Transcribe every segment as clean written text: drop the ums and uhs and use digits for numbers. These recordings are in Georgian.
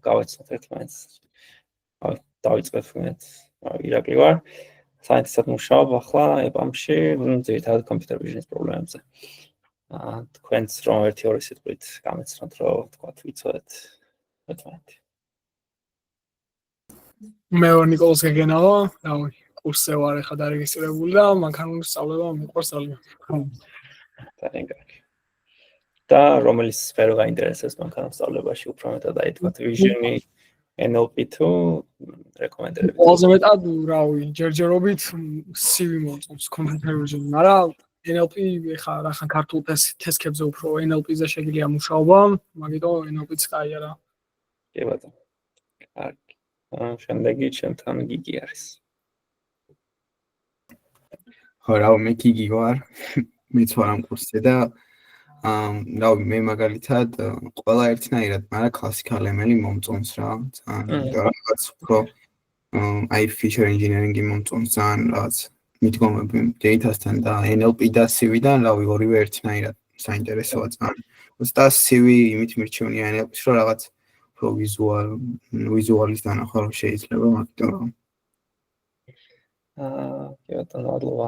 გავეცნოთ ერთმანეთს. დავიწყეთ ვინმე ირაკლი ვარ. საინტერესოდ მუშაობ ახლა EPAM-ში, ძირითადად computer vision-ის პრობლემებზე. თქვენც რომ 1-2 სიტყვით გამეცნოთ, რომ თქვათ ვიცოდეთ ერთმანეთი. მე ვარ ნიკოლოზ გეგენავა, კურსზე ვარ ახლა დარეგისტრირებული და მანქანური სწავლება მიყვარს ძალიან. ძალიან კარგი. და რომელიც სფერო გაინტერესებს მანქანურ სწავლებაში უფრო მეტად აი თქვათ vision-ი, NLP თუ რეკომენდირებით. ყველაზე მეტად ჯერჯერობით CV მოწონს computer vision, მაგრამ NLP ხა რახან ქართულ თესქებზე უფრო NLP-ზე შეგიძლია მუშაობა, მაგიტომ NLP-ც კაია რა. კი ბატონო. კარგი. შემდეგი ჩემთან გიგი არის. ხო, მე გიგი ვარ. მეც ვარ ამ კურსზე და მე მაგალითად ყველა ერთნაირად, მაგრამ classical ML-ი მომწონს რა. ძალიან რაღაც უფრო აი feature engineering-ი მომწონს ძალიან რაღაც მიდგომები data-სთან და NLP და CV-დან ორივე ერთნაირად საინტერესოა ძალიან. უბრალოდ CV იმით მირჩევნია NLP-ს რომ რაღაც უფრო ვიზუალის დანახვა რომ შეიძლება მაგიტომ. კი ბატონო, მადლობა.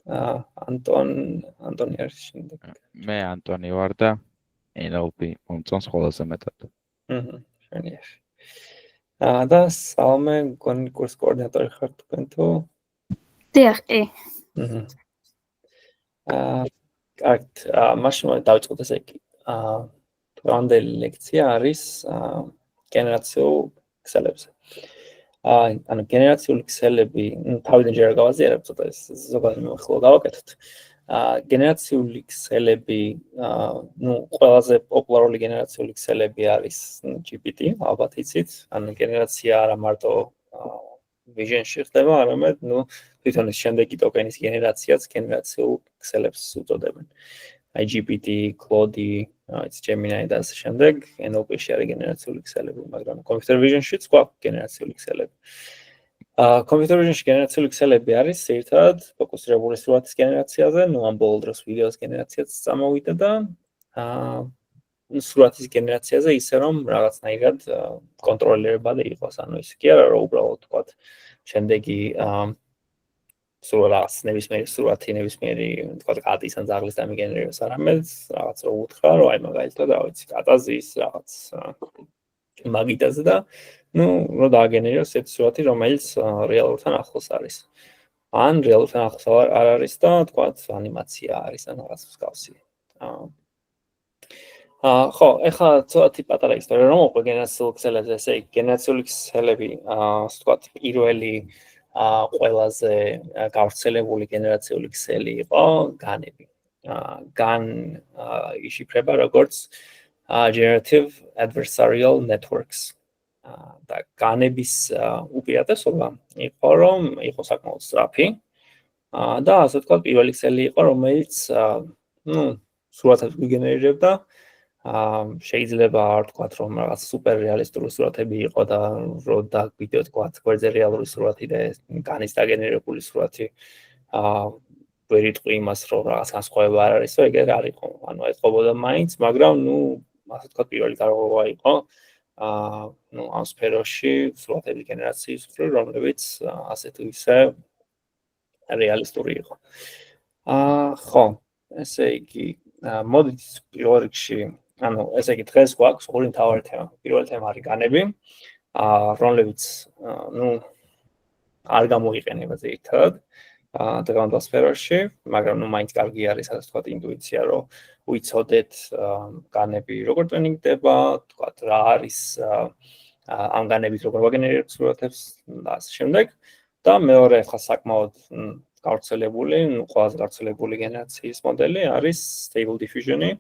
ანტონი არის შემდეგ. მე ანტონი ვარ და NLP მომწონს ყველაზე მეტად. შენიერ. და სალმე გონი კურს კოორდინატორი ხარ თქვენ თუ? დიახ, კი. კარგით, მაშინ დავიწყოთ ესე იგი. დღევანდელი ლექცია არის გენერაციულ ქსელებზე. ანუ გენერაციული ქსელები, თავიდან ჯერ გავაზიარებ, ცოტა ეს ზოგადად მე ხოლმე გავაკეთოთ. გენერაციული ქსელები, ყველაზე პოპულარული გენერაციული ქსელები არის GPT, ალბათ იცით. ანუ გენერაცია არა მარტო vision-ში ხდება, არამედ თვითონ ეს შემდეგი ტოკენის გენერაციაც გენერაციულ ქსელებს უწოდებენ. აი GPT, Claude, Gemini და ასე შემდეგ, NLP-ში არის გენერაციული ქსელები, მაგრამ computer vision-შიც გვაქვს გენერაციული ქსელები. Computer vision-ში გენერაციული ქსელები არის ერთად ფოკუსირებული სურათის გენერაციაზე, ამ ბოლო დროს ვიდეოს გენერაციაც წამოვიდა და სურათის გენერაციაზე ისე რომ რაღაცნაირად კონტროლირებადი იყოს, ანუ ისე კი არა რომ უბრალოდ თქვათ შემდეგი სურათს ნებისმიერი სურათი ნებისმიერი თქვათ კატის ან ძაღლის დამიგენერირებს, არამედ რაღაც რო უთხრა რომ აი მაგალითად რა ვიცი კატაზის რაღაც მაგიტაზე და რომ დააგენერიროს ეს სურათი რომელიც რეალურთან ახლოს არის. ან რეალურთან ახლოს არ არის და თქვათ ანიმაცია არის ან რაღაც მსგავსი. ხო, ეხლა ცოტათი პატარა ისტორია რომ მოყვე გენერაციულ ქსელებზე, ესე იგი გენერაციული ქსელები, ასე ვთქვათ, პირველი ყველაზე გავრცელებული გენერაციული ქსელი იყო განები. გან იშიფრება როგორც generative adversarial networks. და განების უპირატესობა იყო რომ იყო საკმაოდ სწრაფი. და ასე ვთქვათ, პირველი ქსელი იყო, რომელიც სურათებს გიგენერირებდა. შეიძლება არ ვთქვათ, რომ რაღაც სუპერ რეალისტური სურათები იყო და რომ დაგვიდოთ თქვათ, გვერდზე რეალური სურათი და განის დაგენერირებული სურათი ვერ იტყვი იმას, რომ რაღაც განსხვავება არ არის, ეგ არ იყო. ანუ ეთყობოდა მაინც, მაგრამ ასე ვთქვათ, პირველი დარღვევა იყო ამ სფეროში სურათების გენერაციის მხრივ, რომლებიც ასე თუ ისე რეალისტური იყო. ხო, ესე იგი, მოდით პირველ რიგში ანუ ესე იგი დღეს გვაქვს ორი მთავარი თემა. პირველი თემა არის განები, რომლებიც არ გამოიყენება ძირითადად დღევანდელ სფეროში, მაგრამ მაინც კარგი არის ასე ვთქვათ ინტუიცია, რომ ვიცოდეთ განები როგორ ტრენინგდება, ვთქვათ რა არის ამ განებით როგორ ვაგენერირებთ სურათებს და ასე შემდეგ. და მეორე ხა საკმაოდ გავრცელებული, ყველაზე გავრცელებული გენერაციის მოდელი არის Stable Diffusion-ი.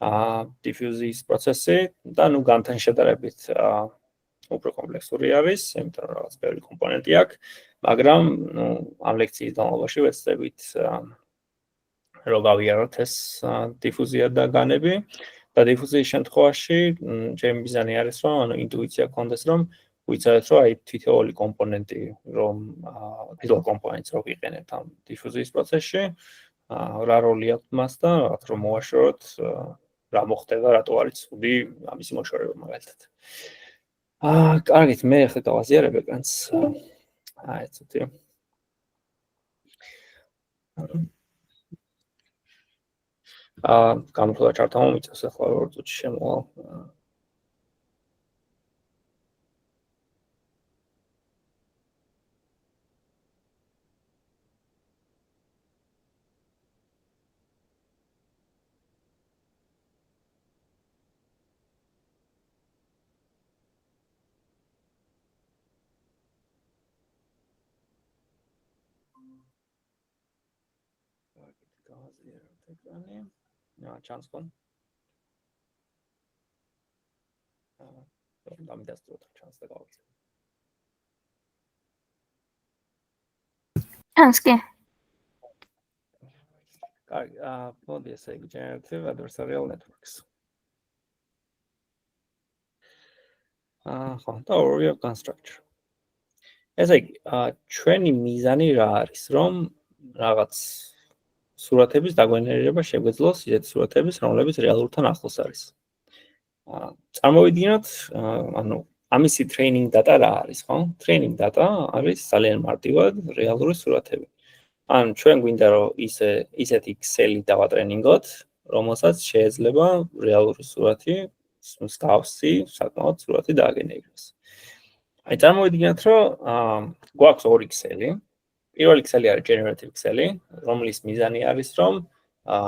დიფიუზიის პროცესი და განთან შედარებით უფრო კომპლექსური არის, იმიტომ რომ რაღაც ბევრი კომპონენტი აქვს, მაგრამ ამ ლექციის განმავლობაში ვეცდებით რომ გავიაროთ ეს დიფუზია და განები და დიფუზიის შემთხვევაში ჩემი მიზანი არის რომ ინტუიცია გქონდეს რომ ვიცოდეთ რომ აი თითოეული კომპონენტი რომ თითოეულ კომპონენტს რო ვიყენებთ ამ დიფუზიის პროცესში რა როლი აქვს მას და რაღაც რომ მოვაშოროთ რა მოხდება, რატო არის ცუდი ამის მოშორება მაგალითად. კარგით, მე ახლა გავაზიარებ ეკრანს. ცოტი. გამოფრთხილება ჩართა მომიწევს ახლა 2 წუთში შემოვალ. გავაზიარებ ეკრანი. ჩანს ხომ? დამიდასტუროთ ჩანს და გავაკეთებ. ჩანს კი. კარგი, მოდი ესე იგი generative adversarial networks. ხო, და overview of constructor. ესე იგი, ჩვენი მიზანი რა არის, რომ რაღაც სურათების დაგვენერება შეგვეძლოს ისეთი სურათების, რომლებიც რეალურთან ახლოს არის. წარმოვიდგინოთ, ანუ ამისი training data რა არის, ხო? Training data არის ძალიან მარტივად რეალური სურათები. ან ჩვენ გვინდა რომ ისეთი Excel-ი დავატრენინგოთ, რომელსაც შეიძლება რეალური სურათი, მსგავსი საკმაოდ სურათი დააგენეროს. აი წარმოვიდგინოთ, რომ გვაქვს 2 Excel-ი. პირველი Excel-ი არის generative Excel-ი, რომლის მიზანი არის, რომ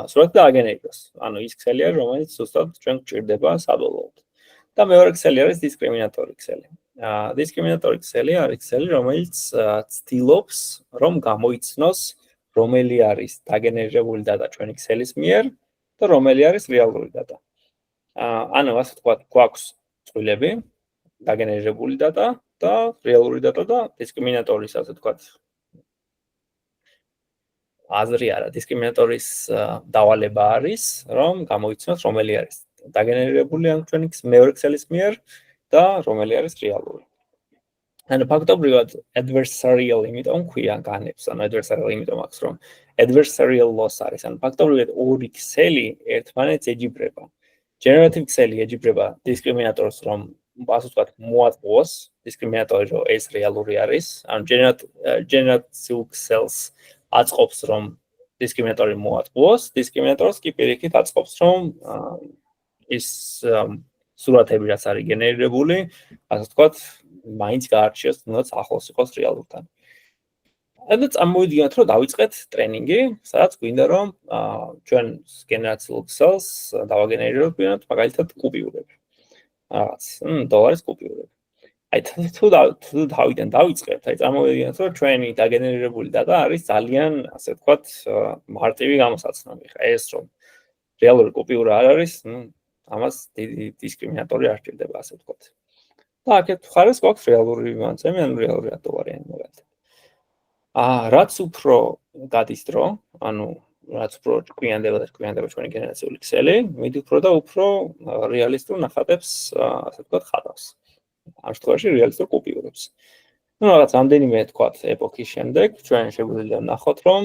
სურათი დააგენეროს. ანუ ის Excel-ი არის, რომელიც ზუსტად ჩვენ გვჭირდება საბოლოოდ. და მეორე Excel-ი არის discriminator Excel-ი. Discriminator Excel-ი არის Excel-ი, რომელიც ცდილობს, რომ გამოიცნოს, რომელი არის დაგენერირებული data ჩვენ Excel-ის მიერ და რომელი არის რეალური data. ანუ ასე ვთქვათ, გვაქვს წყვილები, დაგენერირებული data და რეალური data და discriminator-ის ასე ვთქვათ. აზრი არა, discriminator-ის დავალება არის, რომ გამოიცნოს, რომელი არის დაგენერირებული ამ ჩვენ მეორე Excel-ის მიერ და რომელი არის რეალური. ანუ ფაქტობრივად adversarial იმიტომ ქვია განებს, ანუ adversarial იმიტომ აქვს, რომ adversarial loss არის, ანუ ფაქტობრივად 2 Excel-ი ერთმანეთს ეჯიბრება. Generative Excel-ი ეჯიბრება discriminator-ს, რომ ასე ვთქვათ, მოატყუოს discriminator-ი, რომ ეს რეალური არის, ანუ generative Excel-ს აწყობს, რომ discriminator-ი მოატყუოს, discriminator-ს კი პირიქით აწყობს, რომ ის სურათები, რაც არის გენერირებული, ასე ვთქვათ, მაინც გაარჩიოს, თუნდაც ახლოს იყოს რეალურთან. და წარმოვიდგინოთ, რომ დავიწყეთ ტრენინგი, სადაც გვინდა, რომ ჩვენ generative Excel-ს დავაგენერირებინოთ, მაგალითად, კუპიურები. რაღაც დოლარის კუპიურები. აი თუ თავიდან დავიწყებთ, აი წარმოვიდგინოთ, რომ ჩვენი დაგენერირებული data არის ძალიან, ასე ვთქვათ, მარტივი გამოსაცნობი. ხა ეს რომ რეალური კუპიურა არ არის, ამას დიდი დისკრიმინატორი არ ჭირდება, ასე ვთქვათ. და აქეთ ხარეს გვაქვს რეალური მანძემი, ანუ რეალური დოლარიანი მაგალითად. რაც უფრო გადის დრო, ანუ რაც უფრო გვიანდება ჩვენი გენერაციული Excel-ი, მით უფრო და უფრო რეალისტურ ნახატებს, ასე ვთქვათ, ხატავს. ამ შემთხვევაში რეალისტურ კუპიურებს. ну რაღაც რამდენიმე თქვათ ეპოქის შემდეგ ჩვენ შეგვიძლია ვნახოთ, რომ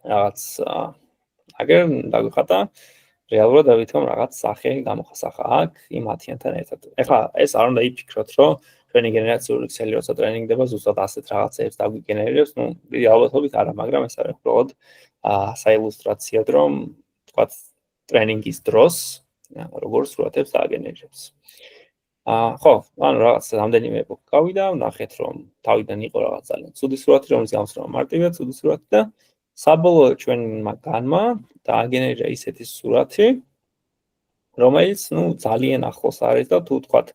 რაღაც აგერ დაგვიხატა რეალურად დავითომ რაღაც სახე გამოხასახა აქ იმ 10-თან ერთად. ეხლა ეს არ უნდა იფიქროთ, რომ ჩვენი გენერაციული Excel-ი როცა ტრენინგდება, ზუსტად ასეთ რაღაცებს დაგვიგენერირებს, ну დიდი ალბათობით არა, მაგრამ ეს არის უბრალოდ საილუსტრაციოდ, რომ თქვათ ტრენინგის დროს როგორ სურათებს დააგენერირებს. ხო, ანუ რაღაც რამდენიმე ეპოქა გავიდა, ვნახეთ, რომ თავიდან იყო რაღაც ძალიან ცუდი სურათი, რომელიც გამოსროლა მარტივია, ცუდი სურათი და საბოლოოდ ჩვენმა განმა დააგენერირა ისეთი სურათი, რომელიც, ძალიან ახლოს არის და თუ თქვათ,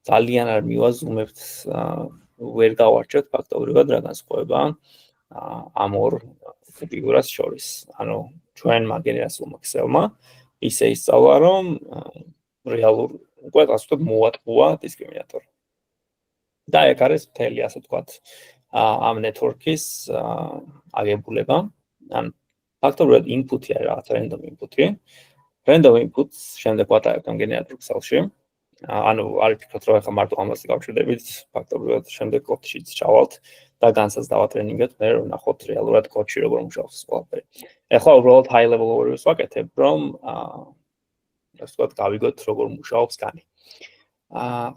ძალიან არ მივაზუმებთ, ვერ გავარჩევთ ფაქტობრივად რა განსხვავება ამ ორ ფიგურას შორის. ანუ ჩვენმა გენერაციულმა Excel-მა ისე ისწავლა, რომ რეალურ უკვე ასე ვთქვათ, მოატყუა დისკრიმინატორი. და ეგ არის მთელი, ასე ვთქვათ, ამ network-ის აგებულება. ან ფაქტობრივად input-ი არის რაღაც random input-ი. Random inputs შემდეგ ვატარებთ ამ generative Excel-ში. ანუ არ ვფიქრობთ, რომ ახლა მარტო ამას გავჩერდებით, ფაქტობრივად შემდეგ კოდშიც ჩავალთ და განსაც დავატრენინგებთ, მე ვნახოთ რეალურად კოდში როგორ მუშაობს ეს ყველაფერი. ახლა უბრალოდ high level overview-ს ვაკეთებ, რომ ასე ვთქვათ, გავიგოთ როგორ მუშაობს განი.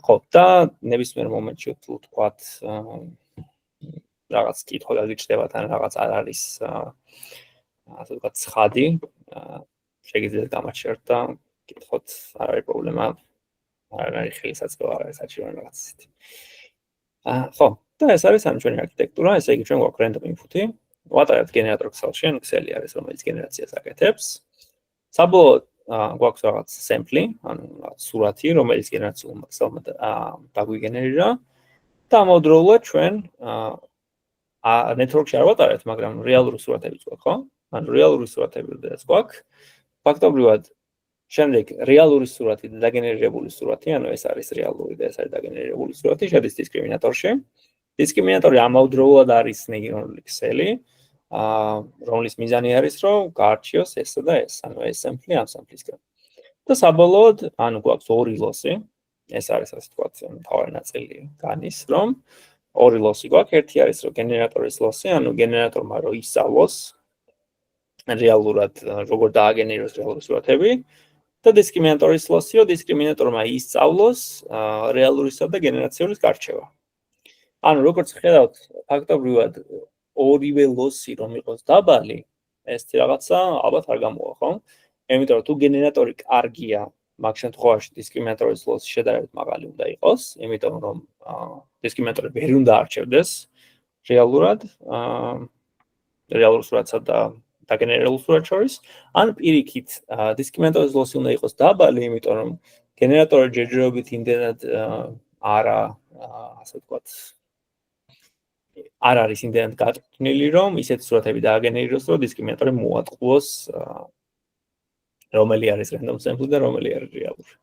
ხო, და ნებისმიერ მომენტში თუ ვთქვათ, რაღაც კითხვა გაგიჩნდებათ ან რაღაც არ არის ასე ვთქვათ, ცხადი, შეგიძლიათ გამაჩერდ და კითხოთ, არ არის პრობლემა. არ არის ხელისაწყო, არ არის საჭირო რაღაც ისეთი. ხო, და ეს არის ჩვენი არქიტექტურა, ესე იგი ჩვენ გვაქვს random input-ი, ვატარებთ გენერატორ Excel-ში, ან Excel-ი არის, რომელიც გენერაციას აკეთებს. საბოლოოდ გვაქვს რაღაც sample-ი, ანუ რაღაც სურათი, რომელიც გენერაციულ Excel-მა დაგვიგენერირა და ამავდროულად ჩვენ network-ში არ ვატარებთ, მაგრამ რეალური სურათებიც გვაქვს, ხო? ანუ რეალური სურათები როდესაც გვაქვს, ფაქტობრივად შემდეგ რეალური სურათი და დაგენერირებული სურათი, ანუ ეს არის რეალური და ეს არის დაგენერირებული სურათი, შედის დისკრიმინატორში. დისკრიმინატორი ამავდროულად არის ნეირონული ქსელი, რომლის მიზანი არის, რომ გაარჩიოს ესა და ეს, ანუ ეს sample ამ sample-ისგან. და საბოლოოდ, ანუ გვაქვს ორი ლოსი, ეს არის ასე ვთქვათ, მთავარი ნაწილი განის, რომ ორი ლოსი გვაქვს, ერთი არის რომ გენერატორის ლოსი, ანუ გენერატორმა რომ ისწავლოს რეალურად როგორ დააგენეროს რეალური სურათები და დისკრიმინატორის ლოსი, რომ დისკრიმინატორმა ისწავლოს რეალურისა და გენერაციულის გარჩევა. ანუ როგორც ხედავთ, ფაქტობრივად ორივე ლოსი რომ იყოს დაბალი, ეს რაღაცა ალბათ არ გამოვა, ხო? იმიტომ რომ თუ გენერატორი კარგია, მაგ შემთხვევაში დისკრიმინატორის ლოსი შედარებით მაღალი უნდა იყოს, იმიტომ რომ დისკრიმინატორი ვერ უნდა არჩევდეს რეალურად, რეალურ სურათსა და დაგენერირებულ სურათს შორის, ან პირიქით, დისკრიმინატორის ლოსი უნდა იყოს დაბალი, იმიტომ რომ გენერატორი ჯერჯერობით იმდენად არა, ასე ვთქვათ, არ არის იმდენად გაწვნილი, რომ ისეთი სურათები დააგენერიროს, რომ დისკრიმინატორი მოატყუოს რომელი არის random sample და რომელი არის რეალური.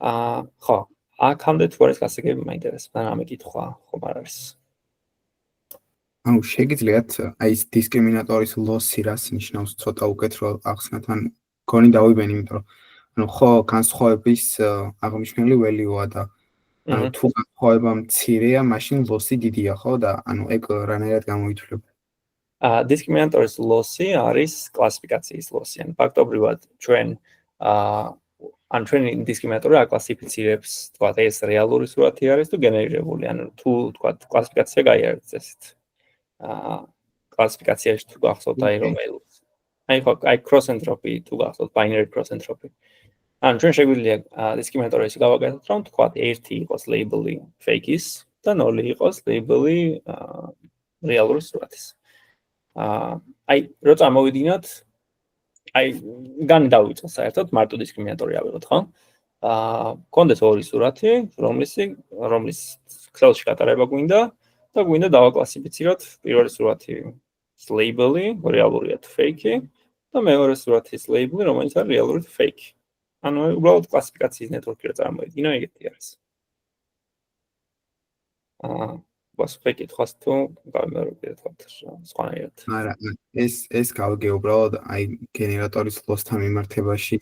ხო, აქამდე თუ არის გასაგები მაინტერესებს, მაგრამ ამე კითხვა ხომ არ არის. ანუ შეგიძლიათ აი ეს დისკრიმინატორის ლოსი რას ნიშნავს ცოტა უკეთრო ახსნათ, ან გონი დავიბენ, იმიტომ რომ ანუ ხო განსხვავების აღნიშნული value-ა და ანუ თუ განსხვავება მცირეა, მაშინ ლოსი დიდია, ხო და ანუ ეგ რანაირად გამოითვლება? დისკრიმინატორის ლოსი არის კლასიფიკაციის ლოსი. ან ფაქტობრივად ჩვენ ან ჩვენი დისკრიმინატორი აკლასიფიცირებს, თქვათ, ეს რეალური სურათი არის თუ გენერირებული, ანუ თუ თქვათ, კლასიფიკაცია გაიარეთ წესით. კლასიფიკაციაში თუ გახსოვთ აი რომელიც აი cross entropy თუ გახსოვთ binary cross entropy. ანუ ჩვენ შეგვიძლია დისკრიმინატორი ისე გავაკეთოთ, რომ თქვათ 1 იყოს label-ი fake-ის და 0 იყოს label-ი რეალური სურათის. აი რო წამოვიდინოთ, აი განი დავიწყოთ საერთოდ, მარტო დისკრიმინატორი ავიღოთ, ხო? გქონდეს ორი სურათი, რომლის Excel-ში გატარება გვინდა და გვინდა დავაკლასიფიციროთ პირველი სურათი label-ი, რეალურია თუ fake-ი და მეორე სურათის label-ი, რომელიც არის რეალური თუ fake. ანუ უბრალოდ კლასიფიკაციის network-ი რა წარმოიდგინო, ეგეთი არის. ვასწრებ კითხავს თუ გამეროდი თქვა სხვანაირად. არა, ეს გავიგე უბრალოდ აი გენერატორის ლოსთან მიმართებაში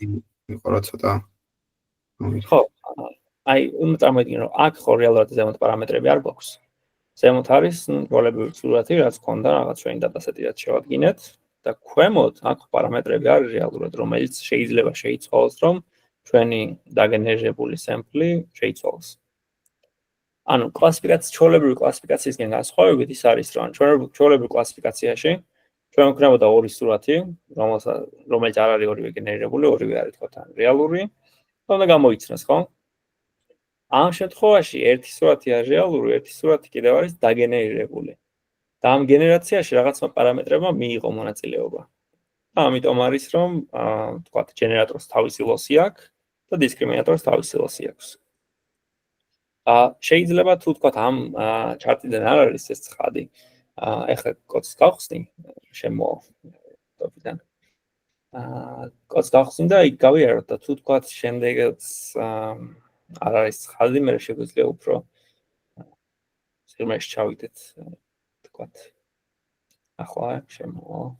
იყო რა ცოტა. ხო, აი უნდა წარმოიდგინო, რომ აქ ხო რეალურად ზემოთ პარამეტრები არ გვაქვს. ზემოთ არის როლებრივი სურათი, რაც ქონდა რაღაც ჩვენი დატასეტიდან შევადგინეთ და ქვემოთ აქ პარამეტრები არის რეალურად, რომელიც შეიძლება შეიცვალოს, რომ ჩვენი დაგენერირებული sample შეიცვალოს. ანუ ჩვეულებრივი კლასიფიკაციისგან განსხვავებით ის არის, რომ ჩვეულებრივ კლასიფიკაციაში ჩვენ გვქნებოდა ორი სურათი, რომელიც არ არის ორივე გენერირებული, ორივე არის თქვათ რეალური, და უნდა გამოიცნოს, ხო? ამ შემთხვევაში ერთი სურათი არის რეალური, ერთი სურათი კიდევ არის დაგენერირებული. და ამ გენერაციაში რაღაცმა პარამეტრებმა მიიღო მონაწილეობა. და ამიტომ არის, რომ თქვათ ჯენერატორს თავისი ლოსი აქვს და დისკრიმინატორს თავისი ლოსი აქვს. შეიძლება თუ თქვათ ამ ჩარტიდან არ არის ეს ცხადი. ეხლა კოდს გავხსნი შემო ტოპიდან. კოდს გავხსნი და იქ გავიაროთ და თუ თქვათ შემდეგაც არ არის ცხადი, მე შეგვიძლია უფრო სიღრმეში ჩავიდეთ, თქვათ. ახლა შემო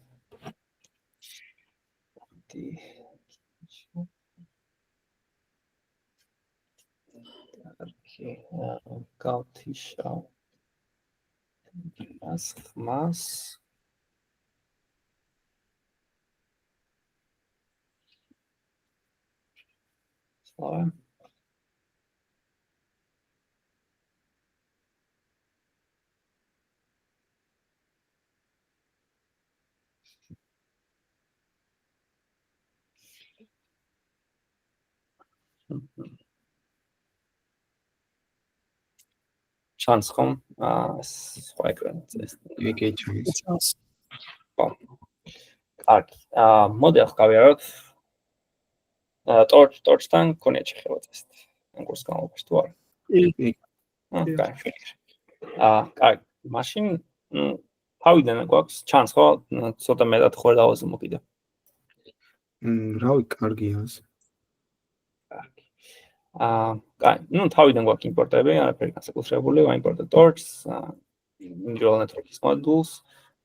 გავთიშავ მას Lava. Chance ხომ? სხვა ეკრანიც ეს. კი, ჩანს. ჩანს. კარგი. მოდი ახლა გავიაროთ. torch-თან ქონია შეხება წესით. კონკურს განმავლობაში თუ არა? კი. კარგი. კარგი. მაშინ თავიდან გვაქვს ჩანს ხო? ცოტა მეტად ხوار დავაზომო კიდე. რავი, კარგია ეს. კარგი. კარგი. თავიდან გვაქვს იმპორტები, არაფერი განსაკუთრებული, ვაიმპორტებ torch-ს, neural network-ის modules,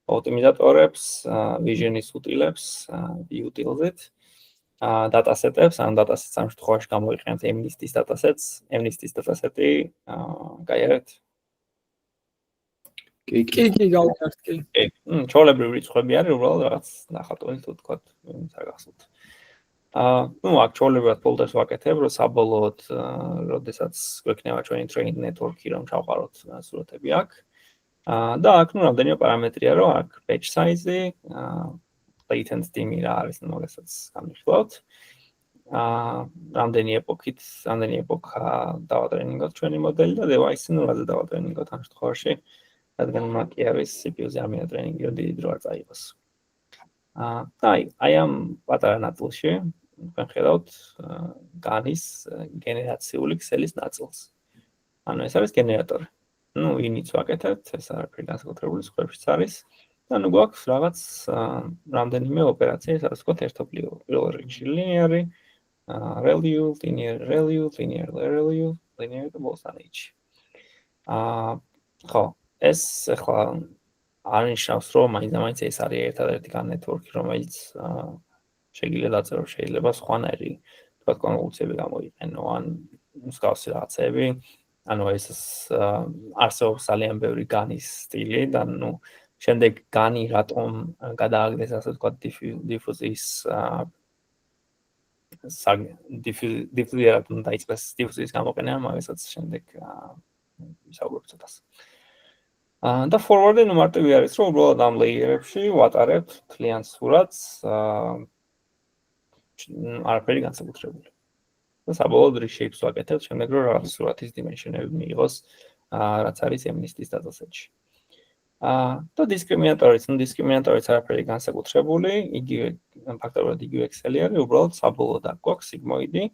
optimizatorებს, vision-ის utilებს, utilset, dataset-ებს, ან dataset-ს ამ შემთხვევაში გამოიყენებთ MNIST-ის dataset-ს, MNIST-ის dataset-ი, გაიარეთ? კი. გავხართ, კი. კი. ჩვეულებრივი რიცხვები არის, უბრალოდ რაღაც ნახატოვანი თუ თქვა, არ გახსოვთ. Actually, folders ვაკეთებ, რომ საბოლოოდ, როდესაც გვექნება ჩვენი trained network-ი, რომ ჩავყაროთ სურათები აქ. და აქ რამდენიმე პარამეტრია, რომ აქ batch size-ი, latent time რა არის, მაგასაც გამიხსოვთ. რამდენი ეპოქა დავატრენინგოთ ჩვენი მოდელი და device-ი რაზე დავატრენინგოთ ამ შემთხვევაში, რადგან მაგ კი არის CPU-ზე ამია ტრენინგი, რომ დიდი დრო არ წაიღოს. აი ამ პატარა ნაწილში თქვენ ხედავთ განის გენერაციული ქსელის ნაწილს. ანუ ეს არის გენერატორი. init ვაკეთებთ, ეს არაფერი განსაკუთრებული სხვებშიც არის. და გვაქვს რაღაც რამდენიმე ოპერაცია, სადაც ვქოთ ერთობლივ. პირველ რიგში linear, ReLU, linear ReLU, linear ReLU, linear და ბოლოსთან each. ხო, ეს ახლა არნიშნავს, რომ მაინც ეს არის ერთადერთი network-ი, რომელიც შეიძლება დაწერო, შეიძლება სხვანაირი თქვა კონვოლუციები გამოიყენო, ან მსგავსი რაღაცები. ანუ ეს არსებობს ძალიან ბევრი განის სტილი და შემდეგ განი რატომ გადააგდეს ასე თქვა დიფუზიის დიფუზიად დაიწყეს დიფუზიის გამოყენება, მაგასაც შემდეგ ვისაუბრებთ ცოტას. და forward-ი მარტივი არის, რომ უბრალოდ ამ layer-ებში ვატარებთ მთლიან სურათს, არაფერი განსაკუთრებული. და საბოლოოდ reshape-ს ვაკეთებთ, შემდეგ რომ რაღაც სურათის dimension-ები მიიღოს, რაც არის MNIST-ის dataset-ში. და discriminator-იც არაფერი განსაკუთრებული, ფაქტობრივად იგივე Excel-ი არის, უბრალოდ საბოლოოდ აქ გვაქვს sigmoid-ი.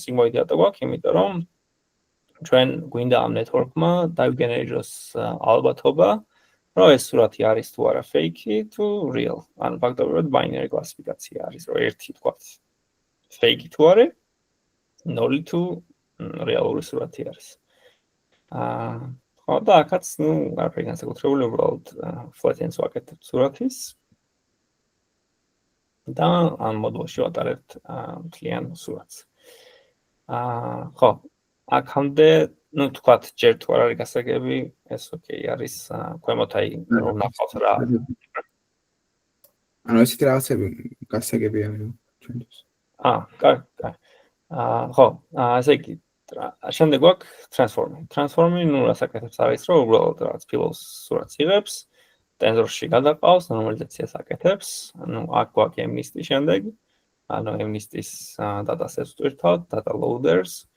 sigmoid-ი ატო გვაქვს, იმიტომ რომ ჩვენ გვინდა ამ network-მა დავიგენერიროს ალბათობა, რომ ეს სურათი არის თუ არა fake-ი თუ real. ანუ ფაქტობრივად binary კლასიფიკაცია არის, რომ ერთი თქვათ fake-ი თუ არის, 0 თუ რეალური სურათი არის. ხო და აქაც არაფერი განსაკუთრებული, უბრალოდ flatten-ს ვაკეთებთ სურათის და ამ მოდულში ვატარებთ მთლიან სურათს. ხო, აქამდე, თქვათ, ჯერ თუ არ არის გასაგები, ეს ოკეი არის, ქვემოთ აი რომ ნახავთ რა. ანუ ესეთი რაღაცები გასაგები არის ჩვენთვის. კარგი. ხო, ასე იგი, შემდეგ გვაქვს transform-ი. Transform-ი, რას აკეთებს არის, რომ უბრალოდ რაღაც pillows სურათს იღებს, tensor-ში გადაყავს, ნორმალიზაციას აკეთებს, აქ გვაქვს MNIST-ი შემდეგ, ანუ MNIST-ის dataset-ს ვტვირთავთ, data loaders.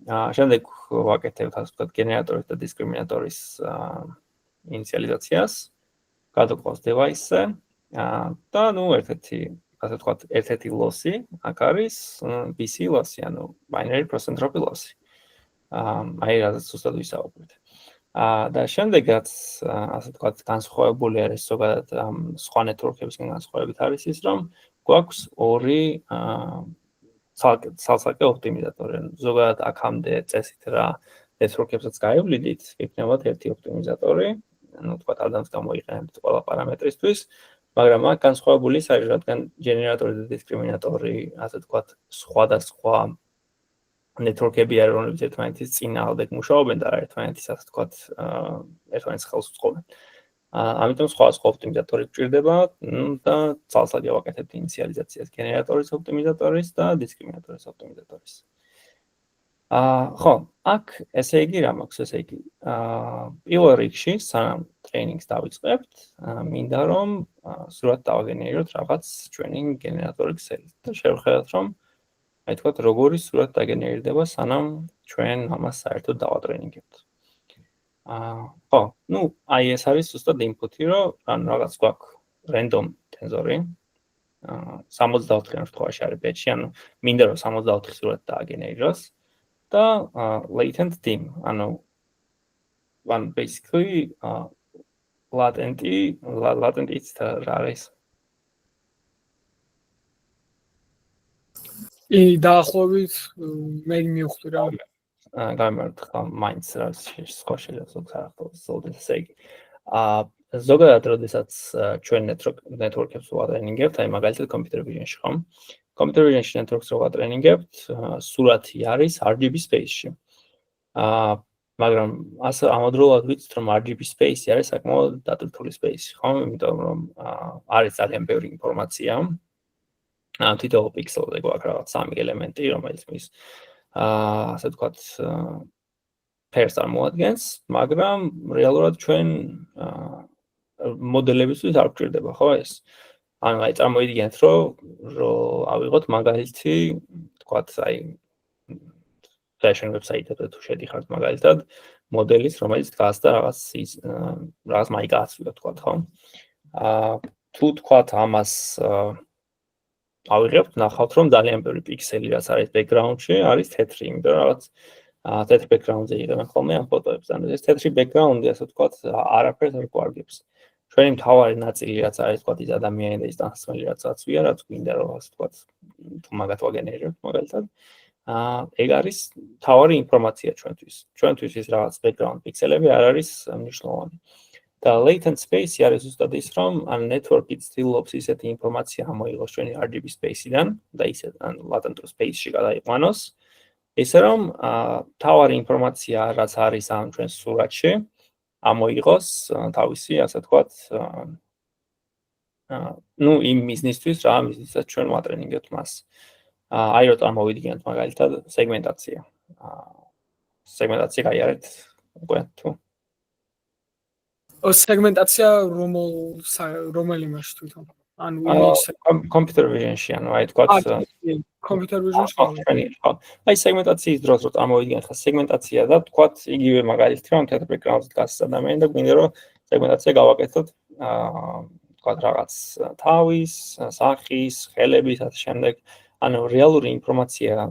შემდეგ ვაკეთებთ ასე ვთქვათ გენერატორის და დისკრიმინატორის ინიციალიზაციას, გადაყავს device-ზე და ერთ-ერთი loss-ი აქ არის BC loss-ი, ანუ binary cross entropy loss-ი. აი რაზეც უბრალოდ ვისაუბრეთ. და შემდეგაც ასე ვთქვათ განსხვავებული არის ზოგადად სხვა network-ებისგან განსხვავებით არის ის, რომ გვაქვს ორი ცალსაკე ოპტიმიზატორი. ზოგადად აქამდე წესით რა network-ებსაც გაივლიდით, იქნებათ ერთი ოპტიმიზატორი, თქვათ ადამიანს გამოიყენებთ ყველა პარამეტრისთვის, მაგრამ აქ განსხვავებული ის არის, რადგან გენერატორი და დისკრიმინატორი, ასე ვთქვათ, სხვადასხვა network-ები არის, რომლებიც ერთმანეთის წინააღმდეგ მუშაობენ და ერთმანეთის ასე ვთქვათ, ერთმანეთის ხელს უწყობენ. ამიტომ სხვა ოპტიმიზატორი გვჭირდება და ძალსად გავაკეთებთ ინიციალიზაციას გენერატორის ოპტიმიზატორის და დისკრიმინატორის ოპტიმიზატორის. ხო, აქ ესე იგი რა მაქვს, ესე იგი პირველ რიგში სანამ ტრეინინგს დავიწყებთ, მინდა რომ სრულად დავაგენერიროთ რაღაც ჩვენი გენერატორი ქსელით და შევხედოთ რომ აი თქვათ როგორი სრულად დაგენერირდება სანამ ჩვენ ამას საერთოდ დავატრენინგებთ. ხო, ну, აი ეს არის ზუსტად ინპუტი, რომ ან რაღაც გვაქვს random tensor-ი. 64 შემთხვევაში არის batch-ი, ანუ მინდა რომ 64 სრულად დააგენერიროს და latent dim, ანუ one basically latent is რა არის? დაახლოებით მე მივხვდი რა. გამართ მაინც რა სხვა შეიძლება ზოგადად ესე იგი. ზოგადად როდესაც ჩვენ network-ებს ვატრენინგებთ, აი მაგალითად computer vision-ში ხომ? Computer vision-ში network-ს რო ვატრენინგებთ, სურათი არის RGB space-ში. მაგრამ ასე ამავდროულად ვიცით, რომ RGB space-ი არის საკმაოდ დატვირთული space-ი, ხომ? იმიტომ რომ არის ძალიან ბევრი ინფორმაცია. თითოეულ პიქსელზე გვაქვს რაღაც 3 ელემენტი, რომელიც მის ასე ვთქვათ ფერს წარმოადგენს, მაგრამ რეალურად ჩვენ მოდელებისთვის არ გვჭირდება, ხო ეს? ანუ აი წარმოვიდგინეთ, რომ ავიღოთ მაგალითი, ვთქვათ, აი fashion website-ზე თუ შედიხართ მაგალითად, მოდელის, რომელიც დგას და რაღაც მაიკა აცვია, ვთქვათ, ხო? თუ ვთქვათ ამას ავიღებთ, ნახავთ, რომ ძალიან ბევრი პიქსელი რაც არის background-ში, არის თეთრი, იმიტომ რომ რაღაც თეთრ background-ზე იღებენ ხოლმე ამ ფოტოებს. ანუ ეს თეთრი background-ი, ასე ვთქვათ, არაფერს არ გვარგებს. ჩვენი მთავარი ნაწილი რაც არის, ვთქვათ, ის ადამიანი და ის დასმელი რაც აცვია, რაც გვინდა რომ ასე ვთქვათ, თუ მაგათ ვაგენერირებთ მაგალითად. ეგ არის მთავარი ინფორმაცია ჩვენთვის. ჩვენთვის ის რაღაც background პიქსელები არ არის მნიშვნელოვანი. და latent space-ი არის ზუსტად ის, რომ ან network-ი ცდილობს ისეთი ინფორმაცია ამოიღოს ჩვენი RGB space-იდან და ისე ან latent space-ში გადაიყვანოს, ისე რომ მთავარი ინფორმაცია რაც არის ამ ჩვენს სურათში ამოიღოს თავისი, ასე ვთქვათ, ну, იმ მიზნისთვის რა, მიზნისაც ჩვენ ვატრენინგებთ მას. აი რო წარმოვიდგინოთ მაგალითად სეგმენტაცია. სეგმენტაცია გაიარეთ უკვე თუ სეგმენტაცია რომელი იმაში თვითონ? ანუ computer vision-ში, ანუ აი თქვათ computer vision-ში. ხო. აი სეგმენტაციის დროს რო წარმოვიდგინოთ ხა სეგმენტაცია და თქვათ იგივე მაგალითი რომ თეთრ background-ზე დგას ადამიანი და გვინდა რომ სეგმენტაცია გავაკეთოთ თქვათ რაღაც თავის, სახის, ხელების ასე შემდეგ. ანუ რეალური ინფორმაცია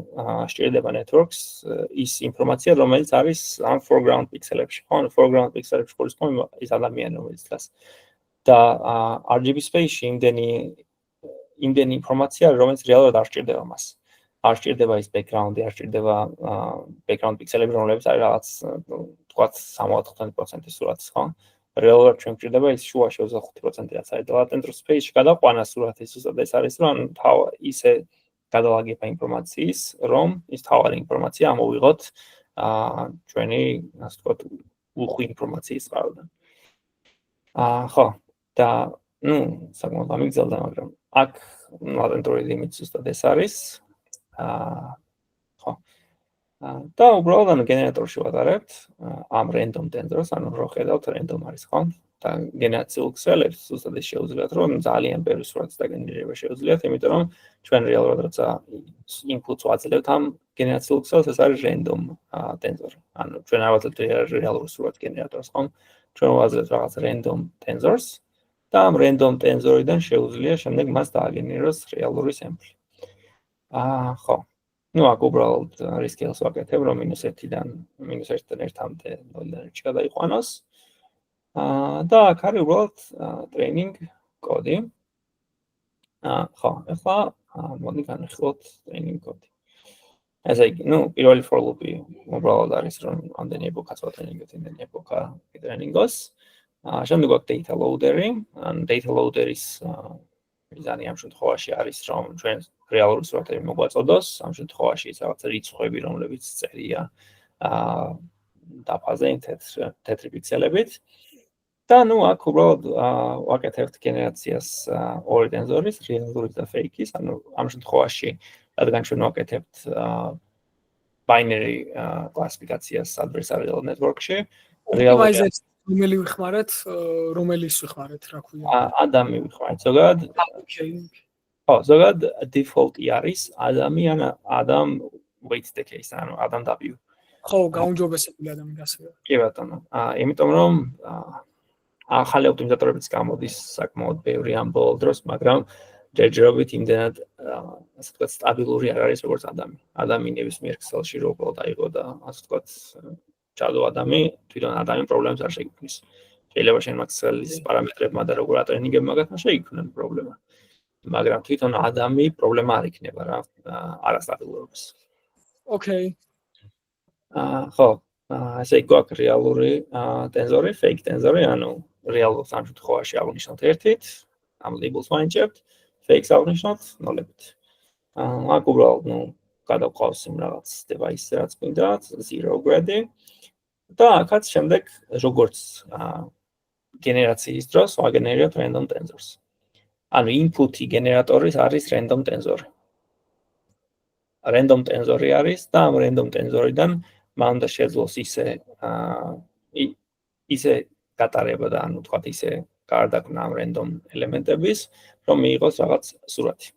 სჭირდება networks, ის ინფორმაცია, რომელიც არის ამ foreground pixel-ებში, ხო? ანუ foreground pixel-ებში გულისხმობ ის ადამიანი, რომელიც დგას. და RGB space-ში იმდენი ინფორმაცია, რომელიც რეალურად არ სჭირდება მას. არ სჭირდება ის background-ი, არ სჭირდება background pixel-ები, რომლებიც არის რაღაც, თქვათ 70-90% სურათის, ხო? რეალურად ჩვენ გვჭირდება ის შუაში 25% რაც არის და latent space-ში გადაყვანა სურათის ზუსტად ეს არის, რომ ისე გადალაგება ინფორმაციის, რომ ის თავარი ინფორმაცია ამოვიღოთ ჩვენი, ასე ვთქვათ, უხვი ინფორმაციის წყაროდან. ხო, და ну, საკმაოდ ამიგზელდა, მაგრამ აქ latent-ორი limit ზუსტად ეს არის. ხო. და უბრალოდ ანუ გენერატორში ვატარებთ ამ random tensor-ს, ანუ რო ხედავთ random არის, ხო? და გენერაციულ ქსელებს ზუსტად ეს შეუძლიათ, რომ ძალიან ბევრი სურათის დაგენერირება შეუძლიათ, იმიტომ რომ ჩვენ რეალურად როცა input-ს ვაძლევთ ამ გენერაციულ ქსელს, ეს არის random tensor. ანუ ჩვენ არ ვაძლევთ რეალური სურათის გენერატორს, ხო? ჩვენ ვაძლევთ რაღაც random tensors და ამ random tensor-იდან შეუძლია შემდეგ მას დააგენეროს რეალური sample. ხო. ну, აქ უბრალოდ scale-ს ვაკეთებ, რომ -1-დან -1-დან 1-მდე 0-დან 1-ში გადაიყვანოს. და აქ არის უბრალოდ training კოდი. ხო, ახლა მოდი განვიხილოთ training კოდი. ესე იგი, ну, პირველი for loop-ი უბრალოდ არის, რომ ამდენი ეპოქაც ვატრენინგებთ, იმდენი ეპოქა ვიტრენინგოს. შემდეგ გვაქვს data loader-ი. ან data loader-ის მიზანი ამ შემთხვევაში არის, რომ ჩვენ რეალური სურათები მოგვაწოდოს, ამ შემთხვევაში ის რაღაც რიცხვები, რომლებიც წერია დაფაზე თეთრი პიქსელებით. და ნუ აქ უბრალოდ ვაკეთებთ გენერაციას ორი ტენზორის, რეალურის და ფეიკის, ანუ ამ შემთხვევაში რადგან ჩვენ ვაკეთებთ binary კლასიფიკაციას adversarial network-ში, optimizer რომელი ვიხმარეთ, რომელის ვიხმარეთ, რა ქვია? ადამი ვიხმარეთ ზოგადად. ხო, ზოგადად default-ი არის адам wait the case, ანუ адам W. ხო, გაუმჯობესებული ადამიანი ასევე. კი ბატონო. იმიტომ რომ ახალი ოპტიმიზატორებიც გამოდის საკმაოდ ბევრი ამ ბოლო დროს, მაგრამ ჯერჯერობით იმდენად ასე ვთქვათ სტაბილური არ არის როგორც ადამი. ადამიანების მიერ ქსელში რო უბრალოდ აიღო და ასე ვთქვათ ჩადო ადამი, თვითონ ადამი პრობლემას არ შეიქმნის. შეიძლება შენ მაქსველის პარამეტრებმა და როგორ ატრენინგებ მაგათმა შეიქმნან პრობლემა. მაგრამ თვითონ ადამი პრობლემა არ იქნება რა, არასტაბილურობის. Okay. ხო, ესე გვაქვს რეალური ტენზორი, fake ტენზორი, ანუ რეალურს ამ შემთხვევაში აღნიშნავთ 1-ით, ამ labels ვაინჭებთ, fakes აღნიშნავთ 0-ით. აქ უბრალოდ ნუ გადავყავს იმ რაღაც device-ზე რაც გვინდა, 0 grade და აქაც შემდეგ როგორც გენერაციის დროს ვაგენერირებთ random tensors. ანუ input-ი გენერატორის არის random tensor. Random tensor-ი არის და ამ random tensor-იდან მან უნდა შეძლოს ისე გატარება და ანუ თქვათ ისე გარდაქმნა ამ random ელემენტების, რომ მიიღოს რაღაც სურათი.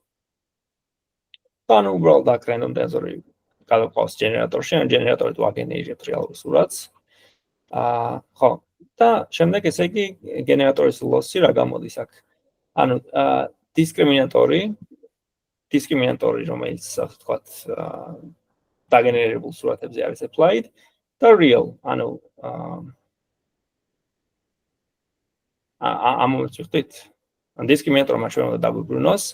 და ანუ უბრალოდ აქ random tensor-ი გადავყავს generator-ში, ან generator-ით ვაგენერირებთ რეალურ სურათს. ხო, და შემდეგ ესე იგი generator-ის loss-ი რა გამოდის აქ? ანუ discriminator-ი, რომელიც ასე ვთქვათ დაგენერირებულ სურათებზე არის applied და real, ანუ ამ მომენტში ვხვდით. ან discriminator-მა ჩვენ უნდა დაგვიბრუნოს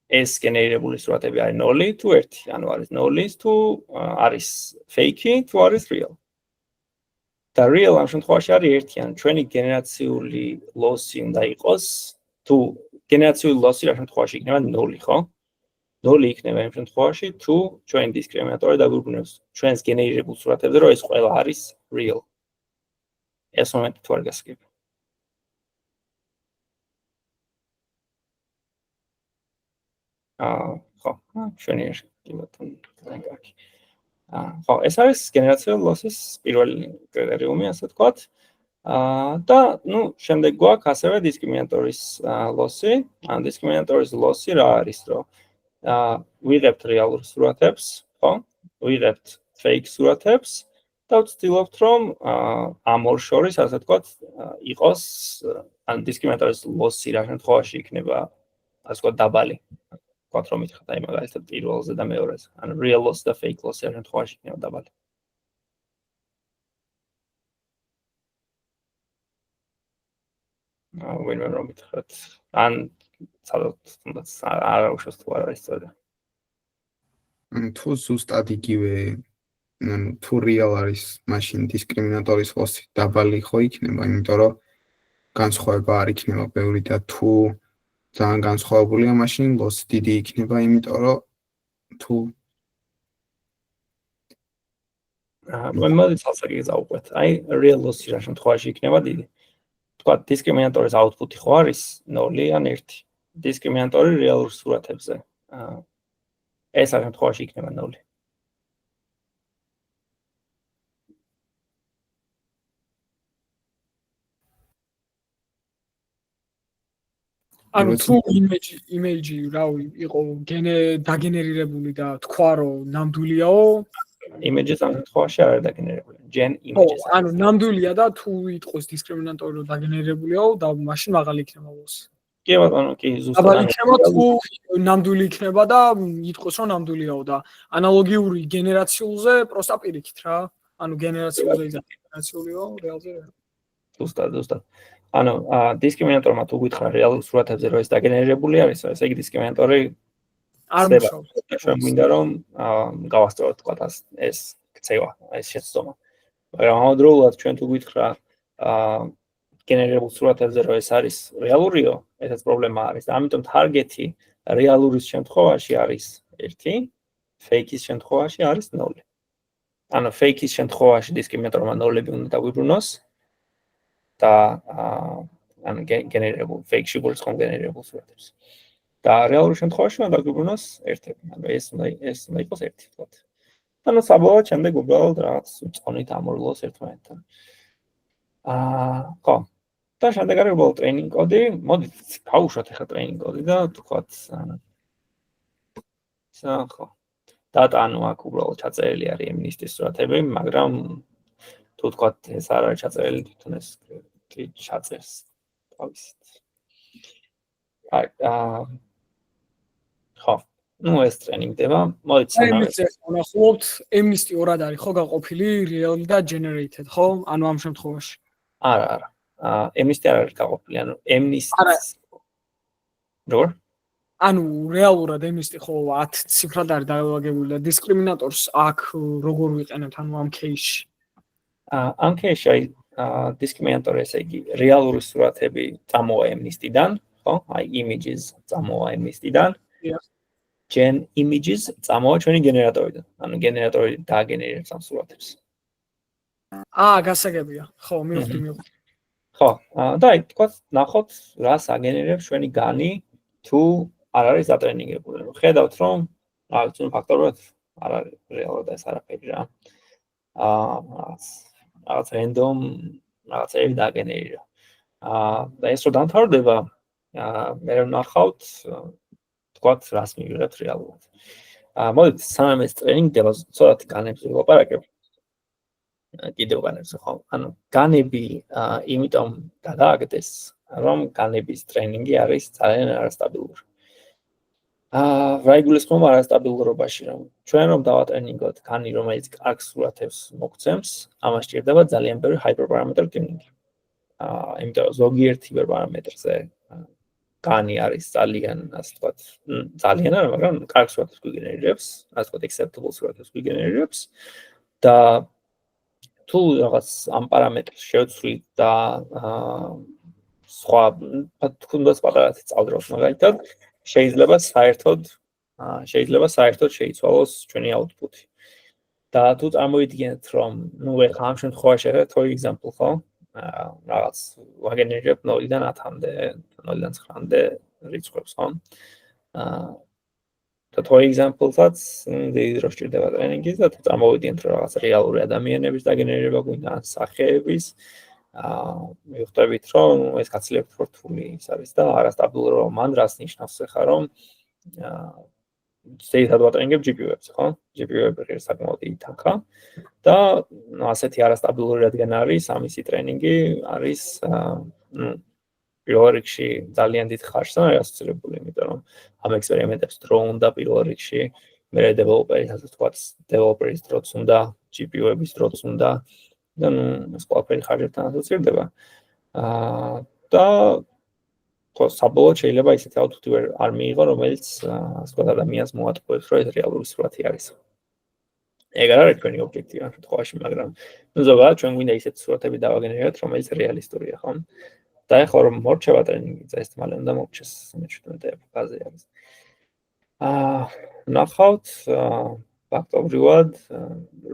ეს გენერირებული სურათები არის 0 თუ 1, ანუ არის 0 თუ არის fake თუ არის real. და real ამ შემთხვევაში არის 1, ანუ ჩვენი გენერაციული loss-ი უნდა იყოს თუ გენერაციული loss-ი რა შემთხვევაში იქნება 0, ხო? 0 იქნება იმ შემთხვევაში თუ ჩვენი discriminator-ი დაგვიბრუნებს ჩვენს გენერირებულ სურათებზე, რომ ეს ყველა არის real. ეს მომენტი თუ არ გასაგები. ხო, შვენიერი, კი ბატონო, კარგი. ხო, ეს არის გენერაციული loss-ის პირველი კრიტერიუმი, ასე ვთქვათ. და ნუ შემდეგ გვაქვს ასევე discriminator-ის loss-ი. ან discriminator-ის loss-ი რა არის, რომ ვიღებთ რეალურ სურათებს, ხო? ვიღებთ fake სურათებს და ვცდილობთ, რომ ამ ორ შორის, ასე ვთქვათ, იყოს ან discriminator-ის loss-ი რა შემთხვევაში იქნება, ასე ვთქვათ, დაბალი. ვთქვათ, რომ ითხრათ აი მაგალითად პირველზე და მეორეზე. ან real loss და fake loss რა შემთხვევაში იქნება დაბალი. ვინმე რომ ითხრათ, ან ცალკე თუნდაც არ უშავს თუ არ არის სწორი. თუ ზუსტად იგივე, ანუ თუ real არის, მაშინ discriminator-ის loss-ი დაბალი ხო იქნება, იმიტომ რომ განსხვავება არ იქნება ბევრი და თუ ძალიან განსხვავებულია, მაშინ loss დიდი იქნება, იმიტომ რომ თუ მომდევნო ცალსაკი გავუყვეთ. აი real loss-ი რა შემთხვევაში იქნება დიდი. თქვათ discriminator-ის output-ი ხო არის 0 ან 1. discriminator-ი რეალურ სურათებზე. ეს რა შემთხვევაში იქნება 0. ანუ თუ image რავი იყო დაგენერირებული და თქვა რომ ნამდვილიაო, images ამ შემთხვევაში არ არის დაგენერირებული. gen images. ანუ ნამდვილია და თუ იტყოს discriminator რომ დაგენერირებულიაო და მაშინ მაღალი იქნება loss. კი ბატონო, კი ზუსტად. აბა იქნება თუ ნამდვილი იქნება და იტყოს რომ ნამდვილიაო და ანალოგიური გენერაციულზე პროსტა პირიქით რა. ანუ გენერაციულზე გენერაციულიო რეალზე. ზუსტად. ანუ discriminator-მა თუ გითხრა რეალურ სურათებზე რომ ეს დაგენერირებული არის, ესე იგი discriminator-ი არ მუშაობს. ჩვენ მინდა რომ გავასწოროთ თქვათ ეს ქცევა, ეს შეცდომა. მაგრამ ამავდროულად ჩვენ თუ გითხრა გენერირებულ სურათებზე რომ ეს არის რეალურიო, ესეც პრობლემა არის და ამიტომ target-ი რეალურის შემთხვევაში არის 1, fake-ის შემთხვევაში არის 0. ანუ fake-ის შემთხვევაში discriminator-მა 0-ები უნდა დაგვიბრუნოს. და ანუ გენერირებულ fake-ში გულს ხომ გენერირებულ სურათებს. და რეალურ შემთხვევაში უნდა დაგვიბრუნოს ერთები. ანუ ეს უნდა იყოს ერთი ფლოთ. ანუ საბოლოოდ შემდეგ უბრალოდ რაღაც წონით ამოვლოს ერთმანეთთან. ხო. და შემდეგ არის უბრალოდ ტრეინინგ კოდი. მოდით გავუშვათ ახლა ტრეინინგ კოდი და თქვათ ხო. დატა ანუ აქ უბრალოდ ჩაწერილი არის ემნისტის სურათები, მაგრამ თუ თქვათ ეს არ არის ჩაწერილი, თვითონ ეს ჩაწერს თავისით. ხო, ну ეს ტრეინინგდება. მოდით სანამ ვნახოთ, ემნისტი ორად არის ხო გაყოფილი, real და generated, ხო? ანუ ამ შემთხვევაში. არა. ემნისტი არ არის გაყოფილი, ანუ ემნისტის როგორ? ანუ რეალურად ემნისტი ხო 10 ციფრად არის დაავაგებული და დისკრიმინატორს აქ როგორ ვიყენებთ ანუ ამ кейსში? ამ кейსში დისკრიმინატორი ესე იგი რეალური სურათები წამოვა ემნისტიდან, ხო? აი images წამოვა ემნისტიდან. gen images წამოვა ჩვენი გენერატორიდან. ანუ გენერატორი დააგენერირებს ამ სურათებს. გასაგებია. ხო, მივხვდი. ხო, და აი თქვათ ნახოთ რას აგენერირებს ჩვენი განი თუ არ არის დატრენინგებული. ხედავთ რომ რაღაც ფაქტორად არ არის რეალურად ეს არაფერი რა. რაღაც random რაღაცები დააგენერირა. და ეს რო დამთავრდება, მე ვნახავთ თქვათ რას მივიღებთ რეალურად. მოდით სანამ ეს ტრეინინგდება, ცოტათი განებზე ვილაპარაკებ. კიდევ განებზე ხო? ანუ განები იმიტომ გადააგდეს, რომ განების ტრეინინგი არის ძალიან არასტაბილური. რა იგულისხმება არასტაბილურობაში, რომ ჩვენ რომ დავატრენინგოთ განი, რომელიც კარგ სურათებს მოგცემს, ამას სჭირდება ძალიან ბევრი hyperparameter tuning. იმიტომ რომ ზოგიერთ hyperparameter-ზე განი არის ძალიან, ასე ვთქვათ, ძალიან არა, მაგრამ კარგ სურათებს გვიგენერირებს, ასე ვთქვათ, acceptable სურათებს გვიგენერირებს და თუ რაღაც ამ პარამეტრს შევცვლით და სხვა თუნდაც პატარათი წავდროთ მაგალითად, შეიძლება საერთოდ შეიცვალოს ჩვენი output-ი. და თუ წარმოვიდგინეთ, რომ ნუ ეხლა ამ შემთხვევაში for example, ხო? რაღაც ვაგენერირებ 0-დან 10-მდე, 0-დან 9-მდე რიცხვებს, ხო? და for example-საც დიდი დრო სჭირდება ტრეინინგის და თუ წარმოვიდგინეთ, რომ რაღაც რეალური ადამიანების დაგენერირება გვინდა ან სახეების, მივხვდებით, რომ ეს გაცილებით რთული ის არის და არასტაბილურობა მან რას ნიშნავს ახლა, რომ შეიძლება ვატრენინგებ GPU-ებს, ხო? GPU-ები ღირს საკმაოდ დიდი თანხა და ასეთი არასტაბილური რადგან არის, ამისი ტრეინინგი არის პირველ რიგში ძალიან დიდ ხარჯს ასოცირებული, იმიტომ რომ ამ ექსპერიმენტებს დრო უნდა პირველ რიგში, მერე დეველოპერის, ასე ვთქვათ, დეველოპერის დროც უნდა, GPU-ების დროც უნდა და ეს ყველაფერი ხარჯებთან ასოცირდება. და ხო, საბოლოოდ შეიძლება ისეთი output-ი არ მიიღო, რომელიც ასე ვთქვათ, ადამიანს მოატყუებს, რომ ეს რეალური სურათი არის. ეგ არ არის ჩვენი ობიექტივი ამ შემთხვევაში, მაგრამ ზოგადად ჩვენ გვინდა ისეთი სურათები დავაგენერიროთ, რომელიც რეალისტურია, ხო? და ახლა რომ მორჩება ტრეინინგი, ეს მალე უნდა მორჩეს 17 ეპოქაზე არის. ნახავთ ფაქტობრივად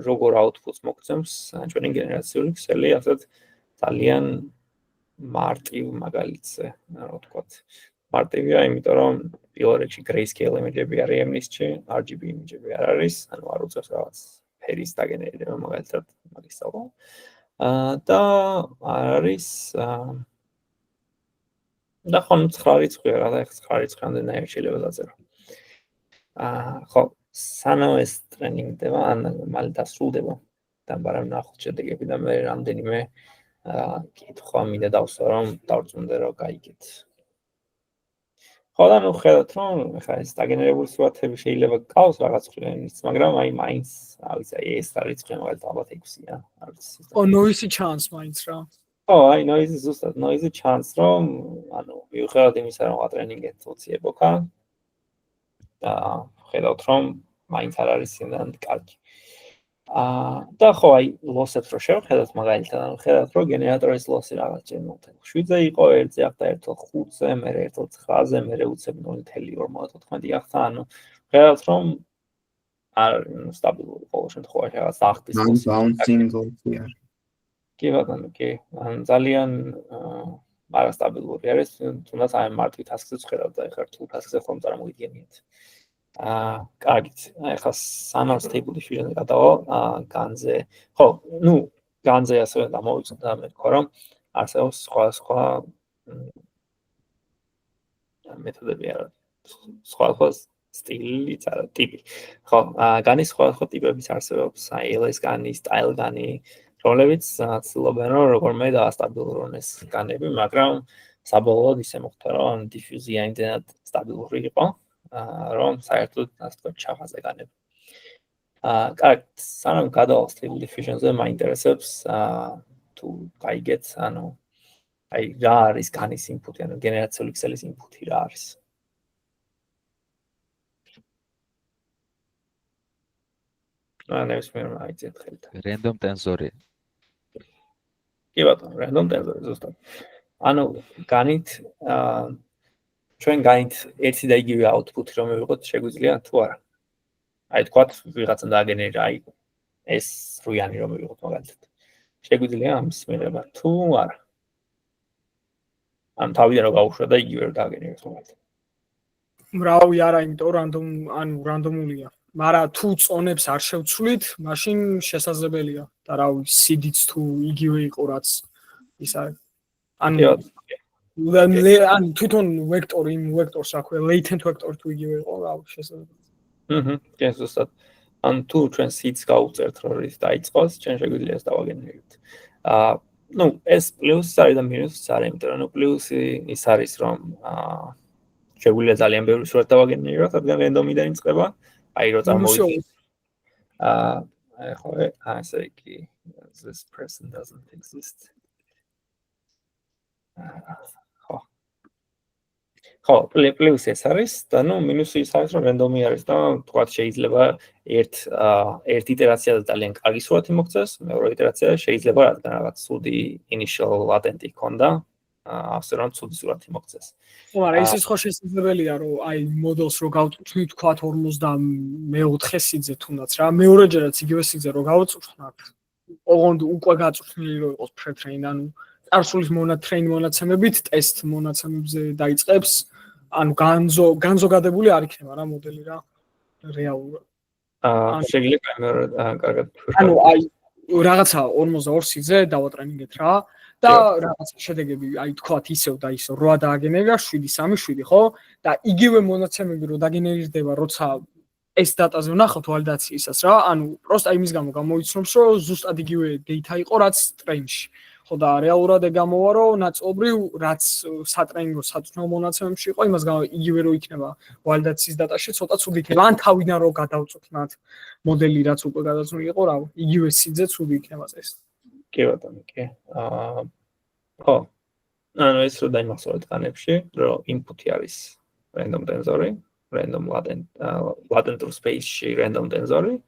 როგორ output-ს მოგცემს ჩვენი გენერაციული ქსელი, ასეთ ძალიან მარტივ მაგალითზე, რა ვთქვათ. მარტივია, იმიტომ რომ პირველ რიგში grayscale image-ები არის ემნისტში, RGB image-ები არ არის, ანუ არ უწევს რაღაც ფერის დაგენერირება მაგალითად მაგის წავა. და არ არის და ხო 9 რიცხვია რა და 9 რიცხვამდე ნაირ შეიძლება დაწერო. ხო, სანამ ეს ტრეინინგდება, ან მალე დასრულდება და მაგრამ ნახოთ შედეგები და მე რამდენიმე კითხვა მინდა დავსვა, რომ დავწუნდე რომ გაიგეთ. ხო და ნუ ხედავთ, რომ ხა ეს დაგენერირებული სურათები შეიძლება გყავს რაღაც ხილენიც, მაგრამ აი მაინც, რა ვიცი, ეს არის რიცხვი მაგალითად ალბათ 6-ია, არ ვიცი. noisy chance მაინც რა. ხო, აი noisy ზუსტად, noisy chance, რომ ანუ მიუხედავად იმისა, რომ ატრენინგეთ 20 ეპოქა და ხედავთ, რომ მაინც არ არის იმდან კარგი. და ხო, აი loss-ებს რო შევხედოთ მაგალითად, ანუ ხედავთ, რომ გენერატორის loss-ი რაღაც ჯერ 7-ზე იყო, 1-ზე ახლა 1.5-ზე, მერე 1.9-ზე, მერე უცებ 0.4-ი ახლა, ანუ ხედავთ, რომ არ სტაბილური ყოველ შემთხვევაში რაღაც ახტის bouncing loss-ი არის. კი ბატონო, კი. ძალიან არასტაბილური არის, თუნდაც აი მარტივ task-ზე ვხედავთ და ეხლა რთულ task-ზე ხომ წარმოგიდგენიათ. კარგით. ეხლა სანამ stable diffusion-ზე გადავალ, განზე. ხო, ნუ განზე ასევე დამოვიწყდა მე თქვა რომ არსებობს სხვა მეთოდები არა. სხვა სტილი, არა, ტიპი. ხო, განის სხვა ტიპებიც არსებობს, აი LS განი, style განი, რომლებიც ცდილობენ რომ როგორმე დაასტაბილურონ ეს განები, მაგრამ საბოლოოდ ისე მოხდა რომ diffusion-ია იმდენად სტაბილური იყო, რომ საერთოდ ასე ვთქვათ ჩახაზე განები. კარგით, სანამ გადავალ stable diffusion-ზე მაინტერესებს თუ გაიგეთ, ანუ აი რა არის განის input-ი, ანუ გენერაციული ქსელის input-ი რა არის? ნებისმიერ აიწეთ ხელით. Random tensor-ი. კი ბატონო, random tensor ზუსტად. ანუ განით ჩვენ განით ერთი და იგივე output-ი რომ მივიღოთ შეგვიძლია თუ არა? აი თქვათ ვიღაცა დააგენერირა აი ეს 8-იანი რომ მივიღოთ მაგალითად. შეგვიძლია ამის მიღება თუ არა? ან თავიდან რომ გავუშვა და იგივე რომ დააგენერიროთ მაგალითად. რავი არა, იმიტომ რანდომულია. მაგრამ თუ წონებს არ შევცვლით, მაშინ შესაძლებელია და რავი, CD-ც თუ იგივე იყო რაც ის არის. ანუ თვითონ ვექტორი, იმ ვექტორს აქვე, latent ვექტორი თუ იგივე იყო, რავი, შესაძლებელია. კი, ზუსტად. ან თუ ჩვენ C-ს გავუწერთ რომ ის დაიწყოს, ჩვენ შეგვიძლია ეს დავაგენერიროთ. ნუ ეს პლუსი არის და მინუსი არის, იმიტომ რომ პლუსი ის არის რომ შეგვიძლია ძალიან ბევრი სურათი დავაგენერიროთ, რადგან რენდომიდან იწყება. აი რო წარმოვიდგინოთ. ხო, ასე კი, this person doesn't exist. ხო, პლუსი ეს არის და ნუ მინუსი ის არის რომ რენდომი არის და თქვათ შეიძლება ერთ იტერაციაზე ძალიან კარგი სურათი მოგწეს, მეორე იტერაციაში შეიძლება რაღაც ცუდი initial latent-ი ქონდა, ასე რომ ცუდი სურათი მოგწეს. ხო, მაგრამ ისიც ხო შესაძლებელია რომ აი მოდელს რო გავწვით თქვათ 54 სიძე თუნდაც რა, მეორეჯერაც იგივე სიძე რო გავწვხნათ, ოღონდ უკვე გაწვხნილი რო იყოს pre-train, ანუ წარსულის train მონაცემებით ტესტ მონაცემებზე დაიწყებს, ანუ განზოგადებული არ იქნება რა მოდელი რა რეალურად. შეიძლება კარგად. ანუ აი რაღაცა 42 სიძე დავატრენინგეთ რა და რაღაცა შედეგები, აი თქვათ ისევ და ისევ 8 დააგენერირა, 7, 3, 7, ხო? და იგივე მონაცემები რო დაგენერირდება, როცა ეს დატაზე ვნახავთ ვალიდაციისას რა, ანუ პროსტა იმის გამო გამოიცნობს, რომ ზუსტად იგივე data იყო, რაც train-ში. ხო და რეალურად ეგამოვა რომ ნაწილობრივ რაც სატრენინგო საწვრთნელ მონაცემებში იყო, იმას გამო იგივე რო იქნება ვალიდაციის დატაში, ცოტა ცუდი იქნება. ან თავიდან რო გადავწყვეტნათ მოდელი რაც უკვე გადაწყვეტილი იყო, რა, იგივე სიძე ცუდი იქნება წეს. კი ბატონო, კი. ხო. ანუ ეს რო დაიმახსოვრეთ განებში, რომ input-ი არის random tensor-ი, random latent space-ში random tensor-ი.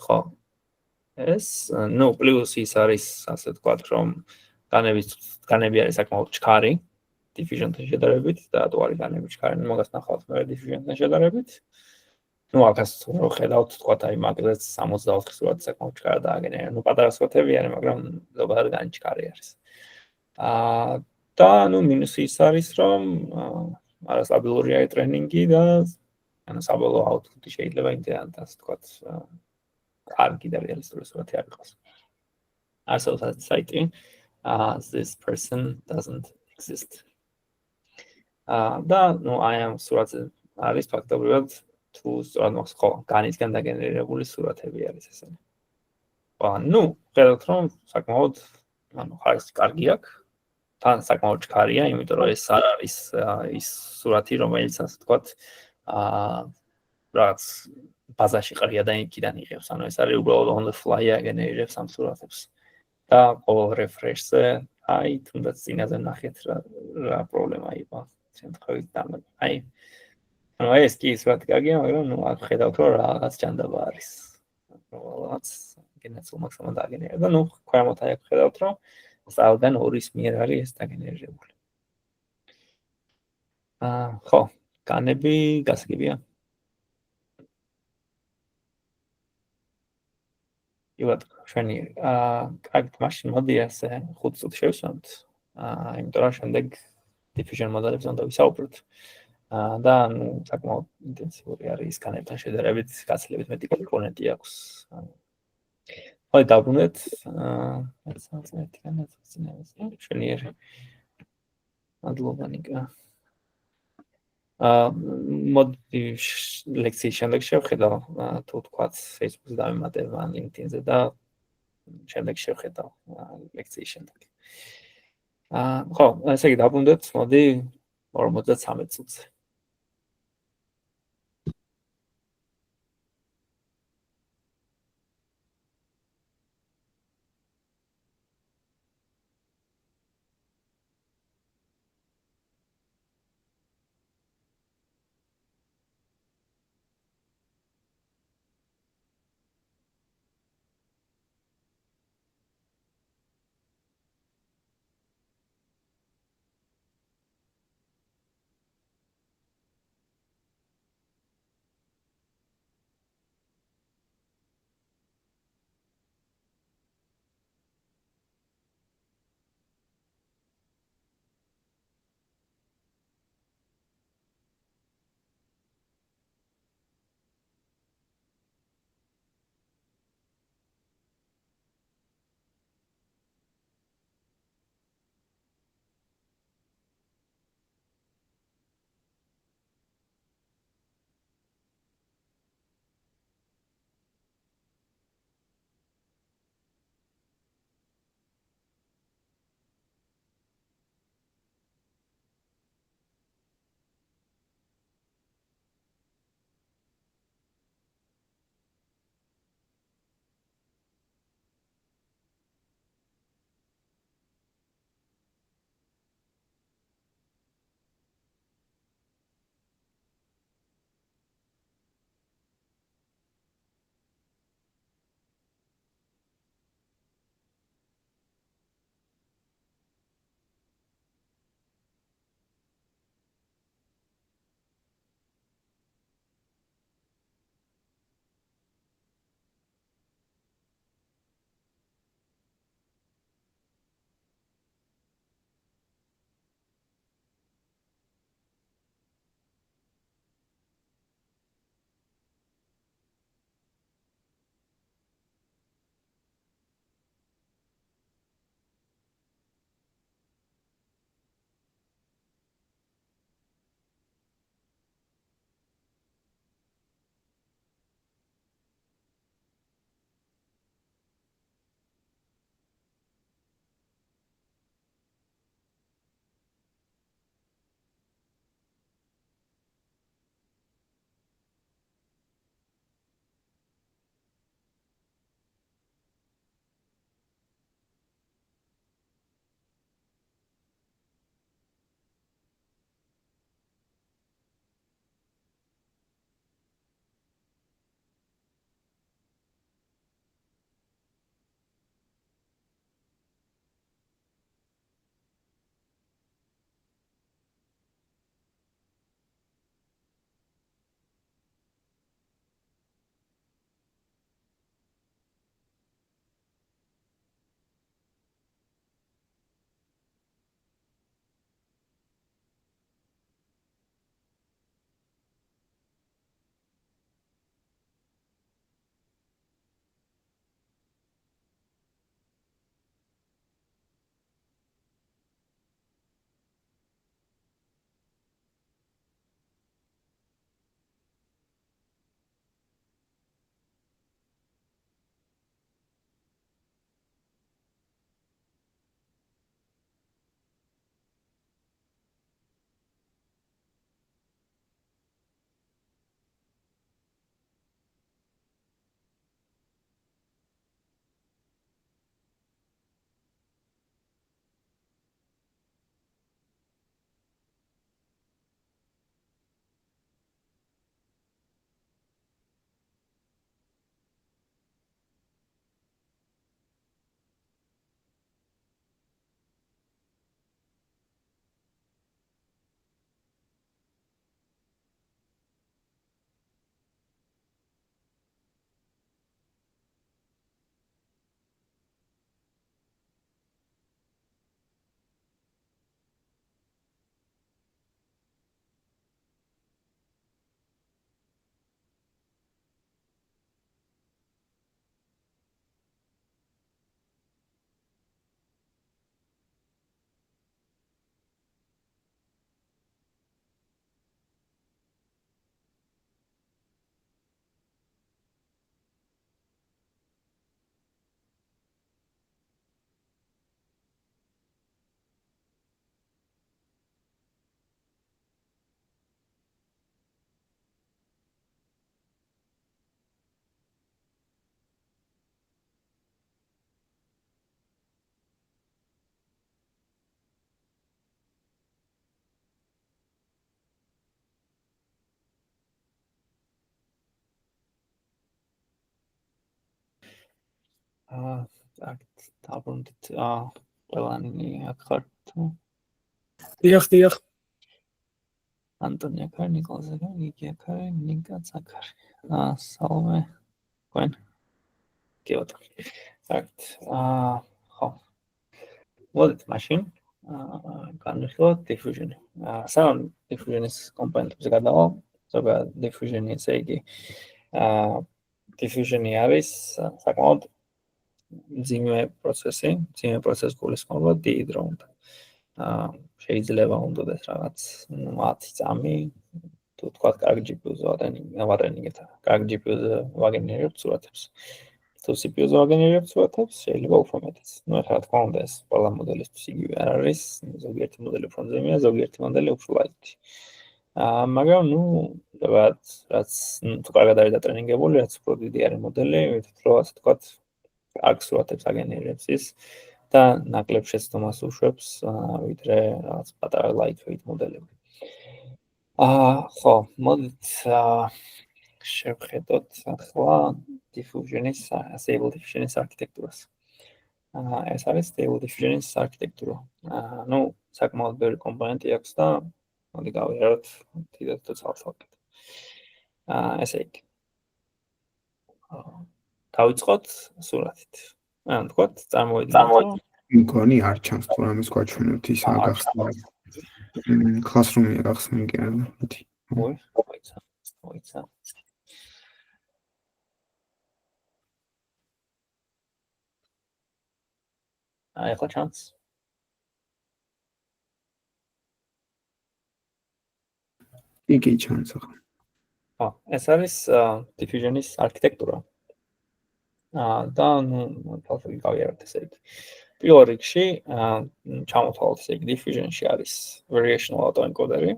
ხო. ეს ნუ პლუსი ის არის, ასე ვთქვათ, რომ განები არის საკმაოდ ჩქარი diffusion-თან შედარებით და თუ არის განები ჩქარი, მაგას ნახავთ მე diffusion-თან შედარებით. ნუ აქაც რო ხედავთ, ვთქვათ, აი მაგალითად 64 სურათი საკმაოდ ჩქარი დააგენერირა. ნუ პატარა სურათები არის, მაგრამ ზოგადად განი ჩქარი არის. და ნუ მინუსი ის არის, რომ არასტაბილურია ტრენინგი და ანუ საბოლოო output-ი შეიძლება იმდენად, ასე ვთქვათ, კარგი და რეალისტური სურათი არ იყოს. არსებობს საიტი, this person doesn't exist. და ნუ აი ამ სურათზე არის ფაქტობრივად თუ სწორად მოხს ხო, განისგან დაგენერირებული სურათები არის ესენი. ნუ ხედავთ რომ საკმაოდ ანუ ხარისხი კარგი აქვს. თან საკმაოდ ჩქარია, იმიტომ რომ ეს არ არის ის სურათი, რომელიც ასე ვთქვათ, რაღაც ბაზაში ყრია და იქიდან იღებს. ანუ ეს არის უბრალოდ on the fly აგენერირებს ამ სურათებს. და ყოველ refresh-ზე აი თუნდაც წინაზე ნახეთ რა პრობლემა იყო. შემთხვევით აი ანუ ეს კი სურათი კარგია, მაგრამ ნუ აქ ხედავთ რომ რაღაც ჯანდაბა არის. რაღაც გენერაციული მაქსიმუმად აგენერირება და ნუ ქვემოთ აი აქ ხედავთ რომ სტაილგან 2-ის მიერ არის ეს დაგენერირებული. ხო, განები, გასაგებია. იგივე ჩვენი კარგით მაშინ მოდი ასე 5 წუთი შევსვამთ. იმიტომ რომ შემდეგ diffusion მოდელებზე უნდა ვისაუბროთ. და საკმაოდ ინტენსიური არის სკანერთან შედარებით, გაცილებით მეტი კომპონენტი აქვს. ხო, დავბრუნდეთ. ჩვენი ადლობანი. მოდი ლექციის შემდეგ შევხედავ თუ თქვათ Facebook-ზე დავიმატებ ან LinkedIn-ზე და შემდეგ შევხედავ ლექციის შემდეგ. ხო, ესე იგი დავბრუნდეთ, მოდი 53 წუთზე. აქ დაბრუნდით ყველანი აქ ხართ დიახ. ანტონი აქ არის, ნიკოლოზ აქ არის, გიგი აქ არის, ნიკაც აქ არის. სალომე თქვენ. კი ბატონო. აქ ხო. მოდით მაშინ განვიხილოთ diffusion-ი. სამ diffusion-ის კომპონენტებზე გადავალ. ზოგადად diffusion-ი ესე იგი diffusion-ი არის საკმაოდ მძიმე პროცესი, მძიმე პროცესი გულისხმობა დიდ დრო უნდა. შეიძლება უნდადეს რაღაც 10 წამი თუ თქვა კარგი GPU-ზე ვატრენინგებთ, კარგი GPU-ზე ვაგენერებთ სურათებს. თუ CPU-ზე ვაგენერებთ სურათებს, შეიძლება უფრო მეტიც. რა თქმა უნდა, ეს ყველა მოდელისთვის იგივე არ არის, ზოგიერთი მოდელი უფრო მძიმეა, ზოგიერთი მოდელი უფრო ლაითი. მაგრამ რაც თუ კარგად არის დატრენინგებული, რაც უფრო დიდი არის მოდელი, ვთქვით, რომ ასე თქვა, კარგ სურათებს აგენერებს ის და ნაკლებ შეცდომას უშვებს, ვიდრე რაღაც პატარა lightweight მოდელები. ხო, მოდით შევხედოთ ახლა diffusion-ის, stable diffusion-ის არქიტექტურას. ეს არის stable diffusion-ის არქიტექტურა. საკმაოდ ბევრი კომპონენტი აქვს და მოდი გავიაროთ თითქოს ცალ-ცალკე. ესე იგი. დავიწყოთ სურათით. თქვათ, წარმოვიდგინოთ. მგონი არ ჩანს თუ რამეს გვაჩვენებთ ის აგახსნა. classroom-ია გახსნილი კი არა, მოდი. მოიცა. ახლა ჩანს. იგი ჩანს ახლა. ეს არის diffusion-ის არქიტექტურა. და თალხი გავიაროთ ესე იგი. პირველ რიგში ჩამოთვალოთ ესე იგი diffusion-ში არის variational autoencoder-ი,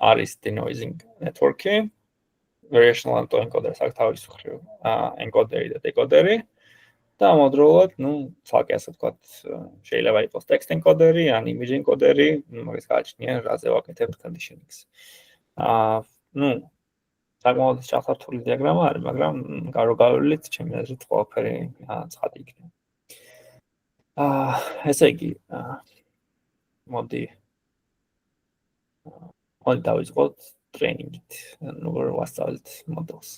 არის denoising network-ი, variational autoencoder-ს აქვს თავის მხრივ encoder-ი და decoder-ი და ამავდროულად, ცალკე ასე ვთქვათ, შეიძლება იყოს text encoder-ი, ან image encoder-ი, მაგას გააჩნია რაზე ვაკეთებთ conditioning-ს. საკმაოდ ჩახართული დიაგრამა არის, მაგრამ გარკვეულით ჩემი აზრით ყველაფერი ცხადი იქნება. ესე იგი, მოდი დავიწყოთ ტრეინინგით, როგორ ვასწავლეთ მოდელს.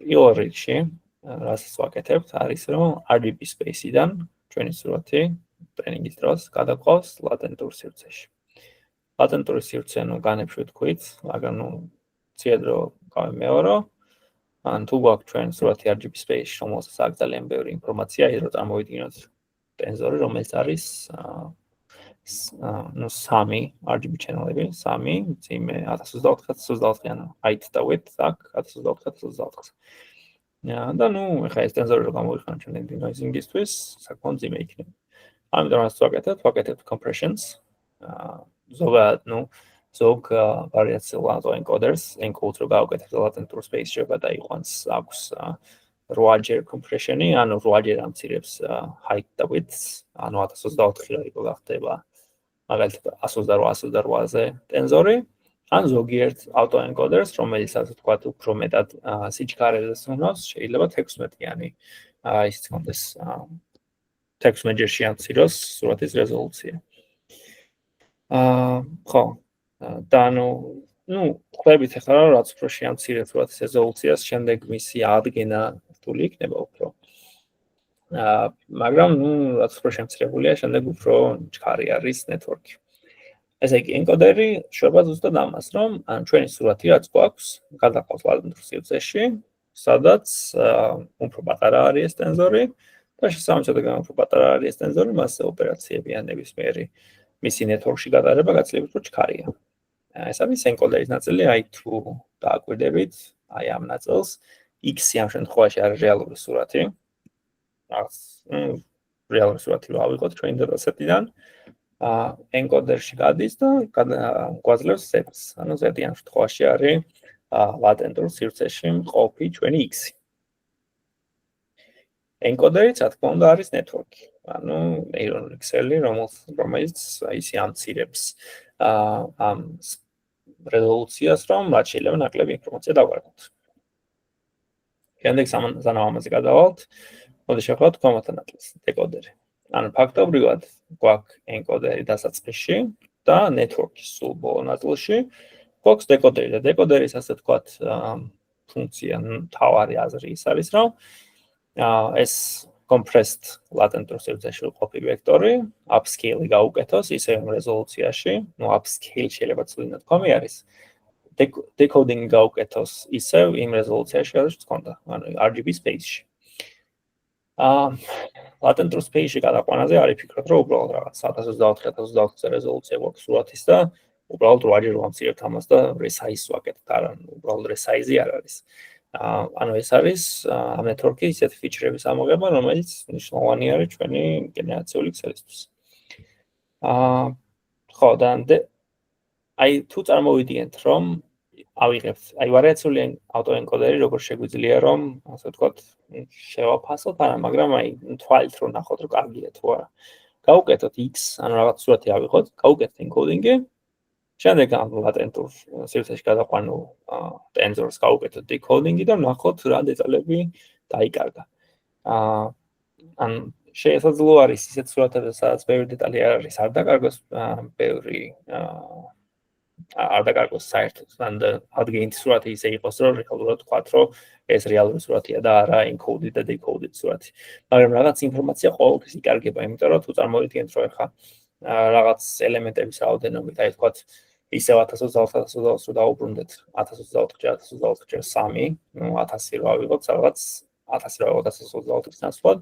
პირველ რიგში, რასაც ვაკეთებთ, არის რომ RGB space-იდან ჩვენი სურათი ტრეინინგის დროს გადაყავს ლატენტურ სივრცეში. ლატენტური სივრცე განეშვით თქვით, მაგრამ ციედრო გავიმეორო. ან თუ გვაქვს ჩვენ სურათი RGB space-ში, რომელსაც აქვს ძალიან ბევრი ინფორმაცია, ის რო წარმოვიდგინოთ ტენზორი, რომელიც არის 3 RGB channel-ები, 3, მძიმე 1024-1024-იან height და width აქვს 1024-1024. და ეხლა ეს ტენზორი რო გამოვიხსნა ჩვენ denoising-ისთვის, საკმაოდ მძიმე იქნება. ამიტომ რაც ვაკეთებთ compressions. ზოგადად, ზოგ variational autoencoders encodes რო გავაკეთებთ latent space-ში გადაიყვანს აქვს 8-ჯერ compression-ი, ანუ 8-ჯერ ამცირებს height და width, ანუ 1024 რო იყო გახდება მაგალითად 128-128-ზე ტენზორი, ან ზოგიერთ autoencoders, რომელიც ასე ვთქვათ, უფრო მეტად სიჩქარეზე სუნავს, შეიძლება 16-იანი ის კონდეს 16-ჯერში ამციროს სურათის რეზოლუცია. ხო, და ხვდებით ახლა რომ რაც უფრო შეამცირებს სურათის რეზოლუციას, შემდეგ მისი ადგენა რთული იქნება უფრო. მაგრამ რაც უფრო შემცირებულია, შემდეგ უფრო ჩქარი არის ნეტვორკი. ესე იგი, ენკოდერი შვება ზუსტად ამას, რომ ჩვენი სურათი რაც გვაქვს, გადაყავს ლატენტურ სივრცეში, სადაც უფრო პატარა არის ეს ტენზორი და შესაბამისად უფრო პატარა არის ეს ტენზორი, მასზე ოპერაციები ან ნებისმიერი მისი ნეტვორკში გადაღება გაცილებით უფრო ჩქარია. ეს არის ენკოდერის ნაწილი, აი თუ დააკვირდებით, აი ამ ნაწილს X-ი ამ შემთხვევაში არის რეალური სურათი. რეალური სურათი რო ავიღოთ ჩვენი დატასეტიდან, ენკოდერში გადის და გვაძლევს Z-ს. ანუ Z-ი ამ შემთხვევაში არის ლატენტურ სივრცეში მყოფი ჩვენი X-ი. ენკოდერიც, რა თქმა უნდა, არის ნეტვორკი. ანუ ნეირონული ქსელი, რომელიც ისე ამცირებს ამ რეზოლუციას, რომ რაც შეიძლება ნაკლები ინფორმაცია დავგარგოთ. შემდეგ სანამ ამაზე გადავალთ, მოდი შევხედოთ ქვემოთან ნაწილს, დეკოდერი. ანუ ფაქტობრივად გვაქვს ენკოდერი დასაწყისში და network-ის სულ ბოლო ნაწილში გვაქვს დეკოდერი და დეკოდერის ასე ვთქვათ ფუნქცია თავარი აზრი ის არის, რომ ეს compressed latent სივრცეში ყოფი ვექტორი upscale-ი გაუკეთოს ისე რეზოლუციაში, upscale შეიძლება ცუდი ნათქვამი არის. Decoding გაუკეთოს ისევ იმ რეზოლუციაში, რაც გქონდა, ანუ RGB space-ში. Latent space-ში გადაყვანაზე არის ფიქრობ, რომ უბრალოდ რაღაც 1024-1024 რეზოლუცია გვაქვს სურათის და უბრალოდ 8-ჯერ ვამცირებთ ამას და resize ვაკეთებთ, არა, უბრალოდ resize-ი არ არის. ანუ ეს არის ამ network-ის ისეთი ფიჩრების ამოღება, რომელიც მნიშვნელოვანი არის ჩვენი გენერაციული ქსელისთვის. ხო, და აი თუ წარმოვიდგენთ, რომ ავიღებთ აი ვარიაციული ავტოენკოდერი, როგორც შეგვიძლია რომ ასე ვთქვათ, შევაფასოთ, არა, მაგრამ აი თვალით რომ ნახოთ, რომ კარგია თუ არა. გავუკეთოთ X, ანუ რაღაც სურათი ავიღოთ, გავუკეთოთ encoding-ი, შემდეგ ამ ლატენტურ სივრცეში გადაყვანილ ტენზორს გავუკეთოთ decoding-ი და ნახოთ რა დეტალები დაიკარგა. ან შესაძლოა არის ისეთ სურათებზე, სადაც ბევრი დეტალი არ არის, არ დაკარგოს ბევრი არ დაკარგოს საერთოდ. ან ადგილით სურათი ისე იყოს, რომ რეალურად ვთქვათ, რომ ეს რეალური სურათია და არა encoded და decoded სურათი. მაგრამ რაღაც ინფორმაცია ყოველთვის იკარგება, იმიტომ რომ თუ წარმოვიდგენთ, რომ ეხლა რაღაც ელემენტების რაოდენობით, აი ვთქვათ, ისევ 1024-1024 რო დაუბრუნდეთ 1024-1024-3, ну 1000 რო ავიღოთ, რაღაც 1000 რო ავიღოთ 1024-ის ნაცვლად,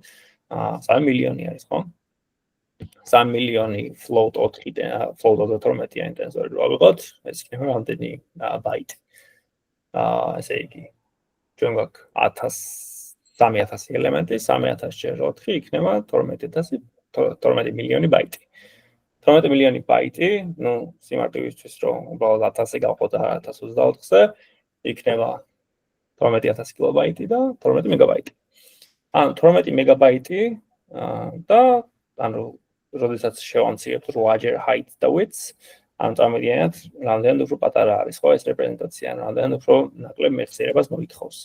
3 მილიონი არის, ხო? 3 მილიონი float 4-დან, float 12-იანი ტენზორი რო ავიღოთ, ეს იქნება რამდენი ბაიტი. ესე იგი, ჩვენ გვაქვს 3000 ელემენტი, 3000 ჯერ 4 იქნება 12 მილიონი ბაიტი. 12 მილიონი ბაიტი, ну, სიმარტივისთვის რომ უბრალოდ 1000-ზე გავყოთ 1024-ზე, იქნება 12000 კილობაიტი და 12 მეგაბაიტი. ანუ 12 მეგაბაიტი და ანუ როდესაც შევამცირებთ 8-ჯერ height და width, ანუ წარმოგიდგენთ, რამდენად უფრო პატარა არის ხო ეს რეპრეზენტაცია, რამდენად უფრო ნაკლებ მეხსიერებას მოითხოვს.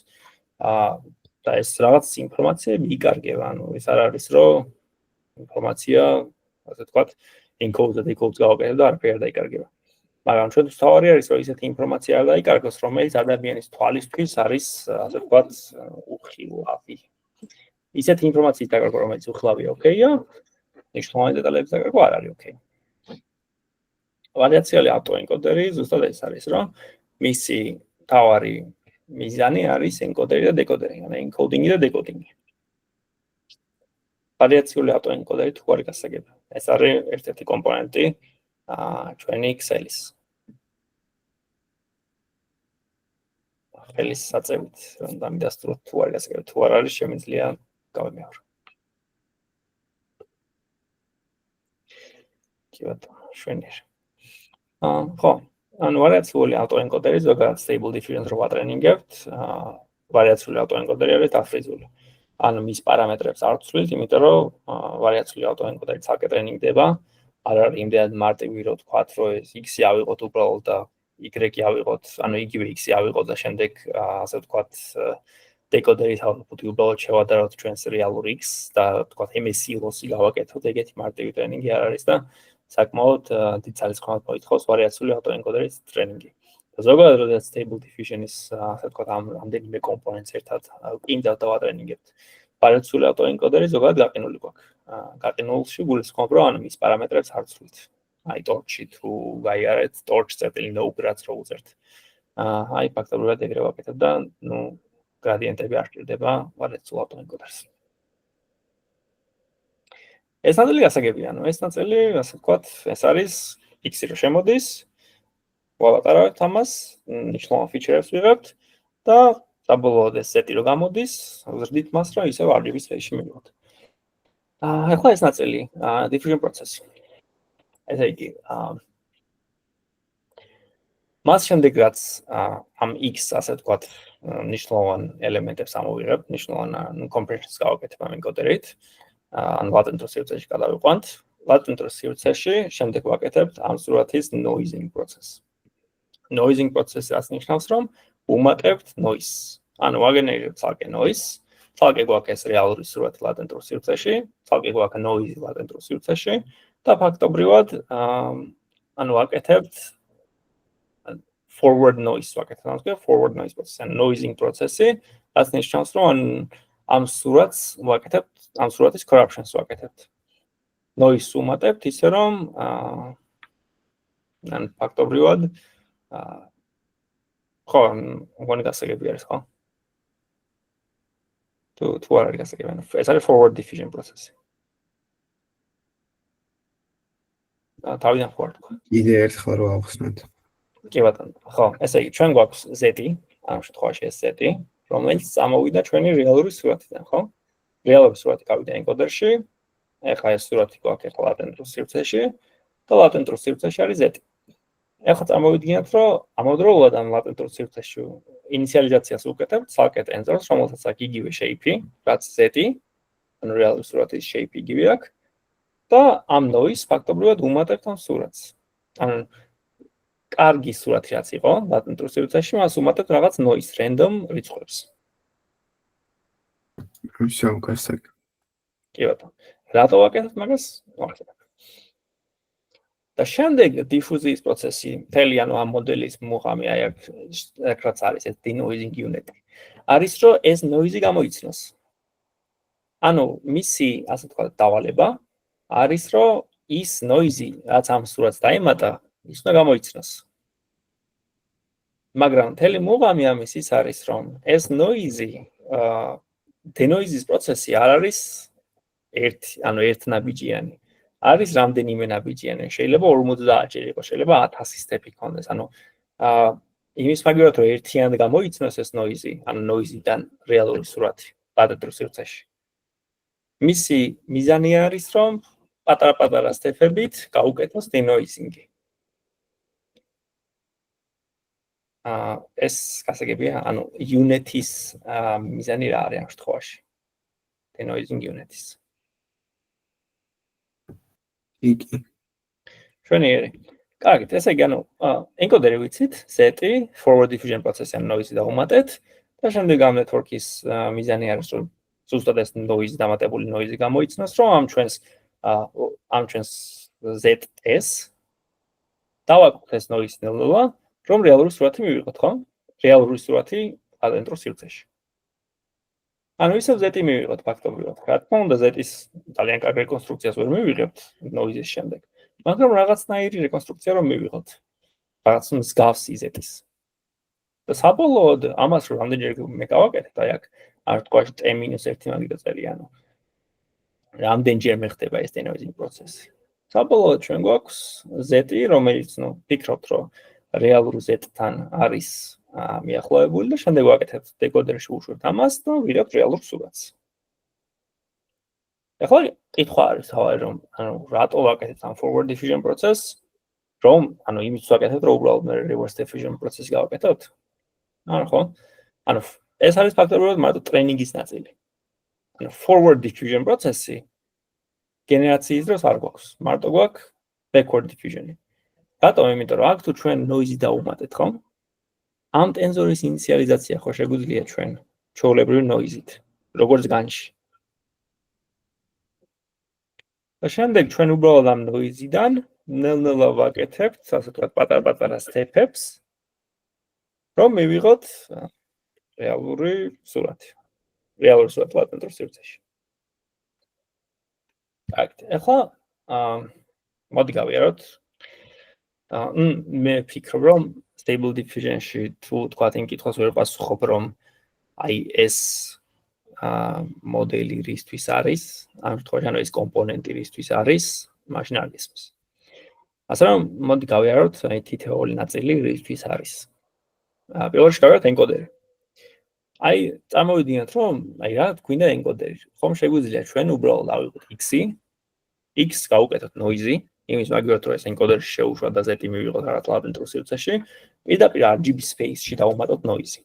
და ეს რაღაც ინფორმაციები იკარგება, ანუ ეს არ არის რომ ინფორმაცია, ასე ვთქვათ, encode და decode გავაკეთებ და არაფერი არ დაიკარგება. მაგრამ ჩვენთვის თავარი არის, რომ ისეთი ინფორმაცია არ დაიკარგოს, რომელიც ადამიანის თვალისთვის არის, ასე ვთქვათ, უხილავი. ისეთი ინფორმაციის დაკარგვა, რომელიც უხილავია, ოკეია, მნიშვნელოვანი დეტალების დაკარგვა არ არის ოკეი. ვარიაციული ავტოენკოდერი ზუსტად ეს არის, რომ მისი თავარი მიზანი არის ენკოდერი და დეკოდერი, ანუ encoding-ი და decoding-ი. ვარიაციული ავტოენკოდერი თუ არის გასაგები. ეს არის ერთ-ერთი კომპონენტი ჩვენი Excel-ის. Excel-ის საწევით, რომ დამიდასტუროთ თუ არის გასაგები, თუ არ არის, შემიძლია გავიმეორო. კი ბატონო, შვენიერ. ხო, ანუ ვარიაციული ავტოენკოდერი ზოგადად stable diffusion რო ვატრენინგებთ, ვარიაციული ავტოენკოდერი არის დაფრიზული. ანუ მის პარამეტრებს არ ვცვლით, იმიტომ რომ ვარიაციული ავტოენკოდერი ცალკე ტრენინგდება, არ არის იმდენად მარტივი რო ვთქვათ, რომ ეს X-ი ავიღოთ უბრალოდ და Y-ი ავიღოთ, ანუ იგივე X-ი ავიღოთ და შემდეგ ასე ვთქვათ დეკოდერის output-ი უბრალოდ შევადაროთ ჩვენს რეალურ X და ვთქვათ MSE loss-ი გავაკეთოთ, ეგეთი მარტივი ტრენინგი არ არის და საკმაოდ დიდ ძალისხმევად მოითხოვს ვარიაციული ავტოენკოდერის ტრენინგი. ზოგადად როდესაც stable diffusion-ის ასე ვთქვათ ამ რამდენიმე კომპონენტს ერთად იმდავ დავატრენინგებთ. ვარიაციული ავტოენკოდერი ზოგადად გაყინული გვაქვს. გაყინულში გულისხმობ, რომ ანუ მის პარამეტრებს არ ვცვლით. აი torch-ი თუ გაიარეთ, torch-no-grad რო უწევთ. აი ფაქტობრივად ეგრე ვაკეთებ და ნუ გრადიენტები არ ჭირდება ვარიაციულ ავტოენკოდერს. ეს ნაწილი გასაგებია, ანუ ეს ნაწილი, ასე ვთქვათ, ეს არის X-ი რო შემოდის, ვავატარავებთ ამას, მნიშვნელოვან ფიჩერებს ვიღებთ და საბოლოოდ ეს სეტი რო გამოდის, ვზრდით მას, რომ ისევ RGB space-ში მივიღოთ. ახლა ეს ნაწილი, diffusion process. ესე იგი, მას შემდეგ რაც ამ X, ასე ვთქვათ, მნიშვნელოვან ელემენტებს ამოვიღებთ, მნიშვნელოვან compressions გავაკეთებ ამ ენკოდერით, ან ლატენტურ სივრცეში გადავიყვანთ. ლატენტურ სივრცეში შემდეგ ვაკეთებთ ამ სურათის noising process. Noising process-ს ნიშნავს, რომ უმატებთ noise. ანუ ვაგენერირებთ ცალკე noise თალკი გვაქვს ეს რეალური სურათი ლატენტურ სივრცეში, თალკი გვაქვს noise ლატენტურ სივრცეში და ფაქტობრივად ანუ ვაკეთებთ forward noise ვაკეთებთ, ანუ forward noise process, ან noising process-ი, რაც ნიშნავს, რომ ამ სურათს ვაკეთებთ, ამ სურათის corruption-ს ვაკეთებთ. noise უმატებთ ისე რომ ან ფაქტობრივად ხო, მგონი გასაგები არის, ხო? თუ არ არის გასაგები, ანუ ეს არის forward diffusion process. თავიდან ხო არ თქვა. კიდე ერთხელ რო ავხსნათ. კი ბატონო, ხო, ესე იგი ჩვენ გვაქვს Z-ი, ამ შემთხვევაში ეს Z-ი, რომელიც წამოვიდა ჩვენი რეალური სურათიდან, ხო? რეალური სურათი გავიდა ენკოდერში, ეხლა ეს სურათი გვაქვს ეხლა ლატენტურ სივრცეში და ლატენტურ სივრცეში არის Z-ი. ეხლა წარმოვიდგინოთ, რომ ამავდროულად ამ ლატენტურ სივრცეში ინიციალიზაციას ვუკეთებთ ცალკე ტენზორს, რომელსაც აქვს იგივე shape-ი, რაც Z-ი, ანუ რეალური სურათის shape-ი იგივე აქვს და ამ noise ფაქტობრივად უმატებთ ამ სურათს. ანუ კარგი სურათი რაც იყო ლატენტურ სივრცეში, მას უმატებთ რაღაც noise random რიცხვებს. Всё, გასაგები. კი ბატონო. რატო ვაკეთებთ მაგას? ახლა და შემდეგ დიფუზიის პროცესი, მთელი ანუ ამ მოდელის მუღამი აი აქ რაც არის ეს denoising unit. არის რომ ეს noise გამოიცნოს. ანუ მისი, ასე ვთქვათ, დავალება არის რომ ის noise რაც ამ სურათს დაემატა, ის უნდა გამოიცნოს. მაგრამ მთელი მუღამი ამის ის არის რომ ეს noise denoising პროცესი არ არის ერთნაბიჯიანი. არის რამდენიმე ნაბიჯიანი, შეიძლება 50 ჯერ იყოს, შეიძლება 1000 სტეპი ქონდეს. ანუ იმის მაგალითად რომ ერთიანად გამოიცნოს ეს noise, ანუ noise-დან რეალური სურათი ლატენტურ სივრცეში. მისი მიზანი არის რომ პატარა-პატარა სტეპებით გაუკეთოს denoising-ი. ეს გასაგებია, ანუ unit-ის მიზანი რა არის ამ შემთხვევაში? denoising unit-ის. იგი. შვენიერი. კარგით, ესე იგი, ანუ ენკოდერი ვიცით, Z-ი, forward diffusion process-ი ან noise-ი დაუმატეთ და შემდეგ ამ network-ის მიზანი არის რომ ზუსტად ეს noise დამატებული noise-ი გამოიცნოს, რომ ამ ჩვენს ZS დავაკეთოთ ეს noise ნელ-ნელა, რომ რეალური სურათი მივიღოთ, ხო? რეალური სურათი ლატენტურ სივრცეში. ანუ ისევ Z-ი მივიღოთ ფაქტობრივად. რა თქმა უნდა, Z-ის ძალიან კარგი რეკონსტრუქციას ვერ მივიღებთ noise-ის შემდეგ. მაგრამ რაღაცნაირი რეკონსტრუქცია რომ მივიღოთ. რაღაც მსგავსი Z-ის. და საბოლოოდ ამას რომ რამდენჯერ მე გავაკეთებ, აი აქ არ თქვა T-1 მაგიდა წერია, ანუ რამდენჯერ მეხდება ეს denoising პროცესი. საბოლოოდ ჩვენ გვაქვს Z-ი, რომელიც, ფიქრობთ, რომ რეალურ Z-თან არის მიახლოებული და შემდეგ ვაკეთებთ დეკოდერში უშვებთ ამას და ვიღებთ რეალურ სურათს. ახლა კითხვა არის თავი რომ რატო ვაკეთებთ ამ forward diffusion process, რომ იმის ვაკეთებთ რომ უბრალოდ მე reverse diffusion process გავაკეთოთ. ხო? ეს არის ფაქტობრივად მარტო ტრეინინგის ნაწილი. forward diffusion process-ი გენერაციის დროს არ გვაქვს, მარტო გვაქვს backward diffusion-ი. რატომ? იმიტომ რომ აქ თუ ჩვენ noise-ი დაუმატეთ, ხო? ამ ტენზორის ინიციალიზაცია ხო შეგვიძლია ჩვენ ჩვეულებრივი noise-ით, როგორც განში. და შემდეგ ჩვენ უბრალოდ ამ noise-დან ნელ-ნელა ვაკეთებთ, ასე ვთქვათ, პატარ-პატარა სტეპებს, რომ მივიღოთ რეალური სურათი. რეალური სურათი ლატენტურ სივრცეში. კარგით, ახლა მოდი გავიაროთ. მე ვფიქრობ, რომ stable diffusion-ში თუ თქვათ იმ კითხვას ვერ პასუხობ, რომ აი ეს მოდელი რისთვის არის, ამ შემთხვევაში ანუ ეს კომპონენტი რისთვის არის, მაშინ არ გესმის. ასე რომ მოდი გავიაროთ აი თითოეული ნაწილი რისთვის არის. პირველ რიგში გავიაროთ ენკოდერი. აი წარმოვიდგინოთ, რომ აი რა გვინდა ენკოდერი. ხომ შეგვიძლია ჩვენ უბრალოდ ავიღოთ X-ი, X გავუკეთოთ noise-ი, იმის მაგალითად რომ ეს ენკოდერში შეუშვა და Z-ი მივიღოთ რაღაც ლატენტურ სივრცეში, პირდაპირ RGB space-ში დავუმატოთ noise-ი.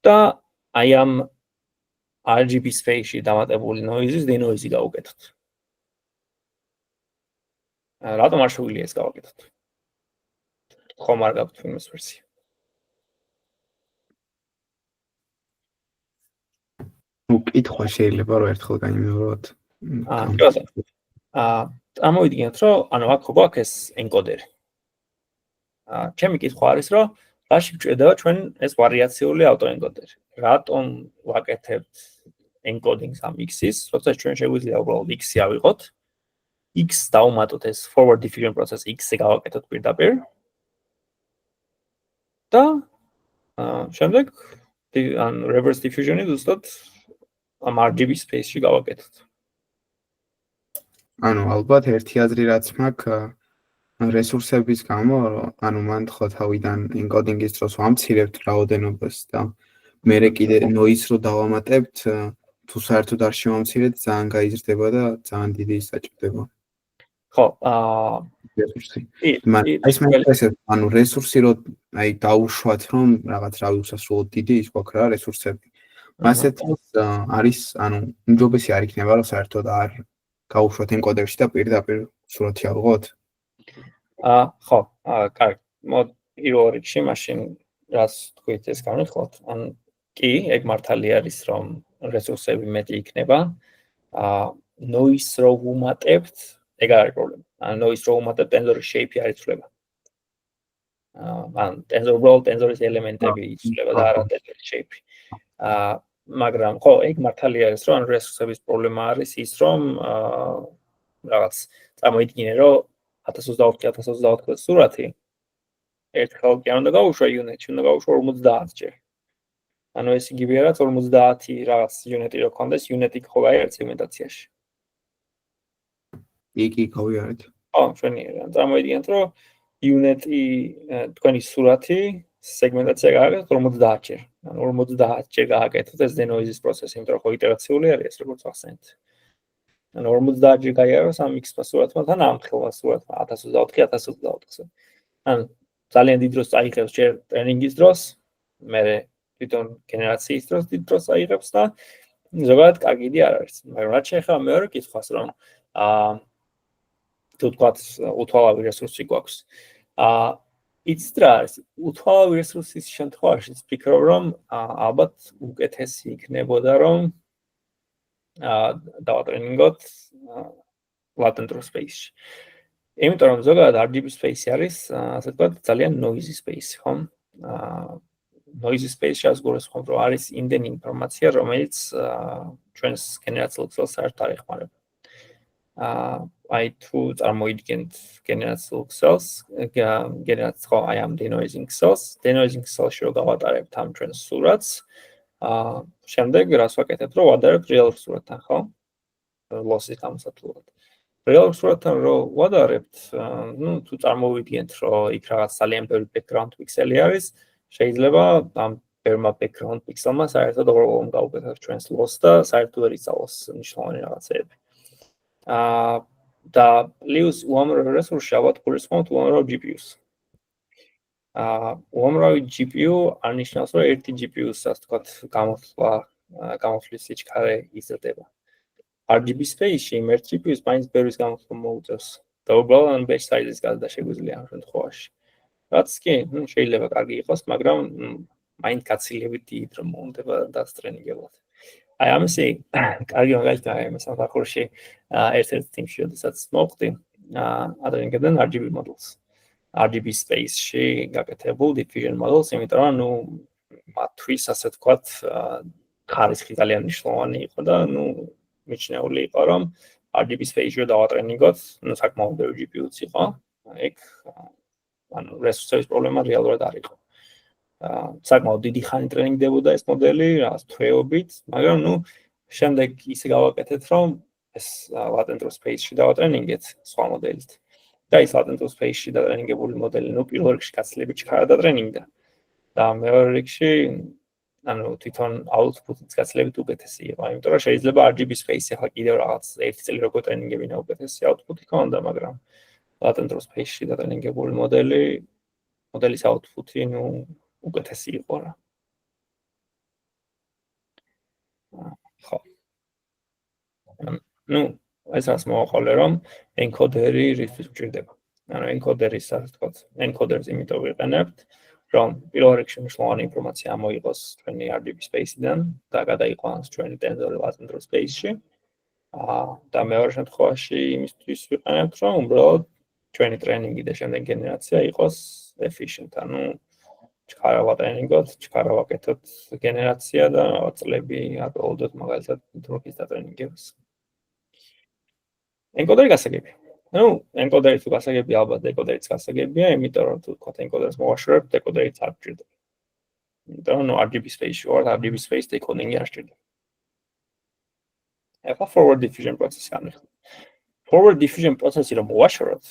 და აი ამ RGB space-ში დამატებული noise-ის denoise-ი გავუკეთოთ. რატომ არ შეგვიძლია ეს გავაკეთოთ? ხომ არ გაქვთ იმის ვერსია? ოკ, კითხვა შეიძლება რომ ერთხელ გაიმეოროთ. ამოვიდგინოთ, რომ ანუ აქ გვაქვს ეს ენკოდერი. ჩემი კითხვა არის, რომ რაში გვჭირდება ჩვენ ეს ვარიაციული ავტოენკოდერი? რატომ ვაკეთებთ encoding ამ x-ის, როცა ჩვენ შეგვიძლია უბრალოდ x-ი ავიღოთ, x დავუმატოთ ეს forward diffusion process x-ზე გავაკეთოთ პირდაპირ და შემდეგ ან reverse diffusion-ი ზუსტად ამ RGB space-ში გავაკეთოთ. ანუ ალბათ ერთი აზრი რაც მაქვს რესურსების გამო, ანუ მან ხო თავიდან encoding-ის დროს ვამცირებთ რაოდენობას და მერე კიდე noise რო დავამატებთ, თუ საერთოდ არ შევამცირეთ, ძალიან გაიზრდება და ძალიან დიდი საჭიროება. ხო, რესურსი. ის მეცეს, ანუ რესურსი რო აი დაუშვათ, რომ რაღაც რა უსასრულოდ დიდი ის გვაქვს რა რესურსები. ასეთ არის, ანუ უმჯობესი არ იქნება, რომ საერთოდ არ გავუშვათ ენკოდერში და პირდაპირ სურათი ავიღოთ. ხო, კარგი. პირველ რიგში მაშინ რაც თქვით ეს განვიხილოთ, ან კი, ეგ მართალი არის, რომ რესურსები მეტი იქნება. noise რო ვუმატებთ, ეგ არ არის პრობლემა. noise რო ვუმატებთ, ტენზორის shape-ი არ იცვლება. ან ტენზორის ელემენტები იცვლება და არა ტენზორის shape-ი. მაგრამ ხო, ეგ მართალი არის, რომ რესურსების პრობლემა არის ის, რომ რაღაც წარმოიდგინე, რომ 1024 სურათი ერთხელ კი არ უნდა გავუშვა unit-ში, უნდა გავუშვა 50 ჯერ. ანუ ეს იგივე რაც 50 რაღაც unit-ი რო ქონდეს, unit-ი ხო გაიარეთ სეგმენტაციაში. იგი გავიარეთ. ხო, ჩვენი წარმოიდგინეთ, რომ unit-ი თქვენი სურათი სეგმენტაცია გააკეთოთ 50 ჯერ. ანუ 50 ჯერ გააკეთოთ ეს denoise-ის პროცესი, იმიტომ რომ ხო iterაციული არის ეს როგორც ახსენეთ. ანუ 50 ჯერ გაიაროს ამ x-მა სურათმა თან ამ ხელმა სურათმა 1024-1024-ზე. ანუ ძალიან დიდ დროს წაიღებს ჯერ ტრენინგის დროს, მერე თვითონ გენერაციის დროს დიდ დროს წაიღებს და ზოგადად კარგი იდეა არ არის. მაგრამ რაც შეეხება მეორე კითხვას, რომ თუ თქვათ უთვალავი რესურსი გვაქვს. იცით რა არის? უთვალავი რესურსის შემთხვევაში ვფიქრობ, რომ ალბათ უკეთესი იქნებოდა, რომ დავატრენინგოთ latent space-ში. იმიტომ რომ ზოგადად RGB space არის, ასე ვთქვათ, ძალიან noisy space, ხო? noisy space-ში ასგურესხმობ, რომ არის იმდენი ინფორმაცია, რომელიც ჩვენს გენერაციულ ქსელს საერთოდ არ ეხმარება. აი თუ წარმოიდგენთ გენერაციულ ქსელს, ხო, აი ამ denoising ქსელს რო გავატარებთ ამ ჩვენს სურათს, შემდეგ რას ვაკეთებთ, რომ ვადარებთ real სურათთან, ხო? loss-ის გამოსათვლად. real სურათთან რო ვადარებთ, თუ წარმოვიდგენთ, რომ იქ რაღაც ძალიან ბევრი background pixel-ი არის, შეიძლება ამ ბევრმა background pixel-მა საერთოდ overall გავუკეთოთ ჩვენს loss და საერთოდ ვერ იცალოს მნიშვნელოვანი რაღაცეები. და პლუს უამრავ რესურსში ალბათ გულისხმობთ უამრავ GPU-ს. უამრავი GPU არ ნიშნავს, რომ ერთი GPU-ს ასე ვთქვათ, გამოსვლის სიჩქარე იზრდება. RGB space-ში იმ ერთ GPU-ს მაინც ბევრის გამოთქმა მოუწევს და უბრალოდ batch size-ის გაზრდა შეგვიძლია ამ შემთხვევაში. რაც კი, შეიძლება კარგი იყოს, მაგრამ მაინც გაცილებით დიდ რომ მოუნდება დასტრენინგებლად. აი ამისი კარგი მაგალითია ამ სამსახურში ერთ-ერთ თიმში, როდესაც მოვხდი ატრენინგებდნენ RGB models. RGB space-ში გაკეთებულ diffusion models, იმიტომ რომ მათთვის ასე ვთქვათ, ხარისხი ძალიან მნიშვნელოვანი იყო და მიჩნეული იყო, რომ RGB space-ში დავატრენინგოთ, საკმაოდ ბევრი GPU-ც იყო. ეგ რესურსების პრობლემა რეალურად არ იყო. საკმაოდ დიდი ხანი ტრენინგდებოდა ეს მოდელი, რაღაც თვეობით, მაგრამ შემდეგ ისე გავაკეთეთ, რომ ეს latent space-ში დავატრენინგეთ სხვა მოდელით. და ის latent space-ში დატრენინგებული მოდელი პირველ რიგში გაცილებით ჩქარა დატრენინგდა. და მეორე რიგში თვითონ output-იც გაცილებით უკეთესი იყო, იმიტომ რომ შეიძლება RGB space-ი ახლა კიდევ რაღაც ერთი წელი როგორ ტრენინგებინა უკეთესი output-ი ქონდა, მაგრამ latent space-ში დატრენინგებული მოდელის output-ი უკეთესი იყო რა. ხო. ეს რას მოვაყოლე, რომ encoder-ი რისთვის გვჭირდება. encoder-ის ასე ვთქვათ, encoders იმიტომ ვიყენებთ, რომ პირველ რიგში მნიშვნელოვანი ინფორმაცია ამოიღოს ჩვენი RGB space-დან და გადაიყვანოს ჩვენი tensor latent space-ში. და მეორე შემთხვევაში იმისთვის ვიყენებთ, რომ უბრალოდ ჩვენი ტრენინგი და შემდეგ გენერაცია იყოს efficient, ანუ ჩქარა ვატრენინგოთ, ჩქარა ვაკეთოთ გენერაცია და რაღაც წლები აპლოდოთ მაგალითად დროის დატრენინგებას. ენკოდერი გასაგებია. Ну, ენკოდერი თუ გასაგებია, ალბათ დეკოდერიც გასაგებია, იმიტომ რომ თუ ვთქვათ ენკოდერს მოვაშორებთ, დეკოდერიც არ გჭირდება. იმიტომ რომ RGB space-ში ვარ, RGB space დეკოდინგი არ გჭირდება. ეხლა forward diffusion პროცესი განვიხილოთ. Forward diffusion პროცესი რომ მოვაშოროთ,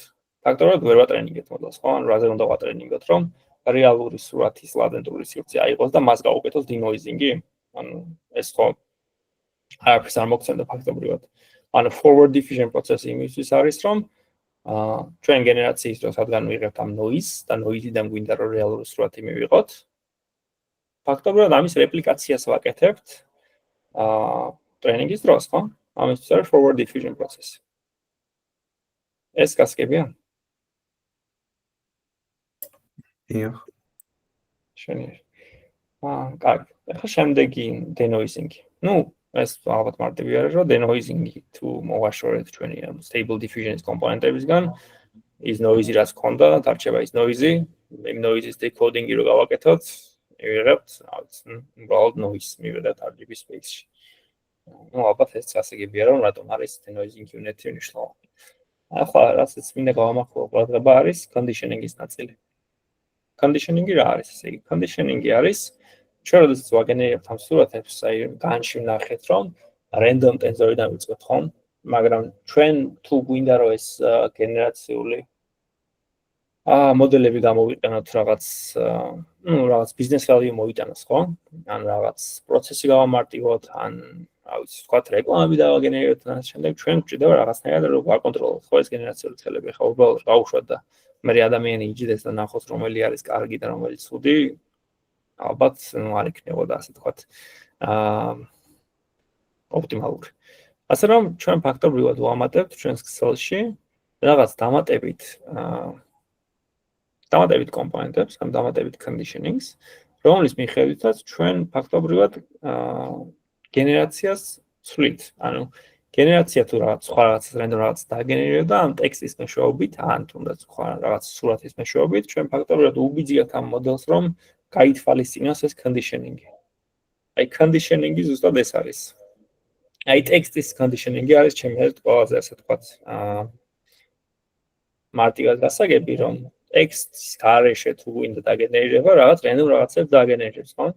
ფაქტობრივად ვერ ვატრენინგებთ მოდელს, ხო? ან რაზე უნდა ვატრენინგოთ, რომ რეალური სურათის ლატენტური სივრცე აიღოს და მას გავუკეთოს denoising-ი? ანუ ეს ხო არაფერს არ მოგცემდა ფაქტობრივად. ანუ forward diffusion პროცესი იმისთვის არის, რომ ჩვენ გენერაციის დროს რადგან ვიღებთ ამ noise და noise-დან გვინდა რომ რეალური სურათი მივიღოთ. ფაქტობრივად ამის რეპლიკაციას ვაკეთებთ ტრენინგის დროს, ხო? ამისთვის არის forward diffusion პროცესი. ეს გასაგებია? დიახ. შენიერ. კარგი. ახლა შემდეგი denoising. Ну, ეს ალბათ მარტივი არის, რომ denoising-ი თუ მოვაშორეთ ჩვენი stable diffusion-ის კომპონენტებისგან, ის noise-ი რაც ქონდა, დარჩება ის noise-ი, იმ noise-ის decoding-ი რო გავაკეთოთ, მივიღებთ, უბრალოდ noise მივიღებთ RGB space-ში. Ну, ალბათ ეს გასაგებია, რომ რატომ არის denoising unit-ი მნიშვნელოვანი. ახლა რასაც მინდა გავამახვილო ყურადღება არის conditioning-ის ნაწილი. Conditioning-ი რა არის? ესე იგი, conditioning-ი არის ჩვენ როდესაც ვაგენერებთ ამ სურათებს, აი განში ვნახეთ, რომ random tensor-დან ვიწყებთ, ხო? მაგრამ ჩვენ თუ გვინდა რომ ეს გენერაციული მოდელები გამოვიყენოთ რაღაც რაღაც business value მოიტანოს, ხო? ან რაღაც პროცესი გავამარტივოთ, ან რა ვიცი, ვთქვათ, რეკლამები დავაგენერებთ და შემდეგ ჩვენ გვჭირდება რაღაცნაირად რომ ვაკონტროლოთ, ხო, ეს გენერაციული ცხელები, ხო, უბრალოდ გავუშვათ და მე ადამიანი იჯდეს და ნახოს რომელი არის კარგი და რომელი ცუდი, ალბათ არ იქნებოდა ასე ვთქვათ ოპტიმალური. ასე რომ ჩვენ ფაქტობრივად ვამატებთ ჩვენს ქსელში რაღაც დამატებით კომპონენტებს, ან დამატებით conditionings, რომლის მიხედვითაც ჩვენ ფაქტობრივად გენერაციას ვცვლით. ანუ გენერაცია თუ რაღაც სხვა რაღაცას random რაღაცას დააგენერირებდა ამ ტექსტის მეშვეობით, ან თუნდაც სხვა რაღაც სურათის მეშვეობით, ჩვენ ფაქტობრივად უბიძგებთ ამ მოდელს, რომ გაითვალისწინოს ეს conditioning-ი. აი conditioning-ი ზუსტად ეს არის. აი ტექსტის conditioning-ი არის ჩემი აზრით ყველაზე ასე ვთქვათ, მარტივად გასაგები, რომ ტექსტის გარეშე თუ გვინდა დაგენერირება, რაღაც random რაღაცებს დააგენერირებს, ხო?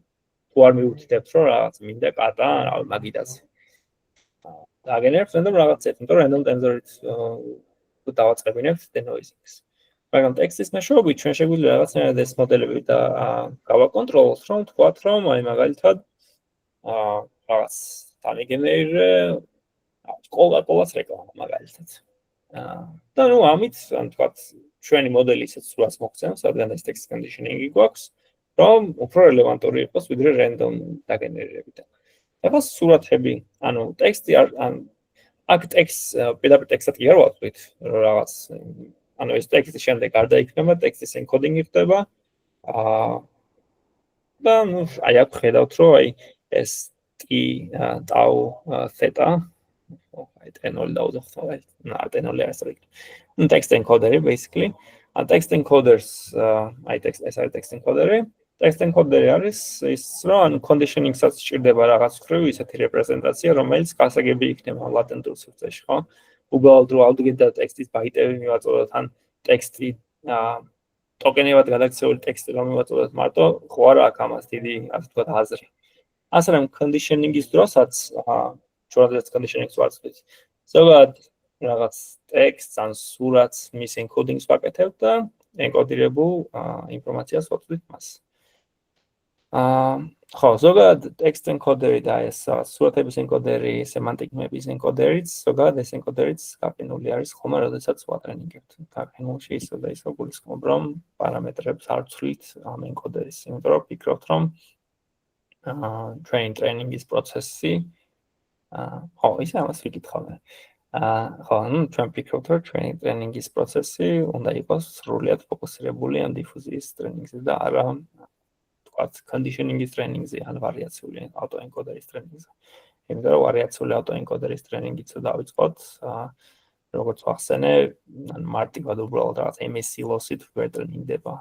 თუ არ მიუთითებთ, რომ რაღაც მინდა კატა, რა მაგიდაზე. დააგენერებს random რაღაცებს, იმიტომ რომ random tensor-ით დავაწყებინებთ denoising-ს. მაგრამ ტექსტის მეშვეობით ჩვენ შეგვიძლია რაღაცნაირად ეს მოდელები და გავაკონტროლოთ, რომ ვთქვათ, რომ აი მაგალითად რაღაც დამიგენერირე კოკა-კოლას რეკლამა მაგალითად. და ნუ ამით, ან ვთქვათ, ჩვენი მოდელი ისეთ სურათს მოგცემს, რადგან ეს text conditioning-ი გვაქვს, რომ უფრო რელევანტური იყოს ვიდრე random დაგენერირებიდან. ეხლა სურათები, ანუ ტექსტი აქ ტექსტს პირდაპირ ტექსტად კი არ ვაწვით, რომ რაღაც ანუ ეს ტექსტის შემდეგ არ დაიქმნება, ტექსტის encoding-ი ხდება. და ნუ აი აქ ხედავთ, რომ აი ეს tau theta აი t0 დავუძახთ, აი t0 არის სწორი. ნუ text encoder-ი basically. ან text encoders აი ეს არის text encoder-ი. Text encoder-ი არის ის, რომ ანუ conditioning-საც სჭირდება რაღაც ხრივ ისეთი რეპრეზენტაცია, რომელიც გასაგები იქნება ლატენტურ სივრცეში, ხო? უბრალოდ რო ავდგეთ და ტექსტის ბაიტები მივაწოდოთ, ან ტექსტი ტოკენებად გადაქცეული ტექსტი რომ მივაწოდოთ მარტო, ხო არა აქვს ამას დიდი, ასე ვთქვათ, აზრი. ასე რომ conditioning-ის დროსაც ჩვენადაც conditioning-ს ვაწვდით. ზოგადად რაღაც ტექსტს ან სურათს მის encoding-ს ვაკეთებთ და ენკოდირებულ ინფორმაციას ვაწვდით მას. ხო, ზოგადად text encoder-ი და ეს სურათების encoder-ი, semantic map-ის encoder-იც, ზოგადად ეს encoder-იც გაყინული არის ხოლმე, როდესაც ვატრენინგებთ. გაყინულში ისე და ისე გულისხმობ, რომ პარამეტრებს არ ვცვლით ამ encoder-ის, იმიტომ რომ ვფიქრობთ, რომ ჩვენი ტრენინგის პროცესი ხო, ისე ამას ვიკითხავენ. ხო, ჩვენ ვფიქრობთ, რომ ჩვენი ტრენინგის პროცესი უნდა იყოს სრულიად ფოკუსირებული ამ დიფუზიის ტრენინგზე და არა თქვათ conditioning-ის ტრენინგზე ან ვარიაციული ავტოენკოდერის ტრენინგზე. იმიტომ რომ ვარიაციული ავტოენკოდერის ტრენინგიც დავიწყოთ, როგორც ვახსენე, მარტივად უბრალოდ რაღაც MSC loss-ით ვერ ტრენინგდება.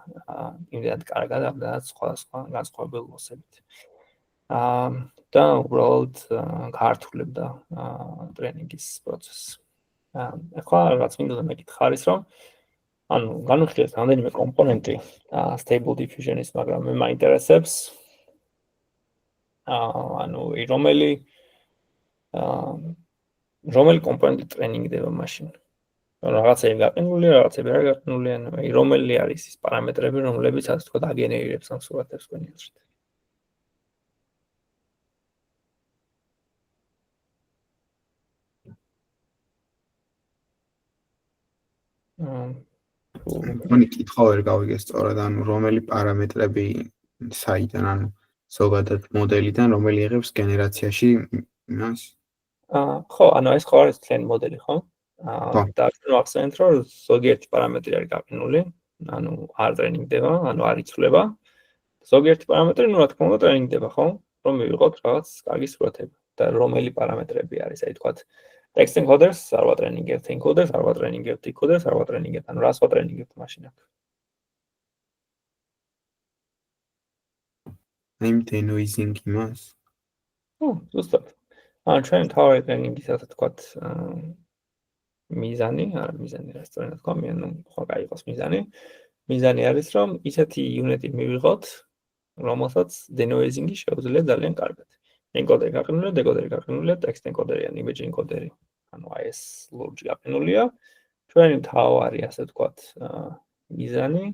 იმდენად კარგად, ამდენად სხვადასხვა განსხვავებულ loss-ებით. და უბრალოდ გაართულებდა ტრენინგის პროცესს. ახლა რაც მინდოდა მეკითხა არის, რომ ანუ განვიხილეთ რამდენიმე კომპონენტი stable diffusion-ის, მაგრამ მე მაინტერესებს ანუ რომელი კომპონენტი ტრენინგდება მაშინ. რაღაცები გაყინული, რაღაცები არ გაყინული, ანუ რომელი არის ის პარამეტრები, რომლებიც ასე თქვა აგენერირებს ამ სურათებს თქვენი აზრით. მგონი კითხვა ვერ გავიგე სწორად, ანუ რომელი პარამეტრები საიდან, ანუ ზოგადად მოდელიდან რომელი იღებს გენერაციაში იმას? ხო, ანუ ეს ხო არის მთლიანი მოდელი, ხო? და ახსენეთ, რომ ზოგიერთი პარამეტრი არის გაყინული, ანუ არ ტრენინგდება, ანუ არ იცვლება. ზოგიერთი პარამეტრი, რა თქმა უნდა, ტრენინგდება, ხო? რომ მივიღოთ რაღაც კარგი სურათები და რომელი პარამეტრები არის, აი თქვათ text encoders არ ვატრენინგებთ, encoders არ ვატრენინგებთ, decoders არ ვატრენინგებთ, ანუ რას ვატრენინგებთ მაშინ აქ? იმ denoising იმას? ზუსტად. ანუ ჩვენ თავი ტრენინგის ასე თქვათ მიზანი, არა მიზანი რა სწორად თქვა, ანუ ხო გაიყოს მიზანი. მიზანი არის, რომ ისეთი იუნიტი მივიღოთ, რომელსაც denoising-ი შეუძლია ძალიან კარგად. encoderi გაყინულია, decoderi გაყინულია, text encoderi ან image encoderi. ანუ აი ეს ლურჯი გაყინულია. ჩვენი თავარი ასე თქვათ მიზანი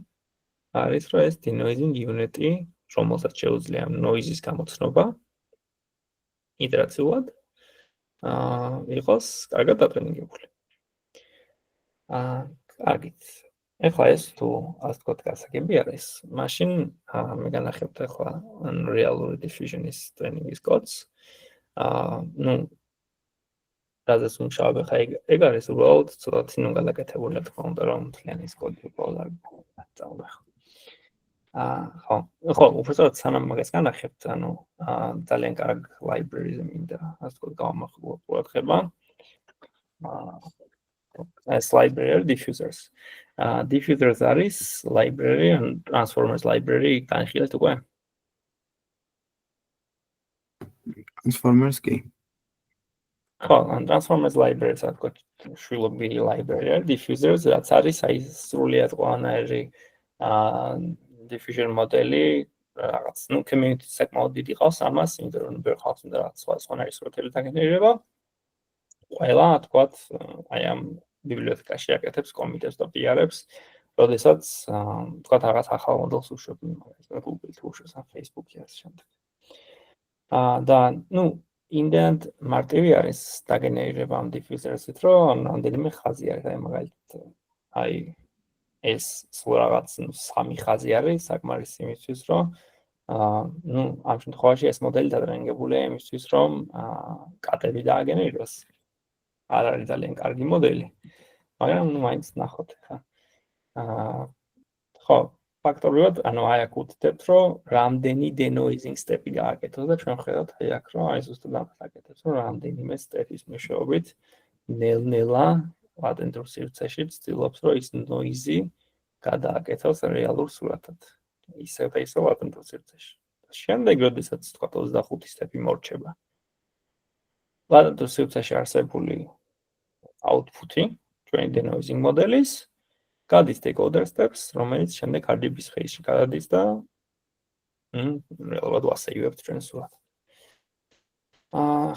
არის, რომ ეს denoising unit-ი, რომელსაც შეუძლია noise-ის გამოცნობა iterაციულად იყოს კარგად დატრენინგებული. კარგით. ეხლა ეს თუ ასე თქვათ გასაგები არის, მაშინ მე განახებთ ახლა რეალური diffusion-ის ტრენინგის კოდს. ნუ რაზეც ვიმუშავებ ახლა ეგ არის უბრალოდ ცოტათი ნუ გადაკეთებული, რა თქმა უნდა, რომ მთლიანი ის კოდი უბრალოდ არ დავუხსნათ. ხო, უბრალოდ სანამ მაგას განახებთ, ანუ ძალიან კარგ library-ზე მინდა ასე თქვათ გავამახვილოთ ყურადღება. ეს library diffusers. Diffusers არის library and transformers library განხილეთ უკვე? Transformers კი. ხო, transformers library ასე თქვათ შვილობილი library diffusers, რაც არის აი სრულიად ყველანაირი diffusion მოდელი, რაღაც ნუ community საკმაოდ დიდი ყავს ამას, იმიტომ რომ ბევრი ხალხს უნდა რაღაც სხვადასხვანაირი სურათები დაგენერირება. ყველა თქვათ აი ამ ბიბლიოთეკაში აკეთებს კომიტებს და პიარებს, როდესაც თქვათ რაღაც ახალ მოდელს უშვებ, მაგალითად Google-ით უშვებს ან Facebook-ი არის შემდეგ. და ნუ იმდენად მარტივი არის დაგენერირება ამ diffusers-ით, რომ რამდენიმე ხაზი არის, აი მაგალითად აი ეს სულ რაღაც 3 ხაზი არის საკმარისი იმისთვის, რომ ნუ ამ შემთხვევაში ეს მოდელი დატრენინგებულია იმისთვის, რომ კატები დააგენერიროს. არ არის ძალიან კარგი მოდელი, მაგრამ ნუ მაინც ნახოთ ხა. ხო, ფაქტობრივად, ანუ აი აქ ვუწევთ, რომ რამდენი denoising step-ი გააკეთოს და ჩვენ ხედავთ აი აქ, რომ აი ზუსტად ამას აკეთებს, რომ რამდენიმე step-ის მეშვეობით ნელ-ნელა ლატენტურ სივრცეში ცდილობს, რომ ის noise-ი გადააკეთოს რეალურ სურათად. ისევ და ისევ ლატენტურ სივრცეში. შემდეგ, როდესაც თქვა 25 step-ი მორჩება. ლატენტურ სივრცეში არსებული output-ი ჩვენი denoising მოდელის გადის decoder steps, რომელიც შემდეგ RGB-ის ხეისში გადადის და რეალურად ვასეივებთ ჩვენ სურათს.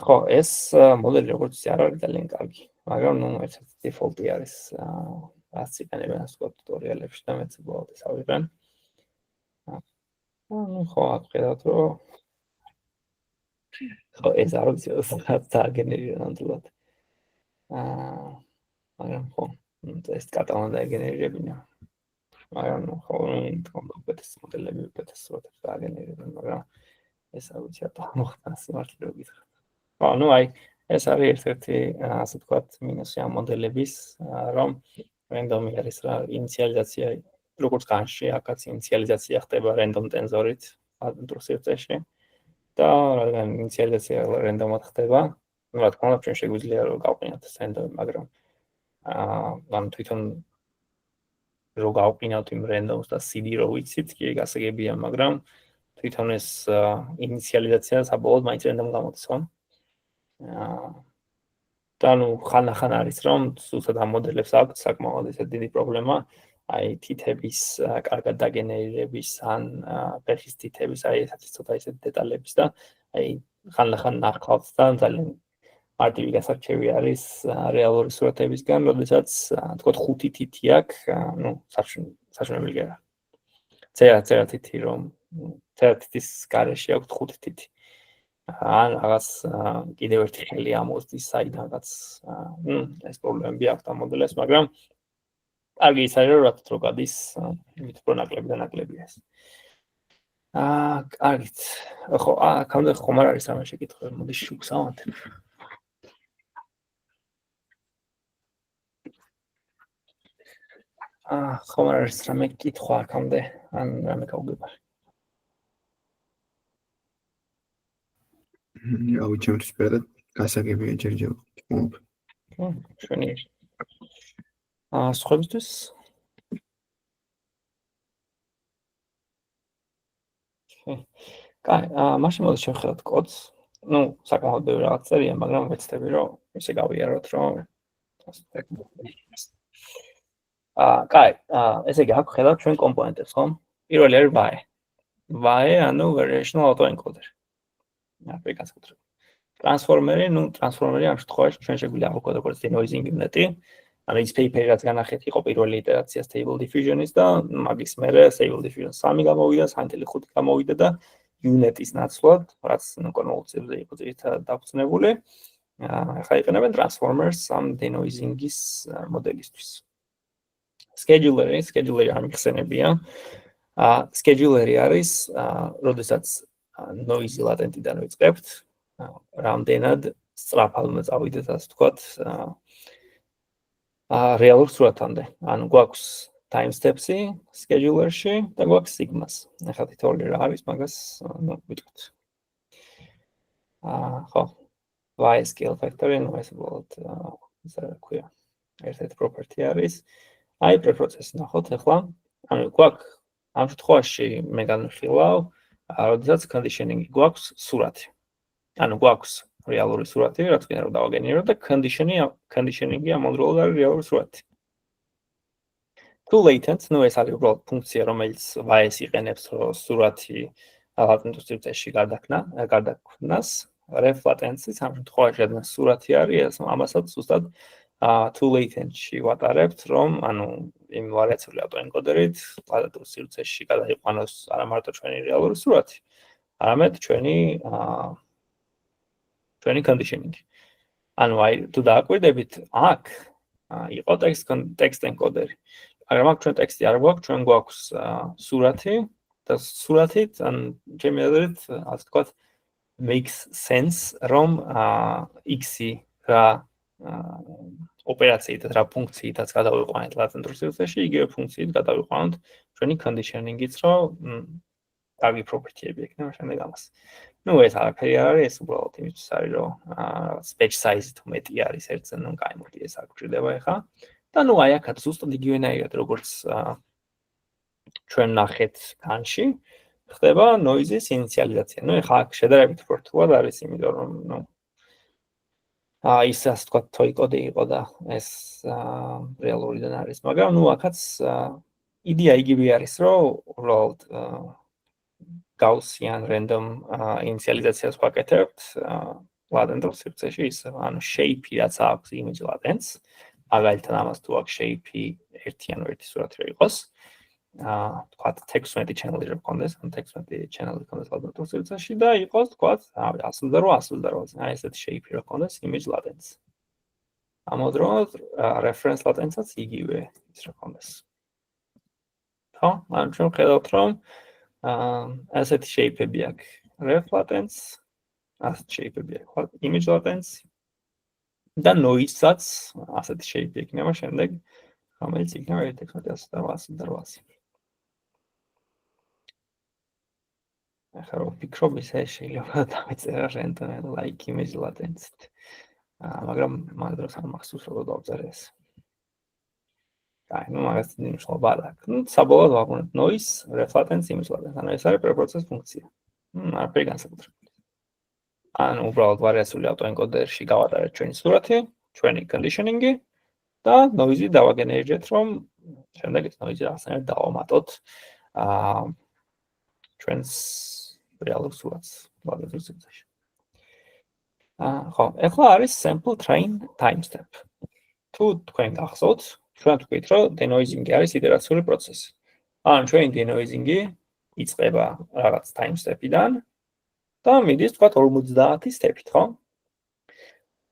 ხო, ეს მოდელი როგორც არ არის ძალიან კარგი, მაგრამ ნუ ერთ-ერთი default-ი არის, რაც იყენებენ ასე ვთქვათ ტუტორიალებში და მეც უბრალოდ ეს ავიღებ. ნუ ხო, აქ ხედავთ, რომ ხო, ეს არ ვიცი, რაც დააგენერირა ნამდვილად. მაგრამ ხო, ეს კატალონი დააგენერირებინა. მაგრამ ხო, თქონდა უკეთეს მოდელები, უკეთეს სურათებს დააგენერირებენ, მაგრამ ეს არ ვიცი, რატო მოხდა სიმართლე გითხრათ. ხო, ნუ აი, ეს არის ერთ-ერთი ასე ვთქვათ მინუსი ამ მოდელების, რომ რენდომი არის რა ინიციალიზაცია როგორც განში, აქაც ინიციალიზაცია ხდება random tensor-ით ლატენტურ სივრცეში და რადგან ინიციალიზაცია random-ად ხდება, ну, რა თქმა უნდა, ჩვენ შეგვიძლია რომ გავყინოთ ეს random-ი, მაგრამ ამ თვითონ რო გავყინოთ იმ random-ს და CD რო ვიცით, კი გასაგებია, მაგრამ თვითონ ეს ინიციალიზაცია საბოლოოდ მაინც random გამოდის, ხო? და ნუ ხან-ახან არის რომ ზუსტად ამ მოდელებს აქვს საკმაოდ ესე დიდი პრობლემა, აი თითების კარგად დაგენერირების ან ფეხის თითების, აი ესეთი ცოტა ისეთი დეტალების და აი ხან-ახან ნახავთ და ძალიან მარტივი გასარჩევი არის რეალური სურათებისგან, როდესაც თქო 5 თითი აქვს, ნუ საშუალებელი გერა. წერა თითი რომ წერა თითის გარეშე აქვს 5 თითი. ან რაღაც კიდევ ერთი ხელი ამოსდის საიდანაც ეს პრობლემები აქვს ამ მოდელებს, მაგრამ კარგი ის არის რომ რატო რო გადის, იმით უფრო ნაკლები და ნაკლებია ეს. კარგით. ხო, აქამდე ხომ არ არის რამე შეკითხვები, მოდი შევსავანთებ. ხომ არ არის რამე კითხვა აქამდე, ან რამე გავგებარი. აუ ჩემთვის პირადად გასაგებია ჯერჯერობით. შვენიერი. სხვებისთვის? კაი, მაშინ მოდი შევხედოთ კოდს. ნუ, საკმაოდ ბევრი რაღაც წერია, მაგრამ ვეცდები რომ ისე გავიაროთ, რომ კაი, ესე იგი აქ ხედავთ ჩვენ კომპონენტებს, ხო? პირველი არის VAE. VAE, ანუ variational autoencoder. Აბი განსაკუთრებით. ტრანსფორმერი, ნუ ტრანსფორმერი ამ შემთხვევაში ჩვენ შეგვიძლია ავუქოთ როგორც denoising unit-ი. ანუ ის paper-ი რაც განახეთ იყო პირველი იტერაცია stable diffusion-ის და მაგის მერე stable diffusion 3 გამოვიდა, სანტილი 5 გამოვიდა და unit-ის ნაცვლად, რაც კონვოლუციებზე იყო ძირითადად დაფუძნებული. ახლა იყენებენ transformers ამ denoising-ის მოდელისთვის. Scheduler-ი არ მიხსენებია. Scheduler-ი არის, როდესაც noisy latentიდან ვიწყებთ, რამდენად სწრაფად უნდა წავიდეთ, ასე ვთქვათ, რეალურ სურათამდე. ანუ გვაქვს time steps-ი scheduler-ში და გვაქვს sigma-ს. ახლა თითოეული რა არის, მაგას ვიტყვით. ხო. VAE scale factor-ი, ნუ ეს უბრალოდ ის რა ქვია. ერთ-ერთი property არის. აი პრეპროცესი ნახოთ ახლა. ანუ გვაქვს ამ შემთხვევაში მე განვიხილავ, როდესაც conditioning გვაქვს სურათი. ანუ გვაქვს რეალური სურათი, რაც ვინდა რომ დავაგენეროთ და conditioning-ი ამავდროულად არის რეალური სურათი. Too latent, ნუ ეს არის უბრალოდ ფუნქცია, რომელიც VAE-ს იყენებს, რომ სურათი ლატენტურ სივრცეში გარდაქმნას. Ref latency ამ შემთხვევაში რადგან სურათი არის, ამასაც ზუსტად too latent-ში ვატარებთ, რომ ანუ იმ ვარიაციული ავტოენკოდერით ლატენტურ სივრცეში გადაიყვანოს არა მარტო ჩვენი რეალური სურათი, არამედ ჩვენი conditioning. ანუ აი თუ დააკვირდებით, აქ იყო text encoder-ი. მაგრამ აქ ჩვენ ტექსტი არ გვაქვს, ჩვენ გვაქვს სურათი და სურათით, ან ჩემი აზრით, ასე ვთქვათ, makes sense, რომ x-ი რა ოპერაციით, რა ფუნქციითაც გადავიყვანეთ ლატენტურ სივრცეში, იგივე ფუნქციით გადავიყვანოთ ჩვენი conditioning-იც, რომ კარგი property-ები ექნება შემდეგ ამას. ნუ ეს არაფერი არ არის, ეს უბრალოდ იმისთვის არის, რომ batch size თუ მეტი არის ერთზე, ნუ გაიმოდი ეს არ გვჭირდება ახლა. და ნუ აი აქაც ზუსტად იგივენაირად, როგორც ჩვენ ნახეთ განში, ხდება noise-ის ინიციალიზაცია. ნუ ახლა აქ შედარებით ფორტულად არის, იმიტომ რომ ნუ ის ასე ვთქვათ, toy code იყო და ეს რეალურიდან არის, მაგრამ ნუ აქაც იდეა იგივე არის, რომ უბრალოდ Gaussian random initializatsiას ვაკეთებთ ლატენტურ სივრცეში, ანუ shape-ი რაც აქვს image latents, მაგალითად ამას თუ აქვს shape-ი 1 ან 1 სურათი რო იყოს, თქვათ 16 channel-ი რო გქონდეს, ან 16 channel-ი გქონდეს ლატენტურ სივრცეში და იყოს, თქვათ, 128, აი ესეთი shape-ი რო გქონდეს image latents. ამავდროულად reference latents-აც იგივე ის რო გქონდეს. ხო, ანუ ჩვენ ხედავთ, რომ ასეთი shape-ები აქვს ref latents, ასეთი shape-ები აქვს image latents, და noise-საც ასეთი shape იქნება შემდეგ, რომელიც იქნება 1.16.800. ახლა რო ვფიქრობ, ისე შეიძლება დავწერა random like image latency. მაგრამ მაგ დროს არ მახსოვს როგორ დავწერე ეს. ну მაგას მნიშვნელობა არ აქვს. ну საბოლოოდ ვაყენებ noise, ref latency, image latency. ანუ ეს არის preprocess ფუნქცია. არაფერი განსაკუთრებული. ანუ უბრალოდ ვარიაციული ავტოენკოდერში გავატარეთ ჩვენი სურათი, ჩვენი conditioning-ი და noise-ი დავაგენერირეთ, რომ შემდეგ ეს noise-ი რაღაცნაირად დავამატოთ ჩვენს რეალურ სურათს ვადეცილ სივრცეში. ხო, ახლა არის sample train time step. თუ თქვენ გახსოვთ, ჩვენ ვთქვით, რომ denoising-ი არის iterაციული პროცესი. ანუ ჩვენი denoising-ი იწყება რაღაც time step-იდან და მიდის თქვათ 50 step-ით, ხო?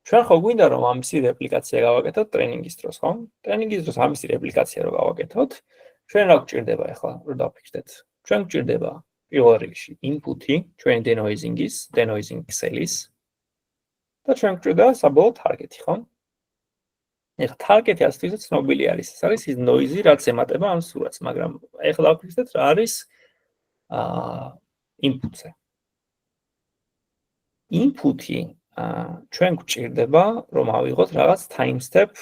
ჩვენ ხო გვინდა რომ ამისი რეპლიკაცია გავაკეთოთ ტრეინინგის დროს, ხო? ტრეინინგის დროს ამისი რეპლიკაცია რო გავაკეთოთ, ჩვენ რა გვჭირდება ახლა, რომ დავფიქრდეთ? ჩვენ გვჭირდება პირველ რიგში input-ი, ჩვენი denoising-ის, denoising ქსელის და ჩვენ გვჭირდება საბოლოო target-ი, ხო? ეხლა target-ი ასეთი ცნობილი არის, ეს არის ის noise-ი, რაც ემატება ამ სურათს, მაგრამ ეხლა დავფიქრდეთ რა არის input-ზე. Input-ი ჩვენ გვჭირდება რომ ავიღოთ რაღაც time step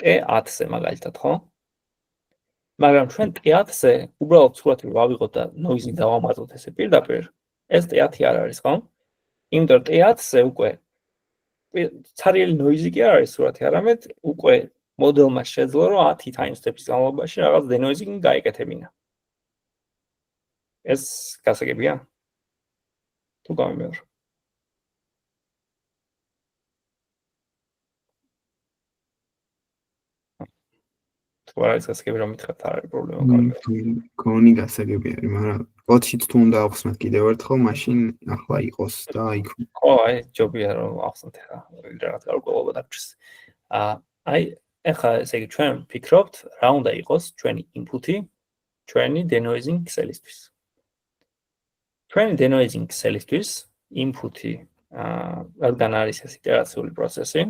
t10-ზე მაგალითად, ხო? მაგრამ ჩვენ t10-ზე უბრალოდ სურათი ვავიღოთ და noise-ი დავამატოთ ესე პირდაპირ, ეს t10 არ არის, ხო? იმიტომ რომ t10-ზე უკვე ცარიელი noise-ი კი არ არის სურათი, არამედ უკვე მოდელმა შეძლო რომ 10 time step-ის განმავლობაში რაღაც denoising გაეკეთებინა. ეს გასაგებია? თუ გამიმეორე. ვარაიც გასაგები რომ მითხრათ არ არის პრობლემა გონი გასაგები არის, მაგრამ კოდშიც თუ უნდა ავხსნათ კიდევ ერთხელ, მაშინ ახლა იყოს და იქ ხო, აი ჯობია რომ ავხსნათ ახლა რაღაც გარკვეულობა დაგჭირს. აი ახლა ესე იგი ჩვენ ვფიქრობთ რა უნდა იყოს ჩვენი input-ი ჩვენი denoising ქსელისთვის. ჩვენი denoising ქსელისთვის input-ი რადგან არის ეს iterაციული პროცესი,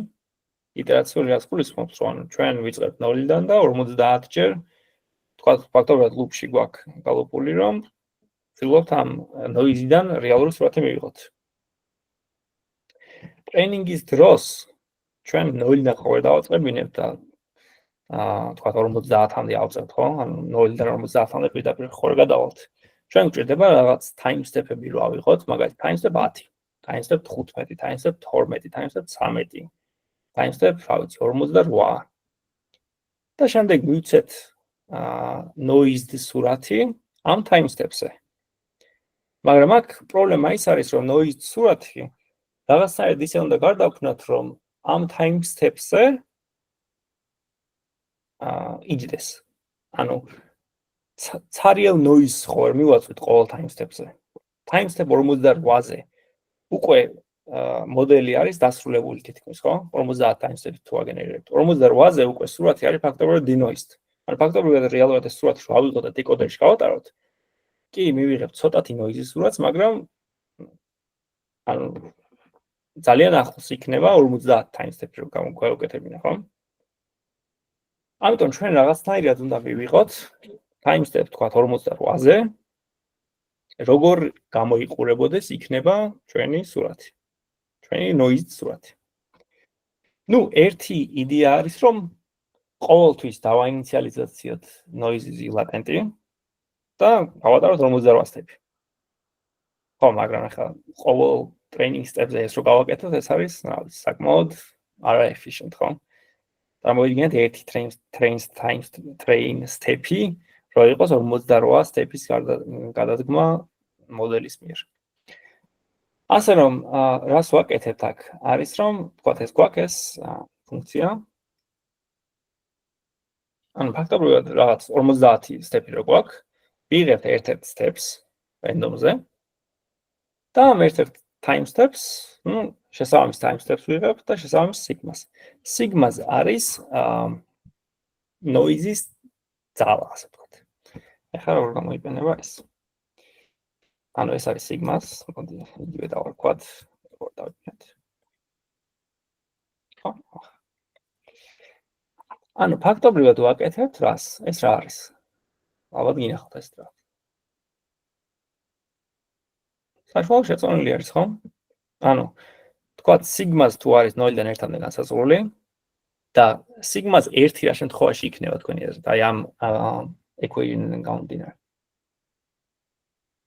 iterაციული რაც გულისხმობს, რომ ჩვენ ვიწყებთ 0-დან და 50 ჯერ თქვა ფაქტობრივად loop-ში გვაქვს გალოპული, რომ ვცდილობთ ამ noise-დან რეალური სურათი მივიღოთ. ტრეინინგის დროს ჩვენ 0-დან ყოველ დავაწყებინებთ და თქვა 50-მდე ავწერთ, ხო? ანუ 0-დან 50-მდე პირდაპირ ხოლმე გადავალთ. ჩვენ გვჭირდება რაღაც time step-ები რო ავიღოთ, მაგალითად time step 10, time step 15, time step 12, time step 13. time step 48 და შემდეგ მივცეთ noise-д სურათი ამ time step-ზე. მაგრამ აქ პრობლემა ის არის, რომ noise სურათი რაღაცნაირად ისე უნდა გარდაქმნათ, რომ ამ time step-ზე იჯდეს. ანუ ცარიელ noise ხო არ მივაწვით ყოველ time step-ზე. time step 48-ზე უკვე მოდელი არის დასრულებული თითქმის, ხო? 50 time step თუ აგენერირებთ. 48-ზე უკვე სურათი არის ფაქტობრივად denoised. ანუ ფაქტობრივად რეალურად ეს სურათი რო ავიღოთ და დეკოდერში გავატაროთ, კი მივიღებთ ცოტათი noise-ის სურათს, მაგრამ ანუ ძალიან ახლოს იქნება 50 time step-ი რო გავუკეთებინა, ხო? ამიტომ ჩვენ რაღაცნაირად უნდა მივიღოთ time step თქვა 48-ზე, როგორ გამოიყურებოდეს იქნება ჩვენი სურათი. ჩვენი noise სურათი. ნუ ერთი იდეა არის, რომ ყოველთვის დავაინიციალიზაციოთ noise-ი latent-ი და გავატაროთ 48 step-ი. ხო, მაგრამ ახლა ყოველ training step-ზე ეს რო გავაკეთოთ, ეს არის საკმაოდ არა efficient, ხო? წარმოვიდგინეთ ერთი train step-ი, რო იყოს 48 step-ის გადადგმა მოდელის მიერ. ასე რომ რას ვაკეთებთ აქ არის რომ თქვათ ეს გვაქვს ეს ფუნქცია ანუ ფაქტობრივად რაღაც 50 სტეპი რო გვაქვს ვიღებთ ერთ-ერთ steps random-ზე და ამ ერთ-ერთ time steps ну შესაბამის time steps ვიღებთ და შესაბამის sigma-ს sigma-ს არის noise-ის ძალა ასე ვთქვათ ეხლა როგორ გამოიყენება ეს ანუ ეს არის sigma-ს, მოდი იგივე დავარქვათ, როგორ დავიქნათ. ანუ ფაქტობრივად ვაკეთებთ რას? ეს რა არის? ალბათ გინახავთ ეს რა. საშუალო შეწონილი არის, ხო? ანუ თქვათ სიგმას თუ არის 0-დან 1-მდე განსაზღვრული და სიგმას 1 რა შემთხვევაში იქნება თქვენი აზრით, აი ამ equation-დან გამომდინარე.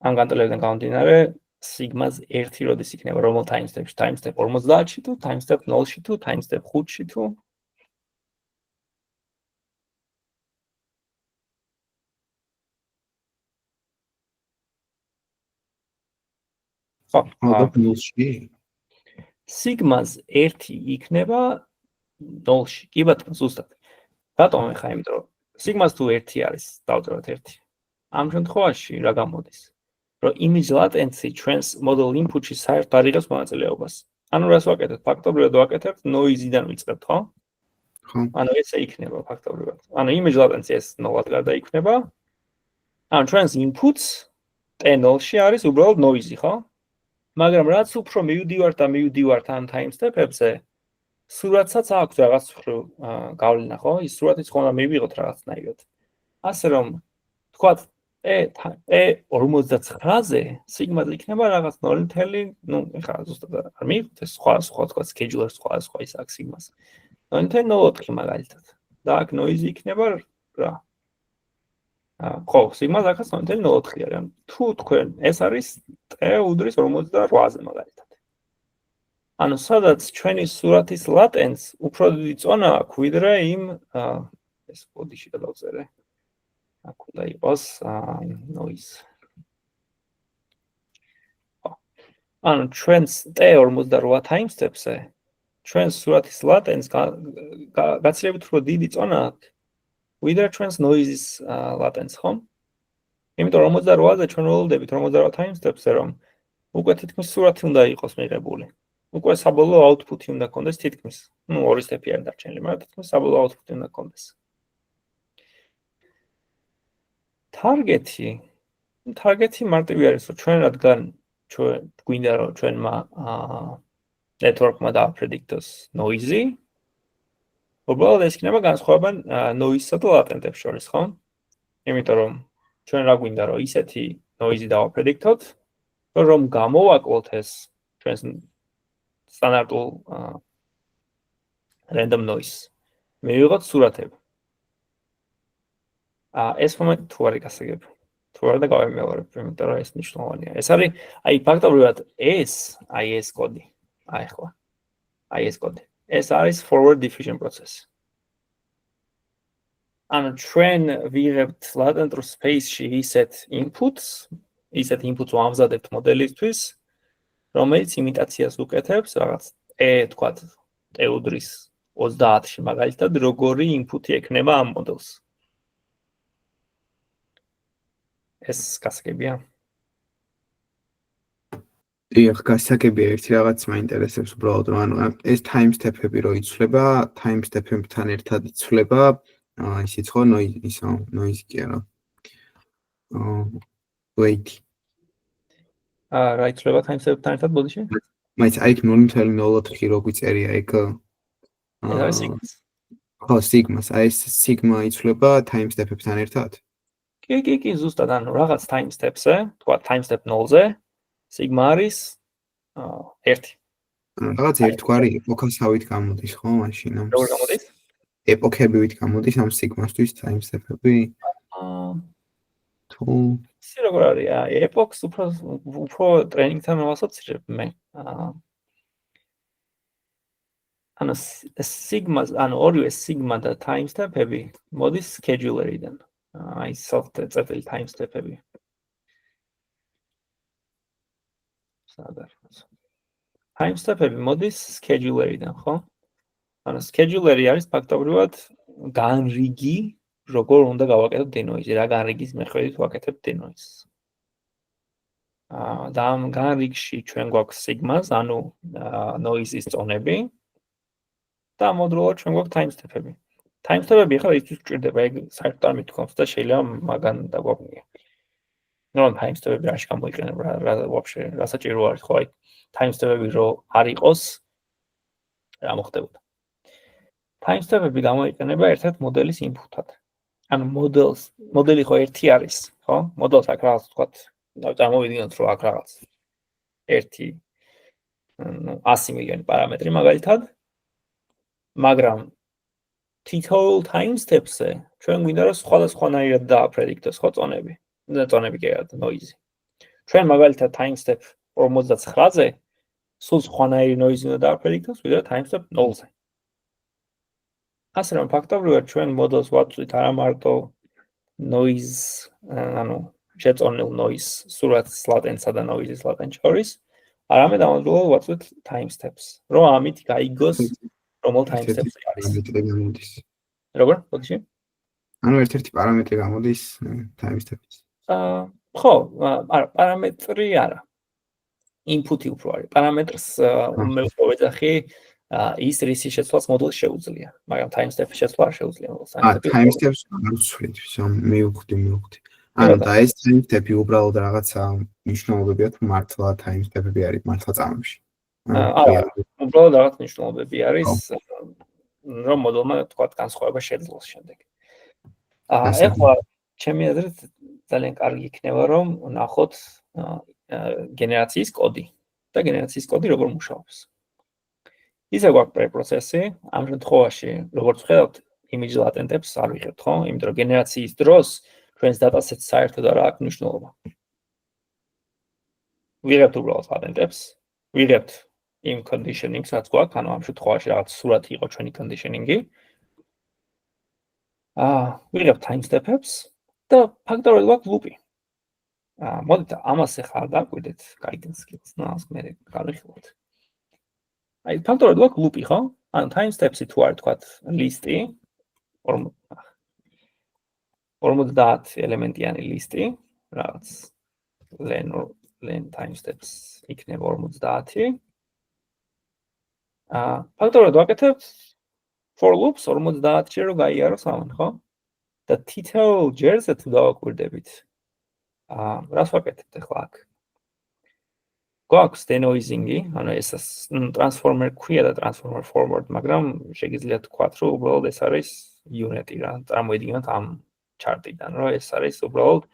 ამ განტოლებიდან გამომდინარე სიგმას 1 როდის იქნება რომელ time step-ში? time step 50-ში თუ time step 0-ში თუ time step 5-ში თუ სიგმას 1 იქნება 0-ში. კი ბატონო, ზუსტად. რატომ ხა? იმიტომ რომ სიგმას თუ 1 არის, დავწეროთ 1. ამ შემთხვევაში რა გამოდის? რომ image latency ჩვენს model input-ში საერთოდ არ იღებს მონაწილეობას. ანუ რას ვაკეთებთ? ფაქტობრივად ვაკეთებთ noise-დან ვიწყებთ, ხო? ხო. ანუ ესე იქნება ფაქტობრივად. ანუ image latency ეს 0-ად გადაიქნება. ანუ ჩვენს inputs T0-ში არის უბრალოდ noise, ხო? მაგრამ რაც უფრო მივდივართ და მივდივართ ამ time step-ებზე, სურათსაც აქვს რაღაც მხრივ გავლენა, ხო? ის სურათიც ხომ მივიღოთ რაღაცნაირად. ასე რომ თქვათ E59-ზე სიგმაზე იქნება რაღაც 0.0, ნუ ეხლა ზუსტად არ მივიღოთ ეს სხვა თქვათ scheduler სხვა ის აქვს სიგმას. 0.04 მაგალითად. და აქ noise იქნება რა? ხო, სიგმას აქაც 0.04 არის. თუ თქვენ ეს არის T უდრის 58-ზე მაგალითად. ანუ სადაც ჩვენი სურათის latency უფრო დიდი წონა აქვს ვიდრე იმ ეს კოდიში გადავწერე. აქ უნდა იყოს noise. ანუ ჩვენს T58 time step-ზე ჩვენს სურათის latency გაცილებით უფრო დიდი წონა აქვს ვიდრე ჩვენს noise-ის latency, ხო? იმიტომ რომ 58-ზე ჩვენ ველოდებით 58 time step-ზე რომ უკვე თითქმის სურათი უნდა იყოს მიღებული. უკვე საბოლოო output-ი უნდა კონდეს თითქმის. ნუ ორი სტეპი არ დარჩენილი, მაგრამ თითქმის საბოლოო output-ი უნდა კონდეს. Target-ი მარტივი არის, რომ ჩვენ რადგან ჩვენ გვინდა რომ ჩვენმა network-მა დააპრედიქტოს noise-ი, უბრალოდ ეს იქნება განსხვავება noise-სა და latent-ებს შორის, ხო? იმიტომ რომ ჩვენ რა გვინდა რომ ისეთი noise-ი დავაპრედიქტოთ, რომ გამოვაკლოთ ეს ჩვენს სტანდარტულ random noise. მივიღოთ სურათები. ეს მომენტი თუ არის გასაგები. თუ არა და გავემეორებ, იმიტომ რომ ეს მნიშვნელოვანია. ეს არის, აი ფაქტობრივად ეს კოდი. აი ხო. აი ეს კოდი. ეს არის forward diffusion process. ანუ ჩვენ ვიღებთ latent space-ში ისეთ inputs ვამზადებთ მოდელისთვის, რომელიც იმიტაციას უკეთებს რაღაც თქვათ T უდრის 30-ში მაგალითად როგორი input-ი ექნება ამ მოდელს. ეს გასაგებია. დიახ, გასაგებია, ერთი რაღაც მაინტერესებს უბრალოდ რომ ანუ ეს time step-ები რო იცვლება, time step-ებთან ერთად იცვლება ისიც ხო noise კი არა. wait. რა იცვლება time step-თან ერთად ბოდიში? მაინც აი 0.04 რო გვიწერია ეგ. ეს სიგმას. ხო, სიგმას, აი ეს სიგმა იცვლება time step-ებთან ერთად? კი, ზუსტად, ანუ რაღაც time step-ზე, თქვა time step 0-ზე, სიგმა არის 1. რაღაც ერთგვარი ეპოქასავით გამოდის, ხო, მაშინ ამ. როგორ გამოდის? ეპოქებივით გამოდის ამ სიგმასთვის time step-ები? თუ ისე როგორ არის? ეპოქს უფრო ტრენინგთან მოვასოცირებ მე. ანუ სიგმას, ანუ ორივე სიგმა და time step-ები მოდის scheduler-იდან. აი software წერტილი time step-ები. time step-ები მოდის scheduler-იდან, ხო? ანუ scheduler-ი არის ფაქტობრივად განრიგი, როგორ უნდა გავაკეთოთ denoise-ი, რა განრიგის მიხედვით ვაკეთებთ denoise-ს. და ამ განრიგში ჩვენ გვაქვს sigmas, ანუ noise-ის წონები და მოდულურად ჩვენ გვაქვს time step-ები. time step-ები ახლა ისთვის გვჭირდება, ეგ საერთოდ არ მithქვამს და შეიძლება მაგან დაგვაგვია. ნუ time step-ები რაში გამოიყენება, რა ვაფშე, რა საჭირო არის, ხო, აი time step-ები რო არ იყოს, რა მოხდებოდა? timestep-ები გამოიყენება ერთ-ერთ მოდელის input-ად. ანუ მოდელი ხო ერთი არის, ხო? მოდელს აქ რაღაც თქვა, წარმოვიდგინოთ, რომ აქ რაღაც 100 მილიონი პარამეტრი მაგალითად, მაგრამ თითოეულ timestep-ზე ჩვენ გვინდა რომ სხვადასხვანაირად დააპრედიქტოს ხო წონები. წონები კი არა, noise. ჩვენ მაგალითად timestep 59-ზე სულ სხვანაირი noise უნდა დააპრედიქტოს, ვიდრე timestep 0-ზე. ასე რომ ფაქტობრივად ჩვენ მოდელს ვაწვდით არა მარტო noise, ანუ შეწონილ noise სურათის latency-სა და noise-ის latency შორის, არამედ ამავდროულად ვაწვდით timesteps, რომ ამით გაიგოს რომელ timesteps არის. როგორ? ბოდიში? ანუ ერთ-ერთი პარამეტრი გამოდის timesteps. ხო, არა, პარამეტრი არა. input-ი უფრო არის. პარამეტრს მე ვეძახი ის რისი შეცვლაც მოდელს შეუძლია, მაგრამ timestep-ის შეცვლა არ შეუძლია მოდელს. timesteps არ ვცვლით, მივხვდი. ანუ და ეს timestep-ი უბრალოდ რაღაცა მნიშვნელობებია თუ მართლა timestep-ები არის მართლა წამებში. არა, უბრალოდ რაღაც მნიშვნელობები არის, რომ მოდელმა თქვა განსხვავება შეძლოს შემდეგ. ეხლა ჩემი აზრით ძალიან კარგი იქნება რომ ნახოთ გენერაციის კოდი და გენერაციის კოდი როგორ მუშაობს. ისე გვაქვს პრეპროცესი, ამ შემთხვევაში როგორც ხედავთ, image latency-ებს არ ვიღებთ, ხო? იმიტომ რომ გენერაციის დროს ჩვენს dataset-ს საერთოდ არ აქვს მნიშვნელობა. ვიღებთ უბრალოდ latency-ებს, ვიღებთ იმ conditioning-ს, რაც გვაქვს, ანუ ამ შემთხვევაში რაღაც სურათი იყო ჩვენი conditioning-ი. ვიღებთ timestep-ებს და ფაქტობრივად გვაქვს loop-ი. მოდით ამას ახლა არ დაგვიდეთ, guidance skills, ნას მე გავიხილოთ. აი ფაქტობრივად გვაქვს loop-ი, ხო? ანუ timesteps-ი თუ არის თქვათ list-ი, 50 ელემენტიანი list-ი, რაღაც len timesteps იქნება 50. ფაქტობრივად ვაკეთებ for loops 50-ში რომ გაიაროს ამან, ხო? და თითოეულ ჯერზე თუ დავაკვირდებით, რას ვაკეთებთ ახლა აქ? გვაქვს denoising-ი, ანუ ეს transformer ქვია და transformer forward, მაგრამ შეგიძლიათ თქვათ, რომ უბრალოდ ეს არის unit-ი რა, წარმოიდგინოთ ამ chart-იდან, რომ ეს არის უბრალოდ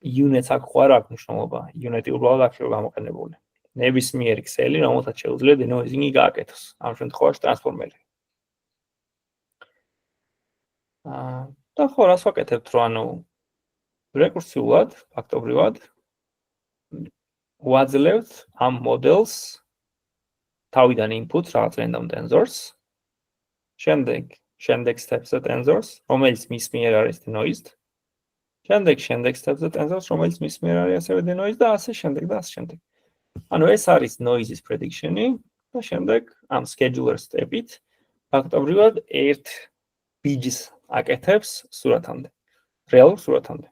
units აქ ხო არ აქვს მნიშვნელობა, unit-ი უბრალოდ აქ რო გამოყენებული. ნებისმიერი ქსელი, რომელსაც შეუძლია denoising-ი გააკეთოს, ამ შემთხვევაში transformer-ი. და ხო, რას ვაკეთებთ, რომ ანუ რეკურსიულად, ფაქტობრივად ვაძლევთ ამ მოდელს თავიდან input რაღაც random tensors, შემდეგ steps-ზე tensors, რომელიც მის მიერ არის denoised, შემდეგ steps-ზე tensors, რომელიც მის მიერ არის ასევე denoised და ასე შემდეგ და ასე შემდეგ. ანუ ეს არის noise-ის prediction-ი და შემდეგ ამ scheduler step-ით ფაქტობრივად ერთ bits აკეთებს სურათამდე, რეალურ სურათამდე.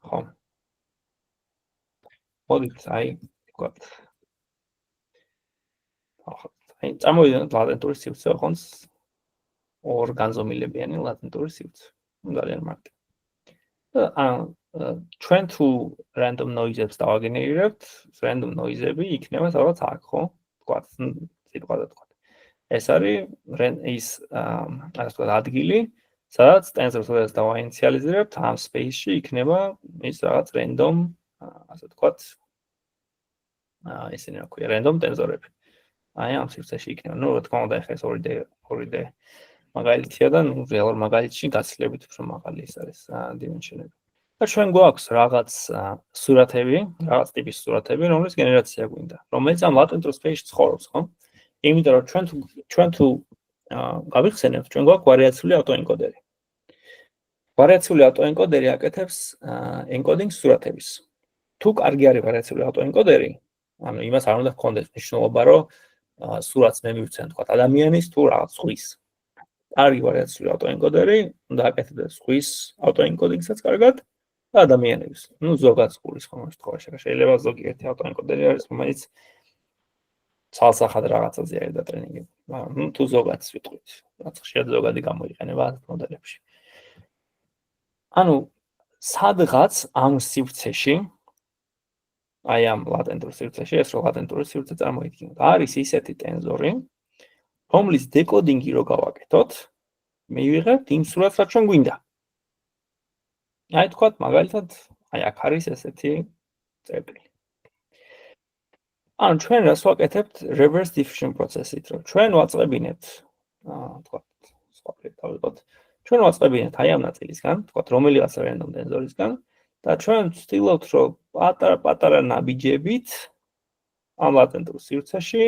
ხო. მოდით, აი, ვთქვათ. აი, წარმოვიდგინოთ ლატენტური სივრცე ხონს ორ განზომილებიანი ლატენტური სივრცე. ძალიან მარტივი. და ჩვენ თუ random noise-ებს დავაგენერირებთ, random noise-ები იქნება სადღაც აქ, ხო? ვთქვათ, სიტყვა და ვთქვათ. ეს არის ის ასე ვთქვათ ადგილი, სადაც tensor-ს დავაინიციალიზირებთ, ამ space-ში იქნება ის რაღაც random, ასე ვთქვათ, ისინი რა ქვია, random tensor-ები. აი ამ სივრცეში იქნება. ნუ რა თქმა უნდა, ახლა ეს 2D მაგალითია და ნუ რეალურ მაგალითში გაცილებით უფრო მაღალი ის არის dimension-ები. და ჩვენ გვაქვს რაღაც სურათები, რაღაც ტიპის სურათები, რომლის გენერაცია გვინდა, რომელიც ამ latent space-ში ცხოვრობს, ხო? იმიტომ რომ ჩვენ თუ გავიხსენებთ, ჩვენ გვაქვს ვარიაციული ავტოენკოდერი. ვარიაციული ავტოენკოდერი აკეთებს encoding სურათების. თუ კარგი არის ვარიაციული ავტოენკოდერი, ანუ იმას არ უნდა გქონდეს მნიშვნელობა, რომ სურათს მე მივცენ თქვა ადამიანის თუ რაღაც ზღვის. კარგი ვარიაციული ავტოენკოდერი უნდა აკეთებდეს ზღვის ავტოენკოდინგსაც კარგად და ადამიანების. ნუ ზოგად ზღვის ხომ შემთხვევაში შეიძლება ზოგიერთი ავტოენკოდერი არის, რომელიც ცალსახად რაღაცაზე არის დატრენინგებული. მაგრამ თუ ზოგადს ვიტყვით, რაც ხშირად ზოგადი გამოიყენება მოდელებში. ანუ სადღაც ამ სივრცეში, აი ამ ლატენტურ სივრცეში, ეს რო ლატენტური სივრცე წარმოიდგინოთ, არის ისეთი ტენზორი, რომლის დეკოდინგი რო გავაკეთოთ, მივიღებთ იმ სურათს, რაც ჩვენ გვინდა. აი თქვათ, მაგალითად, აი აქ არის ესეთი წერტილი. ანუ ჩვენ რას ვაკეთებთ reverse diffusion პროცესით, რომ ჩვენ ვაწყებინებთ, თქვათ, სხვაფრით დავიღოთ. ჩვენ ვაწყებინებთ აი ამ ნაწილისგან, თქვათ, რომელიღაცა random tensor-ისგან და ჩვენ ვცდილობთ, რომ პატარა ნაბიჯებით ამ ლატენტურ სივრცეში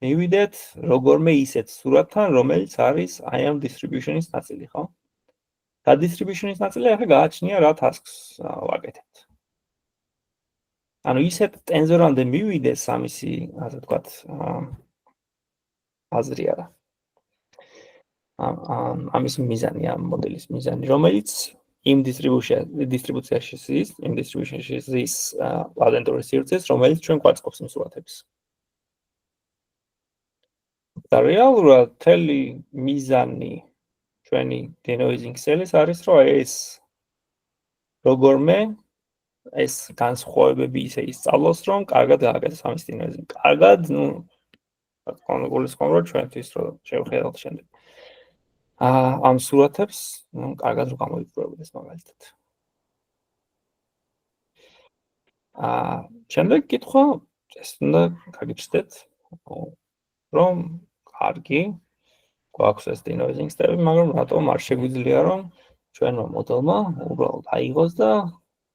მივიდეთ როგორმე ისეთ სურათთან, რომელიც არის აი ამ distribution-ის ნაწილი, ხო? და distribution-ის ნაწილი ახლა გააჩნია რა tasks ვაკეთებთ. ანუ ისეთ ტენზორამდე მივიდეს ამისი, ასე ვთქვათ, აზრი არა. ამის მიზანი, ამ მოდელის მიზანი, რომელიც იმ distribution-ში ზის ლატენტური სივრცეს, რომელიც ჩვენ გვაწყობს იმ სურათებს. და რეალურად მთელი მიზანი ჩვენი denoising cell-ის არის, რომ ეს როგორმე ეს განსხვავებები ისე ისწავლოს, რომ კარგად გააკეთოს ამის denoising. კარგად, ნუ რა თქმა უნდა, გულისხმობ, რომ ჩვენთვის რომ შევხედოთ შემდეგ. ამ სურათებს, ნუ კარგად რომ გამოიყურებოდეს მაგალითად. შემდეგ კითხვა, ეს უნდა გაგიჩნდეთ, რომ კარგი გვაქვს ეს denoising step-ი, მაგრამ რატომ არ შეგვიძლია რომ ჩვენმა მოდელმა უბრალოდ აიღოს და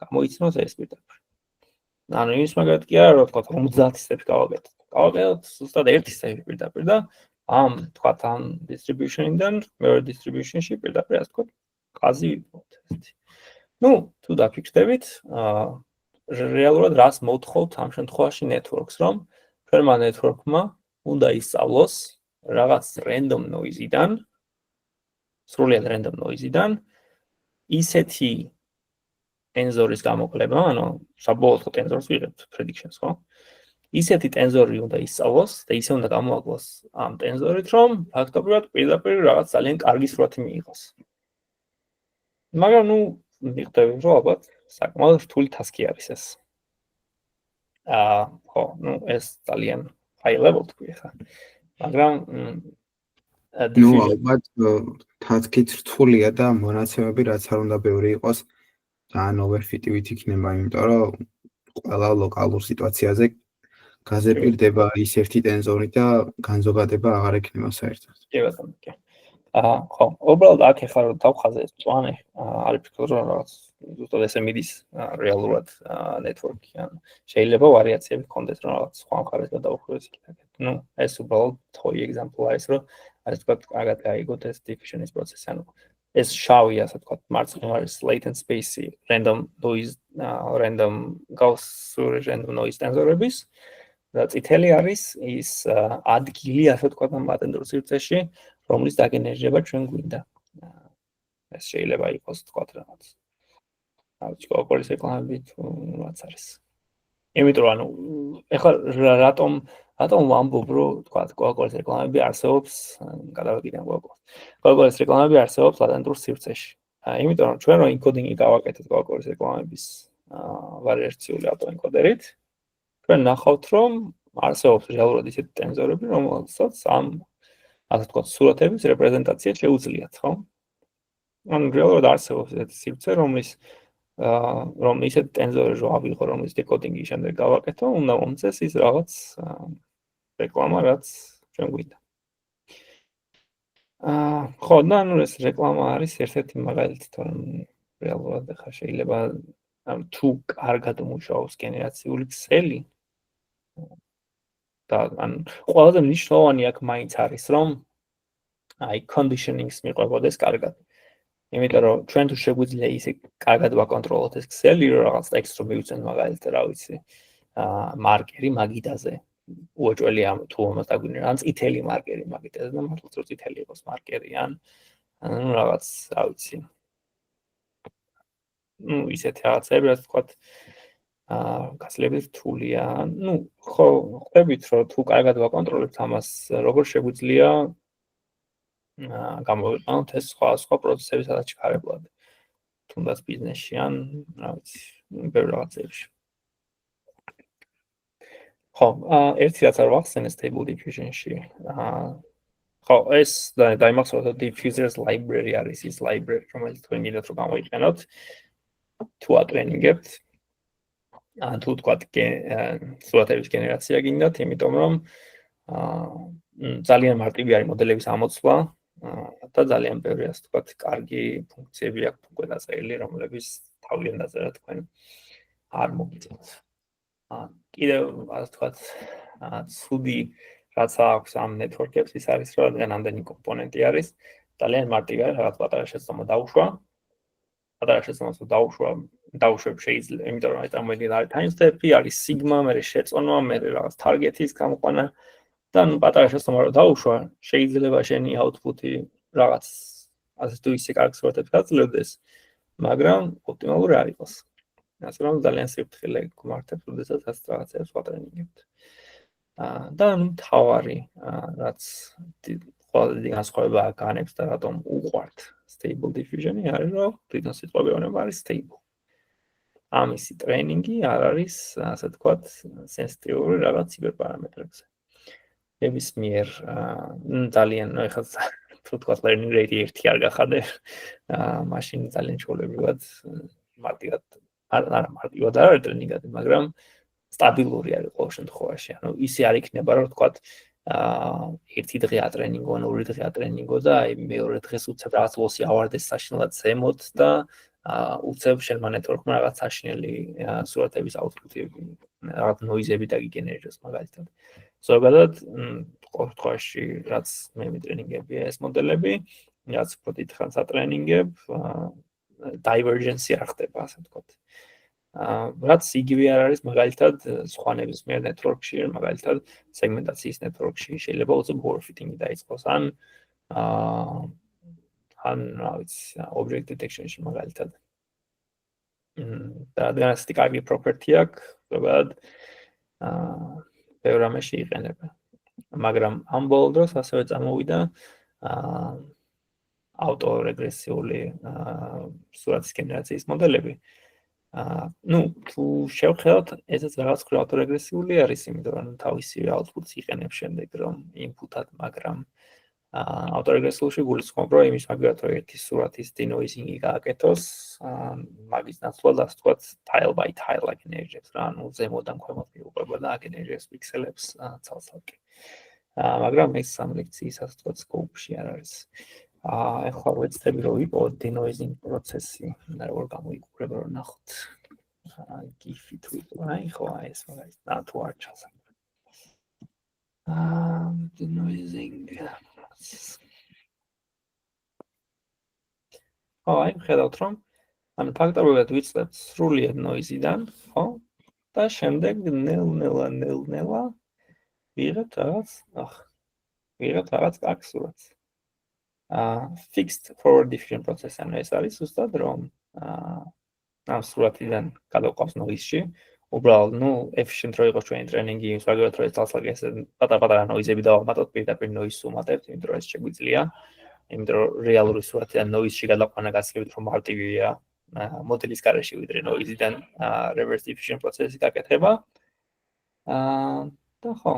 გამოიცნოს ეს პირდაპირ. ანუ ის მაგათ კი არა, რომ თქვა 50 step-ი გავაკეთოთ. გავაკეთოთ ზუსტად ერთი step-ი პირდაპირ და ამ თქვა ამ distribution-დან მეორე distribution-ში პირდაპირ ასე თქვა ყაზი ვიპოვოთ ესეთი. ნუ თუ დაფიქსდებით, რეალურად რას მოთხოვთ ამ შემთხვევაში networks, რომ ჩვენმა network-მა უნდა ისწავლოს რაღაც random noise-დან, სრულად random noise-დან ისეთი ტენზორის გამოკლება, ანუ საბოლოოდ ტენზორს ვიღებთ predictions, ხო? ისეთი ტენზორი უნდა ისწავლოს და ისე უნდა გამოაკლოს ამ ტენზორით, რომ ფაქტობრივად პირდაპირ რაღაც ძალიან კარგი სურათი მიიღოს. მაგრამ ნუ მივხვდები, რომ ალბათ საკმაოდ რთული task-ი არის ეს. ხო, ნუ ეს ძალიან high level თქვი ხა. მაგრამ ნუ ალბათ task-იც რთულია და მონაცემები რაც არ უნდა ბევრი იყოს, ძალიან overfit-ით იქნება, იმიტომ რომ ყველა ლოკალურ სიტუაციაზე გაზეპირდება ის ერთი ტენზორი და განზოგადება აღარ ექნება საერთოდ. კი ბატონო, კი. ხო, უბრალოდ აქ ახლა რომ დავხაზე ეს მწვანე, არის ფიქრობ რომ რაღაც ზუსტად ესე მიდის რეალურად network-ი, ან შეიძლება ვარიაციები გქონდეს რომ რაღაც სხვა მხარეს გადავუხვიოს იქით. ნუ ეს უბრალოდ თოი example არის, რომ ასე თქვა კარგად გაიგოთ ეს diffusion-ის პროცესი, ანუ ეს შავი, ასე თქვა, მარცხნივ არის latent space-ი, random noise ტენზორების და წითელი არის ის ადგილი, ასე თქვა, ამ ლატენტურ სივრცეში, რომლის დაგენერირება ჩვენ გვინდა. ეს შეიძლება იყოს თქვა რაღაც. Coca-Cola-ის რეკლამები თუ რაც არის. იმიტომ რომ ანუ ეხლა რატომ ვამბობ რომ თქვა Coca-Cola-ის რეკლამები არსებობს, გადავეკიდე Coca-Cola-ს. Coca-Cola-ის რეკლამები არსებობს ლატენტურ სივრცეში. იმიტომ რომ ჩვენ რო encoding-ი გავაკეთეთ Coca-Cola-ის რეკლამების ვარიაციული ავტოენკოდერით, ჩვენ ნახავთ რომ არსებობს რეალურად ისეთი ტენზორები, რომელსაც ამ ასე თქვა სურათების რეპრეზენტაცია შეუძლიათ, ხო? ანუ რეალურად არსებობს ესეთი სივრცე, რომლის ისეთი ტენზორი რო ავიღო, რომლის დეკოდინგი შემდეგ გავაკეთო, უნდა მომწეს ის რაღაც რეკლამა, რაც ჩვენ გვინდა. ხო, და ანუ ეს რეკლამა არის ერთ-ერთი მაგალითი, თორემ რეალურად ახლა შეიძლება თუ კარგად მუშაობს გენერაციული ქსელი და ან ყველაზე მნიშვნელოვანი აქ მაინც არის, რომ აი conditioning-ს მიყვებოდეს კარგად. იმიტომ რომ ჩვენ თუ შეგვიძლია ისე კარგად ვაკონტროლოთ ეს ქსელი, რომ რაღაც ტექსტს რომ მივიცენ მაგალითად, რა ვიცი, მარკერი მაგიდაზე. უოჭველი თუ ამას დაგვინდა, ან წითელი მარკერი მაგიდაზე და მართლაც რომ წითელი იყოს მარკერი, ან რაღაც, რა ვიცი. ნუ ისეთი რაღაცები, რაც თქვა გაცილებით რთულია. ნუ ხო, ხვდებით რომ თუ კარგად ვაკონტროლებთ ამას, როგორ შეგვიძლია გამოვიყენოთ ეს სხვა პროცესები სადაც ჩქარებლად. თუნდაც ბიზნესში ან რა ვიცი, ბევრ რაღაცებში. ხო, ერთი რაც არ ვახსენე stable diffusion-ში, ხო, ეს დაიმახსოვროთ diffusers library არის ის library, რომელიც თქვენ გინდათ რომ გამოიყენოთ თუ ატრენინგებთ. თუ თქვათ სურათების გენერაცია გინდათ, იმიტომ რომ ძალიან მარტივი არის მოდელების ამოცვლა და ძალიან ბევრი ასე ვთქვათ, კარგი ფუნქციები აქვს უკვე დაწერილი, რომლებიც თავიდან დაწერა თქვენ არ მოგიწევთ. კიდევ ასე ვთქვათ, ცუდი რაც აქვს ამ ნეტვორკებს ის არის, რომ რადგან ამდენი კომპონენტი არის, ძალიან მარტივი არის რაღაც პატარა შეცდომა დაუშვა. პატარა შეცდომას დაუშვებ შეიძლება, იმიტომ რომ წარმოიდგინეთ არის timestamp-ი, არის sigma, მერე შეწონვა, მერე რაღაც target-ის გამოყვანა და პატარა შეცდომა რომ დაუშვა, შეიძლება შენი output-ი რაღაც ასე თუ ისე კარგ სურათებს გაძლევდეს, მაგრამ ოპტიმალური არ იყოს. ასე რომ ძალიან სიფრთხილე გვმართებს, როდესაც ასე რაღაცებს ვატრენინგებთ. და თავარი, რაც ყველაზე განსხვავება განებს და რატომ უყვართ stable diffusion-ი არის, რომ თვითონ სიტყვებიანობა არის stable. ამისი ტრეინინგი არ არის, ასე ვთქვათ, სენსიტიური რაღაც ციფერპარამეტრებზე. ნებისმიერ ძალიან ეხლა თუ ვთქვათ learning rate 1 არ გახადე, მაშინ ძალიან ჩვეულებრივად მარტივად არა მარტივად არ არის ტრენინგად, მაგრამ სტაბილური არის ყოველ შემთხვევაში. ანუ ისე არ იქნება, რომ ვთქვათ, ერთი დღე ატრენინგო, ორი დღე ატრენინგო და აი მეორე დღეს უცებ რაღაც ლოსი ავარდეს საშინელად ზემოთ და უცებ შენმა ნეტვორკმა რაღაც საშინელი სურათების აუტპუტები, რაღაც ნოიზები დაგიგენერიროს მაგალითად. ზოგადად, ყოველ შემთხვევაში, რაც მე მიტრენინგებია ეს მოდელები, რაც უფრო დიდხანს ატრენინგებ, divergence არ ხდება, ასე ვთქვათ. რაც იგივე არ არის მაგალითად სხვა ნებისმიერ ნეტვორკში, მაგალითად სეგმენტაციის ნეტვორკში შეიძლება უცებ overfitting-ი დაიწყოს ან რა ვიცი, object detection-ში მაგალითად. და რადგან ასეთი კარგი property აქვს, ზოგადად ბევრ რამეში იყენება. მაგრამ ამ ბოლო დროს ასევე წამოვიდა ავტორეგრესიული სურათის გენერაციის მოდელები. თუ შევხედოთ, ესეც რაღაც ხრი ავტორეგრესიული არის, იმიტომ რომ თავისი output-ს იყენებს შემდეგ რომ input-ად, მაგრამ ავტორეგრესიულში გულისხმობ, რომ იმის მაგალითად რომ ერთი სურათის denoising-ი გააკეთოს, მაგის ნაცვლად ასე ვთქვათ, tile by tile აგენერირებს რა, ანუ ზემოდან ქვემოთ მიუყვება და აგენერირებს პიქსელებს ცალ-ცალკე. მაგრამ ეს ამ ლექციის ასე ვთქვათ scope-ში არ არის. ეხლა ვეცდები რომ ვიპოვო denoising პროცესი, როგორ გამოიყურება რომ ნახოთ. GIF-ით ვიპოვე, ხო ეს მაგალითად თუ არ ჩასაგებ. Denoising. აი, ხედავთ რომ ანუ ფაქტობრივად ვიწყებთ სრულიად noise-დან, ხო? და შემდეგ ნელ-ნელა ვიღებთ რაღაც კარგ სურათს. Fixed forward diffusion process ანუ ეს არის ზუსტად რომ ამ სურათიდან გადავყავს noise-ში. უბრალოდ, efficient რო იყოს ჩვენი ტრენინგი, ზოგადად რო ეს თვალსაჩინო ესე პატარ-პატარა noise-ები დავამატოთ, პირდაპირ noise-ს უმატებთ, იმიტომ რომ ეს შეგვიძლია. იმიტომ რომ რეალური სურათიდან noise-ში გადაყვანა გასაგებით რომ მარტივია მოდელის გარეშე ვიდრე noise-დან reverse diffusion პროცესი გაკეთება. და ხო.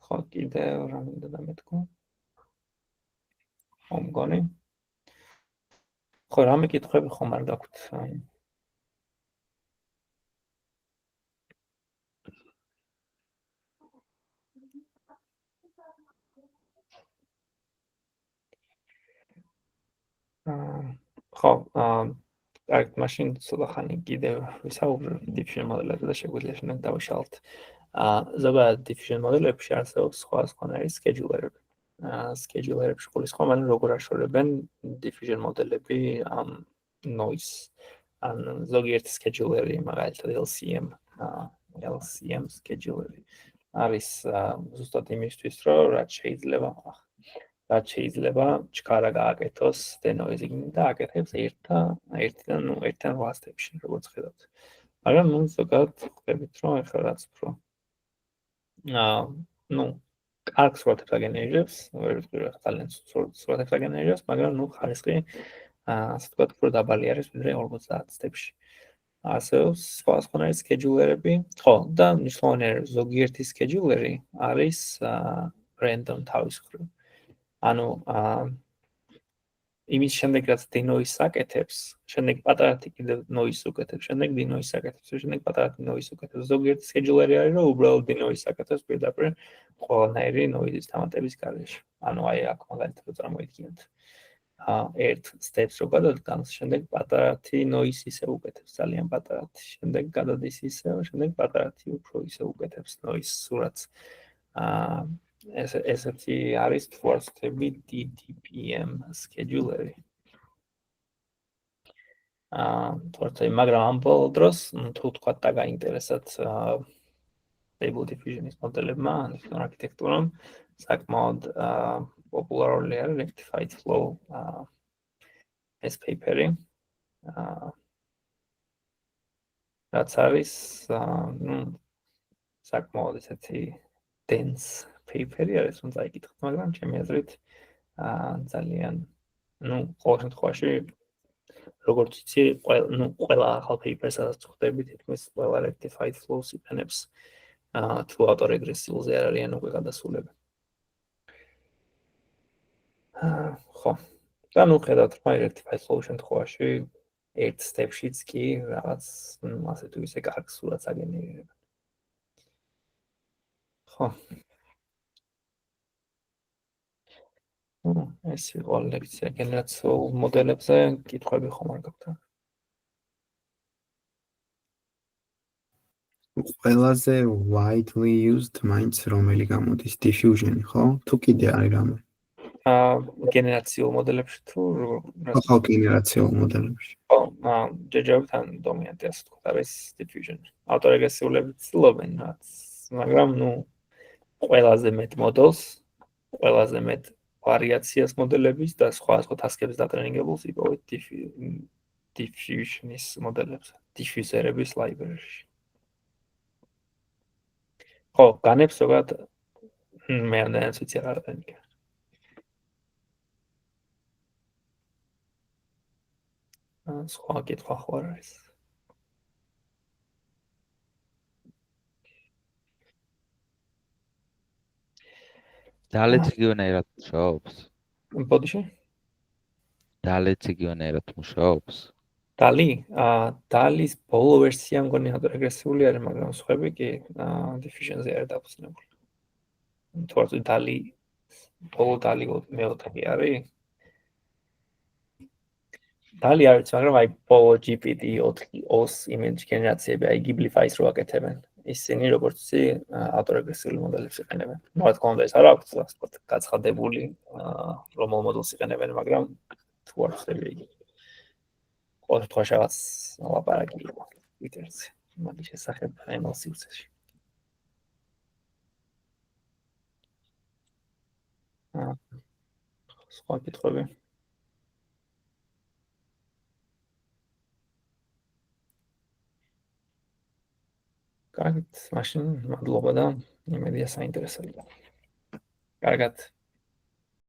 ხო, კიდევ რა მინდა დამეთქვა. ხო, მგონი. ხო, რამე კითხვები ხომ არ გაქვთ? ხო, კარგი, მაშინ ცოტა ხანი კიდევ ვისაუბრებ diffusion მოდელებზე და შეგვიძლია შემდეგ დავიშალოთ. ზოგადად diffusion მოდელებში არსებობს სხვადასხვანაირი scheduler-ები. Scheduler-ებში გულისხმობ, ანუ როგორ აშორებენ diffusion მოდელები ამ noise. ან ზოგიერთი scheduler-ი, მაგალითად LCM scheduler-ი არის ზუსტად იმისთვის, რომ რაც შეიძლება ჩქარა გააკეთოს denoising და აკეთებს ერთიდან last-ებში, როგორც ხედავთ. მაგრამ ზოგადად ხვდებით, რომ ეხლა რაც უფრო კარგ სურათებს აგენერირებს, ძალიან სურათებს აგენერირებს, მაგრამ ხარისხი ასე ვთქვათ, უფრო დაბალი არის ვიდრე 50 სტეპში. ასევე სხვადასხვანაირი სქეჯულერები. ხო, და მნიშვნელოვანია ზოგიერთი სქეჯულერი არის random თავისუფლ. ანუ იმის შემდეგ რაც დინოის აკეთებს, შემდეგ პატარათი კიდევ ნოის უკეთებს, შემდეგ დინოის აკეთებს, შემდეგ პატარათი ნოის უკეთებს. ზოგიერთი სქეჯულერი არის, რომ უბრალოდ დინოის აკეთებს პირდაპირ ყველანაირი ნოიზის დამატების გარეშე. ანუ აი აქ მაგალითად წარმოიდგინოთ. ერთ steps რო გადადგანს, შემდეგ პატარათი ნოის ისე უკეთებს, ძალიან პატარათი. შემდეგ გადადის ისე, შემდეგ პატარათი უფრო ისე უკეთებს ნოის სურათს. ესეთი არის თუ არ ვცდები DDPM სქეჯულერი. თორსა მაგრამ ამ ბოლო დროს თუ თქვა და გაინტერესათ Stable Diffusion-ის მოდელებმა, ან არქიტექტურამ, საკმაოდ პოპულარული არის Rectified Flow ეს paper-ი. რაც არის საკმაოდ ესეთი dense paper-ი არის, რომ წაიკითხოთ, მაგრამ ჩემი აზრით ძალიან ყოველ შემთხვევაში როგორც იცი, ყველა ახალ paper-ს სადაც ხვდები, თითქმის ყველა rectified flows იყენებს თუ ავტორეგრესიულზე არ არიან უკვე გადასულები. ხო. და ხედავთ, რომ rectified flow შემთხვევაში ერთ step-შიც კი რაღაც ასე თუ ისე კარგ სურათს აგენერირება. ხო. ეს იყო ლექცია გენერაციულ მოდელებზე, კითხვები ხომ არ გაქვთ? ყველაზე widely used მაინც რომელი გამოდის diffusion, ხო? თუ კიდე არის რამე? გენერაციულ მოდელებში თუ ახალ გენერაციულ მოდელებში. ხო, ჯერჯერობით დომინანტი ასე თქვა არის diffusion. ავტორეგრესიულები ცდილობენ რაც, მაგრამ ყველაზე მეტ მოდელს, ყველაზე მეტ ვარიაციას მოდელების და სხვა task-ების დატრენინგებულს იპოვეთ diffusion-ის მოდელებზე, diffuser-ების library-ში. ხო, განებს ზოგადად მე ამდენიც ვიცი რა დატრენინგება. სხვა კითხვა ხო არ არის. დალეც იგივენაირად მუშაობს? ბოდიში? დალეც იგივენაირად მუშაობს? დალის ბოლო ვერსია მგონი ავტორეგრესიული არის, მაგრამ სხვები კი diffusion-ზე არის დაფუძნებული. თუ არ ვიცი ბოლო დალი მეოთხე არის. დალი არის, მაგრამ აი ბოლო GPT-4 image გენერაციები, აი Giblify-ს რო აკეთებენ. ისინი როგორც იცი ავტორეგრესიული მოდელებს იყენებენ. რა თქმა უნდა ეს არ აქვს გაცხადებული რომელ მოდელს იყენებენ, მაგრამ თუ არ ვცდები იგი. ყოველ შემთხვევაში რაღაც ლაპარაკი იყო Twitter-ზე, მაგის შესახებ MLC-ში. სხვა კითხვები? კარგით, მაშინ მადლობა და იმედია საინტერესოა. კარგად.